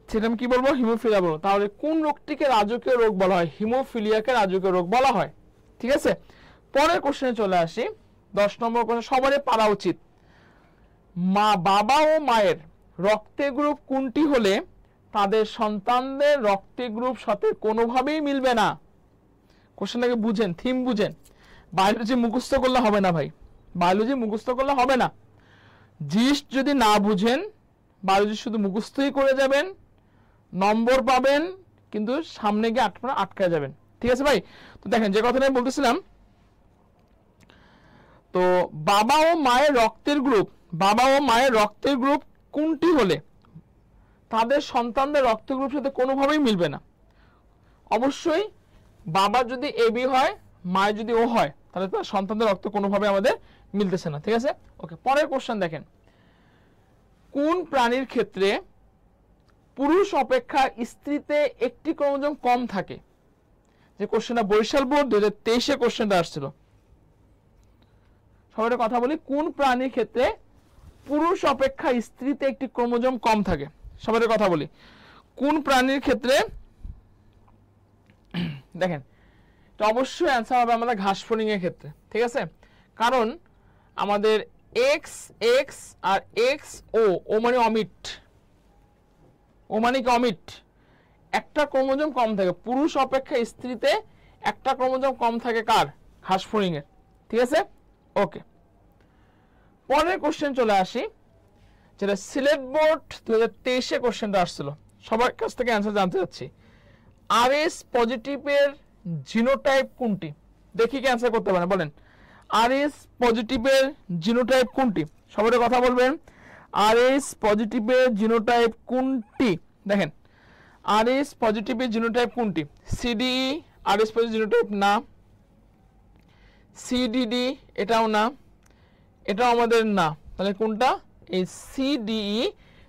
সেটা আমি কি বলবো? হিমোফিলিয়া বলবো। তাহলে কোন রোগটিকে রাজকীয় রোগ বলা হয়? হিমোফিলিয়াকে রাজকীয় রোগ বলা হয়। ঠিক আছে, পরের কোশ্চেনে চলে আসি। 10 নম্বর কোশ্চেন সবারই পারা উচিত। বাবা ও মায়ের রক্তের গ্রুপ কোনটি হলে তাদের সন্তানদের রক্তের গ্রুপ সাথে কোনোভাবেই মিলবে না? কোশ্চেনটাকে বুঝেন, থিম বুঝেন। বায়োলজি মুখস্থ করলে হবে না ভাই, বায়োলজি মুখস্থ করলে হবে না। জিস্ট যদি না বুঝেন, বায়োলজি শুধু মুখস্থই করে যাবেন, নম্বর পাবেন, কিন্তু সামনে গিয়ে আটকায় যাবেন। ঠিক আছে ভাই? তো দেখেন যে কথাটা আমি বলতেছিলাম, তো বাবা ও মায়ের রক্তের গ্রুপ কোনটি হলে তাদের সন্তানদের রক্তের গ্রুপ সাথে কোনোভাবেই মিলবে না? অবশ্যই বাবা যদি এবি হয়, মায়ের যদি ও হয়, তাহলে তার সন্তানদের রক্ত কোনোভাবে আমাদের মিলতেছে না। ঠিক আছে, ওকে। পরের কোশ্চেন দেখেন, কোন প্রাণীর ক্ষেত্রে পুরুষ অপেক্ষা স্ত্রীতে একটি ক্রোমোজোম কম থাকে? যে কোশ্চেনটা বরিশাল বোর্ড 2023-এ কোশ্চেনটা আসছিল। সবাই কথা বলি, কোন প্রাণীর ক্ষেত্রে পুরুষ অপেক্ষা স্ত্রীতে একটি ক্রোমোজোম কম থাকে? সবাই কথা বলি, কোন প্রাণীর ক্ষেত্রে? দেখেন, তো অবশ্যই অ্যান্সার হবে আমাদের ঘাসফড়িং এর ক্ষেত্রে। ঠিক আছে, কারণ আমাদের এক্স এক্স আর এক্স ও মানে অমিট, ও মানে কি অমিট, একটা ক্রোমোজোম কম থাকে। পুরুষ অপেক্ষা স্ত্রীতে একটা ক্রোমোজোম কম থাকে কার? ঘাসফড়িং এর। ঠিক আছে, ওকে। পরের কোশ্চেন চলে আসি, যেটা সিলেট বোর্ড 2023-এ কোশ্চেনটা আসছিল। সবার কাছ থেকে অ্যান্সার জানতে চাচ্ছি। আরএস পজিটিভের জিনোটাইপ কোনটি? দেখি কি অ্যান্সার করতে পারেন, বলেন। আরএস পজিটিভের জিনোটাইপ কোনটি? সবাই কথা বলবেন, আরএস পজিটিভের জিনোটাইপ কোনটি? দেখেন, আরএস পজিটিভের জিনোটাইপ কোনটি? সিডিই আরএস পজিটিভ জিনোটাইপ না, সিডিডি এটাও না, এটাও আমাদের না। তাহলে কোনটা? এই সিডিই,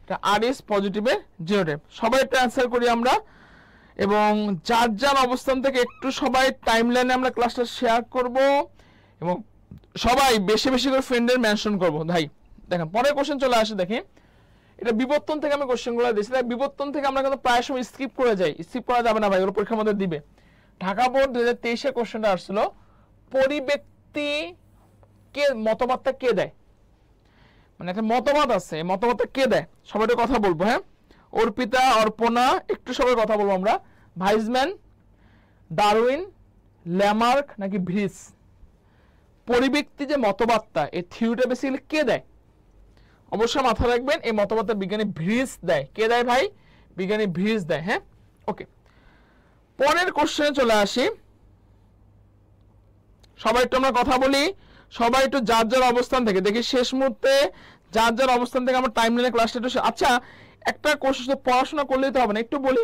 এটা আরএস পজিটিভের জিনোটাইপ। সবাই একটা অ্যান্সার করি আমরা, এবং যার যার অবস্থান থেকে একটু সবাই টাইমলাইনে আমরা ক্লাসটা শেয়ার করব, এবং সবাই বেশি বেশি করে ফ্রেন্ডের মেনশন করব। ভাই দেখেন, পরের কোশ্চেন চলে আসে। দেখেন, এটা বিবর্তন থেকে আমি কোশ্চেনগুলো দিয়েছি, তাই বিবর্তন থেকে আমরা কিন্তু প্রায় সময় স্কিপ করে যাই। স্কিপ করা যাবে না ভাই, ওগুলো পরীক্ষার মধ্যে দিবে। ঢাকা বোর্ড 2023-এ কোশ্চেনটা আসছিল, পরিব্যক্তি কে মতবাদটা কে দেয়? মানে একটা মতবাদ আছে, মতবাদটা কে দেয়? সবাই কথা বলবো। হ্যাঁ, অর্পিতা, অর্পণা, একটু সবাই কথা বলবো আমরা। ভাইজম্যান, ডারউইন, ল্যামার্ক নাকি ভ্রিস? পরিব্যক্তি যে মতবাদটা, এই থিওরিটা বেসিক্যালি কে দেয়? অবশ্যই মাথায় রাখবেন, এই মতবাদটা বিজ্ঞানী ভ্রিস দেয়। কে দেয় ভাই? বিজ্ঞানী ভ্রিস দেয়। হ্যাঁ, ওকে। পরের কোশ্চেনে চলে আসি। সবাই একটু আমরা কথা বলি, সবাই একটু যার যার অবস্থান থেকে, দেখি শেষ মুহূর্তে যার যার অবস্থান থেকে আমরা টাইমলাইনে ক্লাসটা একটু। আচ্ছা, একটা কোশ্চেন, পড়াশোনা করলেই তো হবে না, একটু বলি,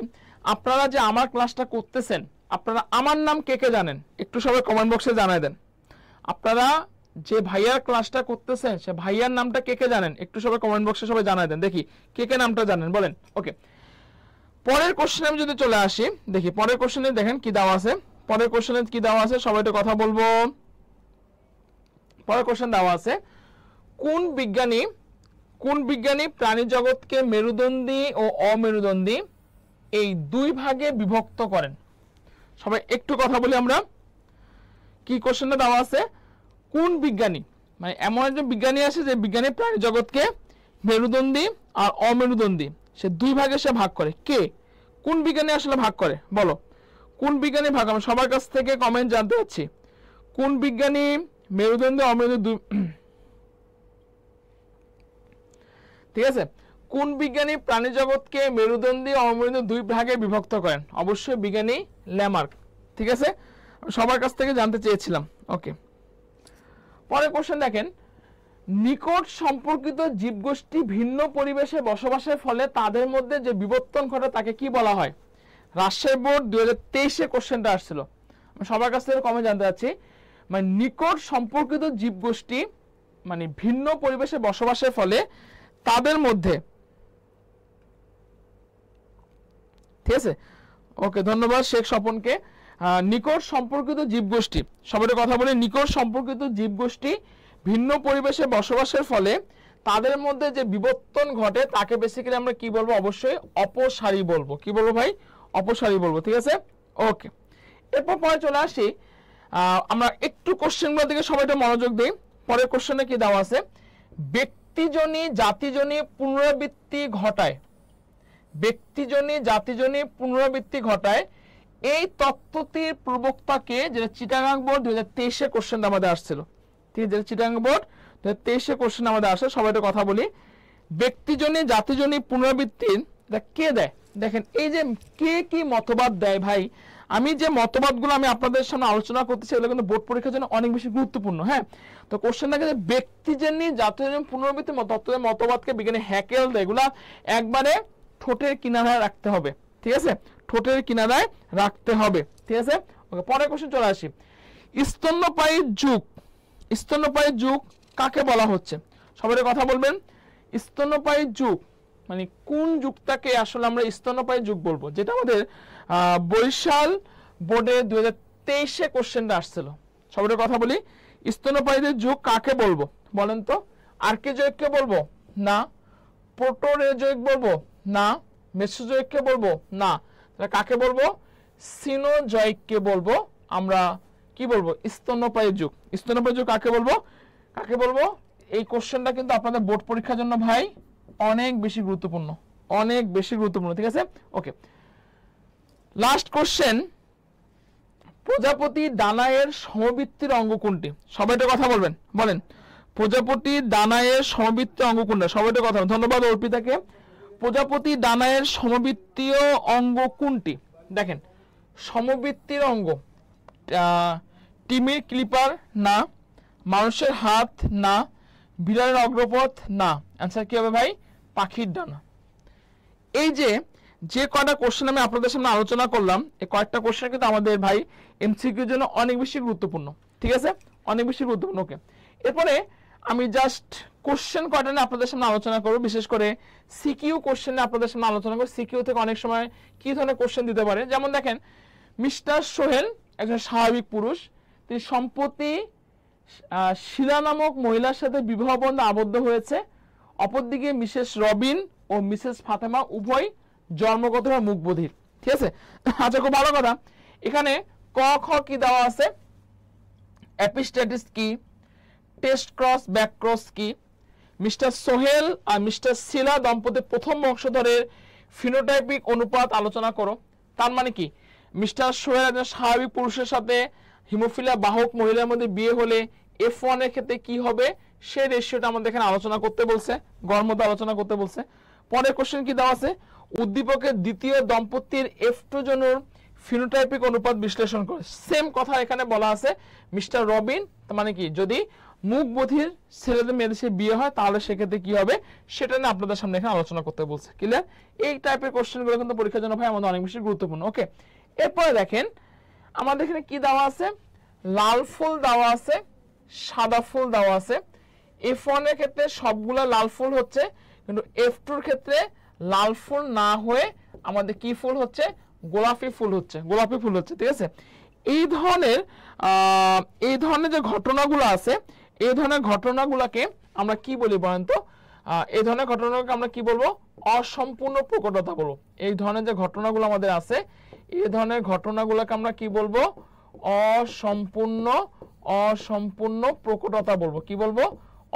আপনারা যে আমার ক্লাসটা করতেছেন, আপনারা আমার নাম কে কে জানেন? একটু সবাই কমেন্ট বক্সে জানাই দেন। আপনারা যে ভাইয়ার ক্লাসটা করতেছেন, সে ভাইয়ার নামটা কে কে জানেন? একটু সবাই কমেন্ট বক্সে সবাই জানাই দেন, দেখি কে কে নামটা জানেন, বলেন। ওকে, পরের কোশ্চেনে আমি যদি চলে আসি, দেখি পরের কোশ্চেনে দেখেন কি দেওয়া আছে। পরের কোশ্চেনে কি দেওয়া আছে, সবাই একটু কথা বলবো। পরের কোশ্চেন দেওয়া আছে, কোন বিজ্ঞানী প্রাণী জগৎকে মেরুদণ্ডী ও অমেরুদণ্ডী এই দুই ভাগে বিভক্ত করেন? সবাই একটু কথা বলি আমরা। কি কোশ্চেনটা দেওয়া আছে? কোন বিজ্ঞানী, মানে এমন একজন বিজ্ঞানী আছে যে বিজ্ঞানী প্রাণী জগৎকে মেরুদণ্ডী আর অমেরুদণ্ডী সে দুই ভাগে সে ভাগ করে। কে, কোন বিজ্ঞানী আসলে ভাগ করে? বলো, কোন বিজ্ঞানী ভাগ? আমি সবার কাছ থেকে কমেন্ট জানতে চাচ্ছি, কোন বিজ্ঞানী মেরুদণ্ডী অমেরুদণ্ডী? ঠিক আছে, কোন বিজ্ঞানী প্রাণী জগৎকে মেরুদণ্ডী ও অমেরুদণ্ডী দুই ভাগে বিভক্ত করেন? অবশ্যই বিজ্ঞানী ল্যামার্ক। ঠিক আছে, সবার কাছ থেকে জানতে চেয়েছিলাম। ওকে, পরের কোশ্চেন দেখেন, নিকট সম্পর্কিত জীবগোষ্ঠী ভিন্ন পরিবেশে বসবাসের ফলে তাদের মধ্যে যে বিবর্তন ঘটে তাকে কি বলা হয়? রাজশাহী বোর্ড 2023-এ কোশ্চেনটা আসছিল। আমি সবার কাছ থেকে কমে জানতে চাচ্ছি, মানে নিকট সম্পর্কিত জীবগোষ্ঠী মানে ভিন্ন পরিবেশে বসবাসের ফলে তাদের মধ্যে। ঠিক আছে, ওকে, ধন্যবাদ শেখ স্বপনকে। নিকট সম্পর্কিত জীবগোষ্ঠী, সবাই কথা বলে, নিকট সম্পর্কিত জীবগোষ্ঠী ভিন্ন পরিবেশে বসবাসের ফলে তাদের মধ্যে যে বিবর্তন ঘটে তাকে বেসিক্যালি আমরা কি বলবো? অবশ্যই অপসারী বলবো। কি বলবো ভাই? অপসারী বলবো। ঠিক আছে, ওকে। এরপর পরে চলে আসি, আমরা একটু কোশ্চেনগুলোর দিকে সবাই একটু মনোযোগ দিই। পরের কোশ্চেনে কি দেওয়া আছে? ব্যক্তিজনী জাতিজনী পুনরাবৃত্তি ঘটায়, ব্যক্তিজনী জাতিজনী পুনরাবৃত্তি ঘটায় এই তত্ত্বটির প্রবক্তাকে, যেটা চিটাগাং বোর্ড 2023 কোশ্চেনটা আমাদের আসছিল। ঠিক আছে, যেটা চিটাগাং বোর্ড 2023 কোশ্চেন আমাদের আসে। সবাই একটু কথা বলি, ব্যক্তিজনী জাতিজনী পুনরাবৃত্তির কে দেয়? দেখেন এই যে কে কি মতবাদ দেয় ভাই, আমি যে মতবাদগুলো আমি আপনাদের সামনে আলোচনা করতেছি এগুলো কিন্তু বোর্ড পরীক্ষার জন্য অনেক বেশি গুরুত্বপূর্ণ। হ্যাঁ, তো কোশ্চেনটাকে যে ব্যক্তিজনী জাতিজনী পুনরাবৃত্তি মতবাদকে বিজ্ঞানী হ্যাকেল দেয়, এগুলা একবারে ঠোঁটের কিনারায় রাখতে হবে। ঠিক আছে, ঠোঁটের কিনারায় রাখতে হবে। ঠিক আছে, ওকে। পরের কোশ্চেন চলে আসি, স্তন্যপায়ী যুগ, স্তন্যপায়ী যুগ কাকে বলা হচ্ছে? সবাই কথা বলবেন। স্তন্যপায়ী যুগ মানে কোন যুগটাকে আসলে আমরা স্তন্যপায়ী যুগ বলবো? যেটা আমাদের বরিশাল বোর্ডে 2023 কোশ্চেনটা আসছিল। সবাই কথা বলি, স্তন্যপায়ীদের যুগ কাকে বলবো বলেন তো? আর্কিজোয়িককে বলবো? না। প্রোটোরেজোয়িক বলবো? না। মেসোজোয়িককে বলবো? না। তাহলে কাকে বলবো? সিনোজোয়িককে বলবো আমরা। কি বলবো? স্তন্যপায়ী যুগ। স্তন্যপায়ী যুগ কাকে বলবো? কাকে বলবো? এই কোশ্চেনটা কিন্তু আপনাদের বোর্ড পরীক্ষার জন্য ভাই অনেক বেশি গুরুত্বপূর্ণ, অনেক বেশি গুরুত্বপূর্ণ। ঠিক আছে, ওকে। লাস্ট কোশ্চেন, প্রজাপতি ডানায়ের সমবৃত্তির অঙ্গ কোনটি? সবাই একটা কথা বলবেন, বলেন। প্রজাপতি ডানায়ের সমবৃত্তীয় অঙ্গ কোনটা? সবাই একটা কথা। ধন্যবাদ অর্পিতাকে। প্রজাপতি ডানায়ের সমবৃত্তীয় অঙ্গ কোনটি? দেখেন, সমবৃত্তির অঙ্গ টিমির ক্লিপার না, মানুষের হাত না, বিড়ালের অগ্রপথ না। অ্যান্সার কি হবে ভাই? পাখির ডানা। এই যে যে কয়টা কোশ্চেন আমি আপনাদের সামনে আলোচনা করলাম, এই কয়েকটা কোশ্চেন কিন্তু আমাদের ভাই এমসিকিউর জন্য অনেক বেশি গুরুত্বপূর্ণ। ঠিক আছে, অনেক বেশি গুরুত্বপূর্ণ। ওকে, এরপরে আমি জাস্ট কোশ্চেন কয়টা নিয়ে আপনাদের সামনে আলোচনা করব, বিশেষ করে সিকিউ কোশ্চেন নিয়ে আপনাদের সামনে আলোচনা করব। সিকিউ থেকে অনেক সময় কি ধরনের কোশ্চেন দিতে পারে, যেমন দেখেন, মিস্টার সোহেল একজন স্বাভাবিক পুরুষ, তিনি সম্প্রতি শিলা নামক মহিলার সাথে বিবাহ বন্ধনে আবদ্ধ হয়েছে। অপরদিকে মিসেস রবিন ও মিসেস ফাতেমা উভয় জন্মগতভাবে মুখবধির। ঠিক আছে, আচ্ছা, খুব ভালো কথা। এখানে ক খ কি দেওয়া আছে? এপিস্ট্যাটিস কি, টেস্ট ক্রস ব্যাক ক্রস কি, মিস্টার সোহেল আর মিস্টার শিলা দম্পতির প্রথম বংশধরের ফিনোটাইপিক অনুপাত আলোচনা করো। তার মানে কি, মিস্টার সোহেল একজন স্বাভাবিক পুরুষের সাথে হিমোফিলিয়া বাহক মহিলার মধ্যে বিয়ে হলে F1 এর ক্ষেত্রে কি হবে সেই রেশিওটা আমাদের এখানে আলোচনা করতে বলছে, গড় মধ্যে আলোচনা করতে বলছে। পরের কোশ্চেন কি দেওয়া আছে? উদ্দীপকের দ্বিতীয় দম্পতির F2 জনুর ফিনোটাইপিক অনুপাত বিশ্লেষণ করে। সেম কথা এখানে বলা আছে। মিস্টার রবিন, তার মানে কি, যদি মুখ বধির ছেলেদের মেয়েদের সাথে বিয়ে হয় তাহলে সেক্ষেত্রে কি হবে সেটা নিয়ে আপনাদের সামনে এখানে আলোচনা করতে বলছে। ক্লিয়ার? এই টাইপের কোশ্চেনগুলো কিন্তু পরীক্ষার জন্য ভাই আমাদের অনেক বেশি গুরুত্বপূর্ণ। ওকে, এরপরে দেখেন আমাদের এখানে কি দেওয়া আছে? লাল ফুল দেওয়া আছে, সাদা ফুল দেওয়া আছে। F1 এর ক্ষেত্রে সবগুলা লাল ফুল হচ্ছে, কিন্তু F2 এর ক্ষেত্রে লাল ফুল না হয়ে আমাদের কি ফুল হচ্ছে? গোলাপি ফুল হচ্ছে, গোলাপি ফুল হচ্ছে। ঠিক আছে, এই ধরনের যে ঘটনাগুলো আছে, এই ধরনের ঘটনাগুলোকে আমরা কি বলি বলেন তো? এই ধরনের ঘটনাগুলোকে আমরা কি বলবো? অসম্পূর্ণ প্রকটতা বলবো। এই ধরনের যে ঘটনাগুলো আমাদের আছে, এই ধরনের ঘটনাগুলোকে আমরা কি বলবো? অসম্পূর্ণ প্রকটতা বলবো। কি বলবো?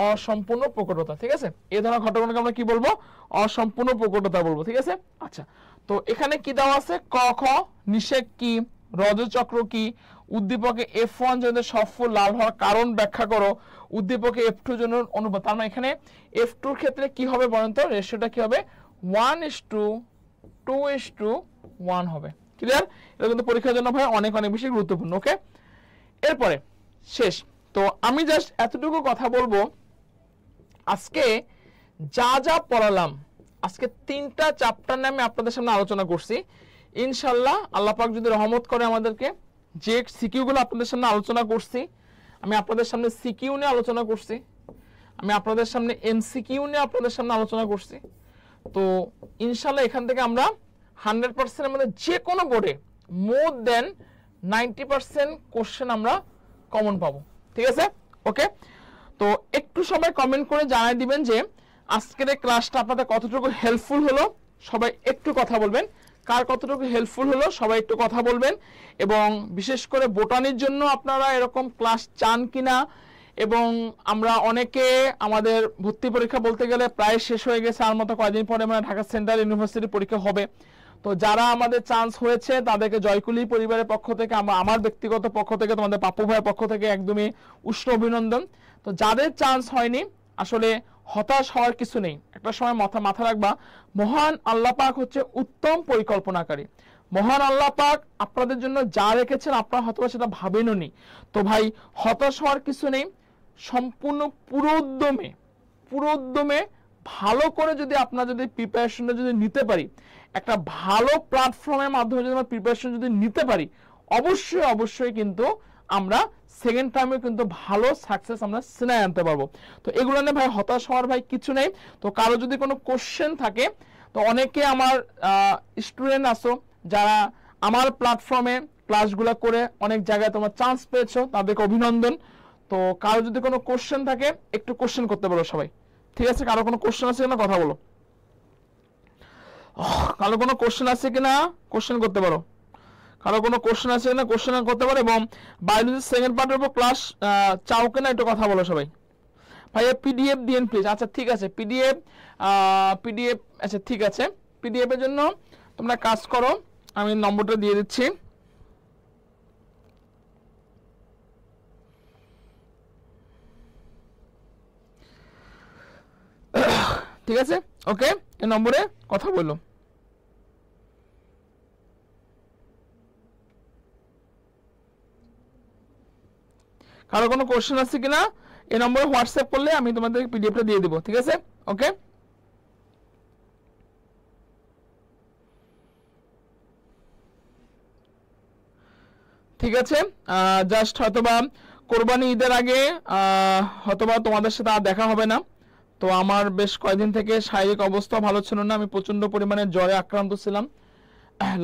অসম্পূর্ণ প্রকটতা। ঠিক আছে, এই ধরনের ঘটনাকে আমরা কি বলবো? অসম্পূর্ণ প্রকটতা বলবো। ঠিক আছে, আচ্ছা, তো এখানে কি দেওয়া আছে? ক খ, নিষেক কি, রজচক্র কি, উদ্দীপকে F1 যদি সব ফুল লাল হওয়ার কারণ ব্যাখ্যা করো, উদ্দীপকে F2 জন্য অনুপাত। তার মানে এখানে F2 এর ক্ষেত্রে কি হবে বলেন তো? রেশিওটা কি হবে? 1:2:1 হবে। ক্লিয়ার? এটা কিন্তু পরীক্ষার জন্য ভাই অনেক অনেক বেশি গুরুত্বপূর্ণ। ওকে, এরপরে শেষ। তো আমি জাস্ট এতটুকু কথা বলবো, আজকে যা যা পড়ালাম, আজকে 3টা চ্যাপ্টার নিয়ে আমি আপনাদের সামনে আলোচনা করছি। ইনশাল্লাহ আল্লাহ পাক যদি রহমত করে আমাদেরকে, যে সিকিউগুলো আপনাদের সামনে আলোচনা করছি, আমি আপনাদের সামনে সিকিউ নিয়ে আলোচনা করছি, আমি আপনাদের সামনে এমসিকিউ নিয়ে আপনাদের সামনে আলোচনা করছি। তো ইনশাল্লাহ এখান থেকে আমরা 100% এর মধ্যে যে কোনো বোর্ডে মোর দেন 90% কোশ্চেন আমরা কমন পাবো। ঠিক আছে, ওকে। তো একটু সবাই কমেন্ট করে জানাই দিবেন যে আজকের এই ক্লাসটা আপনাদের কতটুকু হেল্পফুল হলো। সবাই একটু কথা বলবেন, কার কতটুকু হেল্পফুল হলো সবাই একটু কথা বলবেন। এবং বিশেষ করে বোটানির জন্য আপনারা এরকম ক্লাস চান কিনা, এবং আমরা অনেকে আমাদের ভর্তি পরীক্ষা বলতে গেলে প্রায় শেষ হয়ে গেছে, আর মতো কয়েকদিন পরে মানে ঢাকা সেন্ট্রাল ইউনিভার্সিটি পরীক্ষা হবে। তো যারা আমাদের চান্স হয়েছে তাদেরকে জয়কুলি পরিবারের পক্ষ থেকে, আমার ব্যক্তিগত পক্ষ থেকে, তোমাদের পাপ্পু ভাইয়ের পক্ষ থেকে একদমই উষ্ণ অভিনন্দন। তো যাদের চান্স হয়নি আসলে হতাশ হওয়ার কিছু নেই। একটা সময় মাথা রাখবা, মহান আল্লাহ পাক হচ্ছে উত্তম পরিকল্পনাকারী। মহান আল্লাহ পাক আপনাদের জন্য যা রেখেছেন আপনারা হয়তো সেটা ভাবেননি। তো ভাই হতাশ হওয়ার কিছু নেই, সম্পূর্ণ পুরো উদ্যমে ভালো করে যদি আপনারা যদি প্রিপারেশনটা যদি নিতে পারি, একটা ভালো প্ল্যাটফর্মের মাধ্যমে যদি আমরা প্রিপারেশন যদি নিতে পারি, অবশ্যই কিন্তু আমরা সেকেন্ড টাইমে কিন্তু ভালো সাকসেস আমরা সিনায় আনতে পারবো। তো এগুলো নিয়ে ভাই হতাশ হওয়ার ভাই কিছু নেই। তো কারো যদি কোনো কোশ্চেন থাকে, তো অনেকে আমার স্টুডেন্ট আছো যারা আমার প্ল্যাটফর্মে ক্লাসগুলো করে অনেক জায়গায় তোমরা চান্স পেয়েছো, তাদেরকে অভিনন্দন। তো কারো যদি কোনো কোশ্চেন থাকে একটু কোশ্চেন করতে বলো সবাই, ঠিক আছে? কারো কোনো কোশ্চেন আছে কিনা কথা বলো, কারো কোনো কোশ্চেন আছে কিনা কোশ্চেন করতে পারো, কারো কোনো কোশ্চেন আছে কিনা কোশ্চেন করতে পারো। এবং বায়োলজির সেকেন্ড পার্টের উপর ক্লাস চাও কিনা একটু কথা বলো সবাই। ভাইয়া পিডিএফ দিয়েন প্লিজ। আচ্ছা ঠিক আছে, পিডিএফ আচ্ছা ঠিক আছে, পিডিএফ এর জন্য তোমরা কাজ করো, আমি নম্বরটা দিয়ে দিচ্ছি। ঠিক আছে, ওকে, এই নম্বরে কথা বললো। কারো কোনো কোশ্চেন আছে কিনা এই নম্বরে হোয়াটসঅ্যাপ করলে আমি তোমাদের পিডিএফটা দিয়ে দিব, ঠিক আছে? ওকে, ঠিক আছে। জাস্ট হয়তোবা কোরবানি ঈদের আগে হয়তোবা তোমাদের সাথে আর দেখা হবে না। তো আমার বেশ কয়েকদিন থেকে শারীরিক অবস্থা ভালো ছিল না, আমি প্রচন্ড পরিমাণে জ্বরে আক্রান্ত ছিলাম।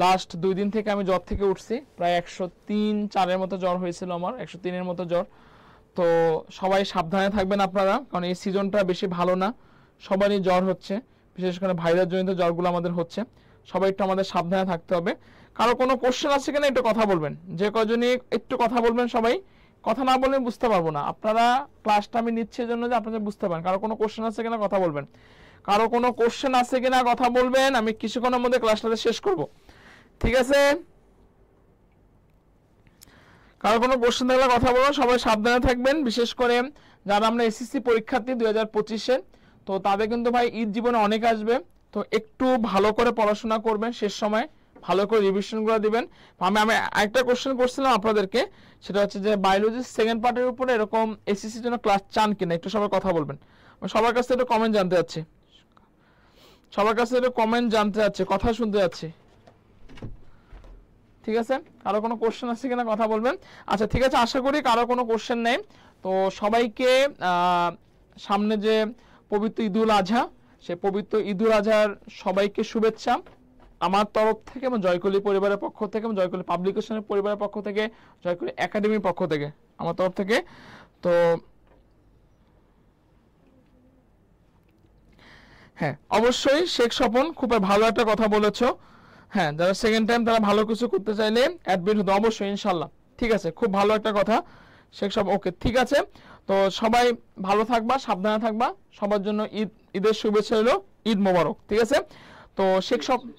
লাস্ট 2 দিন থেকে আমি জ্বর থেকে উঠছি, প্রায় 103-4 মতো জ্বর হয়েছিল আমার, 103 মতো জ্বর। তো সবাই সাবধানে থাকবেন আপনারা, কারণ এই সিজনটা বেশি ভালো না, সবারই জ্বর হচ্ছে, বিশেষ করে ভাইরাস জনিত জ্বরগুলো আমাদের হচ্ছে। সবাই একটু আমাদের সাবধানে থাকতে হবে। কারো কোনো কোশ্চেন আছে কিনা একটু কথা বলবেন, যে কয়জনই একটু কথা বলবেন। সবাই কথা না বললে বুঝতে পারবো না, আপনারা ক্লাসটা আমি নিচ্ছি জন্য যে আপনারা বুঝতে পারেন। কারো কোনো কোশ্চেন আছে কিনা কথা বলবেন, কারো কোনো কোশ্চেন আছে কিনা কথা বলবেন, আমি কিছুক্ষণের মধ্যে ক্লাসটা শেষ করব, ঠিক আছে? কারো কোনো কোশ্চেন থাকলে কথা বলুন, সবাই সাবধানে থাকবেন। বিশেষ করে যারা আমরা এসএসসি পরীক্ষার্থী 2025-এ, তো তাদের কিন্তু ভাই ঈদ জীবনে অনেক আসবে, তো একটু ভালো করে পড়াশোনা করবেন, শেষ সময় ভালো করে রিভিশনগুলো দিবেন। আমি একটা কোশ্চেন করছিলাম আপনাদেরকে, সেটা হচ্ছে যে বায়োলজির সেকেন্ড পার্টের উপরে এরকম এসএসসির জন্য ক্লাস চান কিনা, একটু সবাই কথা বলবেন। সবার কাছে একটু কমেন্ট জানতে যাচ্ছি, সবার কাছে একটু কমেন্ট জানতে যাচ্ছে, কথা শুনতে যাচ্ছি, ঠিক আছে? কারো কোনো কোশ্চেন আছে কিনা কথা বলবেন। আচ্ছা ঠিক আছে, আশা করি কারো কোনো কোশ্চেন নেই। তো সবাইকে সামনে যে পবিত্র ঈদুল আজহা, সে পবিত্র ঈদুল আজহার সবাইকে শুভেচ্ছা আমার তরফ থেকে, এবং জয়কলি পরিবারের পক্ষ থেকে, এবং জয়কলি পাবলিকেশনের পরিবারের পক্ষ থেকে, জয়কলি একাডেমির পক্ষ থেকে, আমার তরফ থেকে। তো হ্যাঁ, অবশ্যই শেখ স্বপন খুব ভালো একটা কথা বলেছো। হ্যাঁ, যারা সেকেন্ড টাইম তারা ভালো কিছু করতে চাইলে অ্যাডমিট হতে অবশ্যই, ইনশাল্লাহ। ঠিক আছে, খুব ভালো একটা কথা শেখ স্বপন। ওকে, ঠিক আছে। তো সবাই ভালো থাকবা, সাবধানে থাকবা, সবার জন্য ঈদের শুভেচ্ছা হলো, ঈদ মোবারক, ঠিক আছে? তো শেখ স্বপন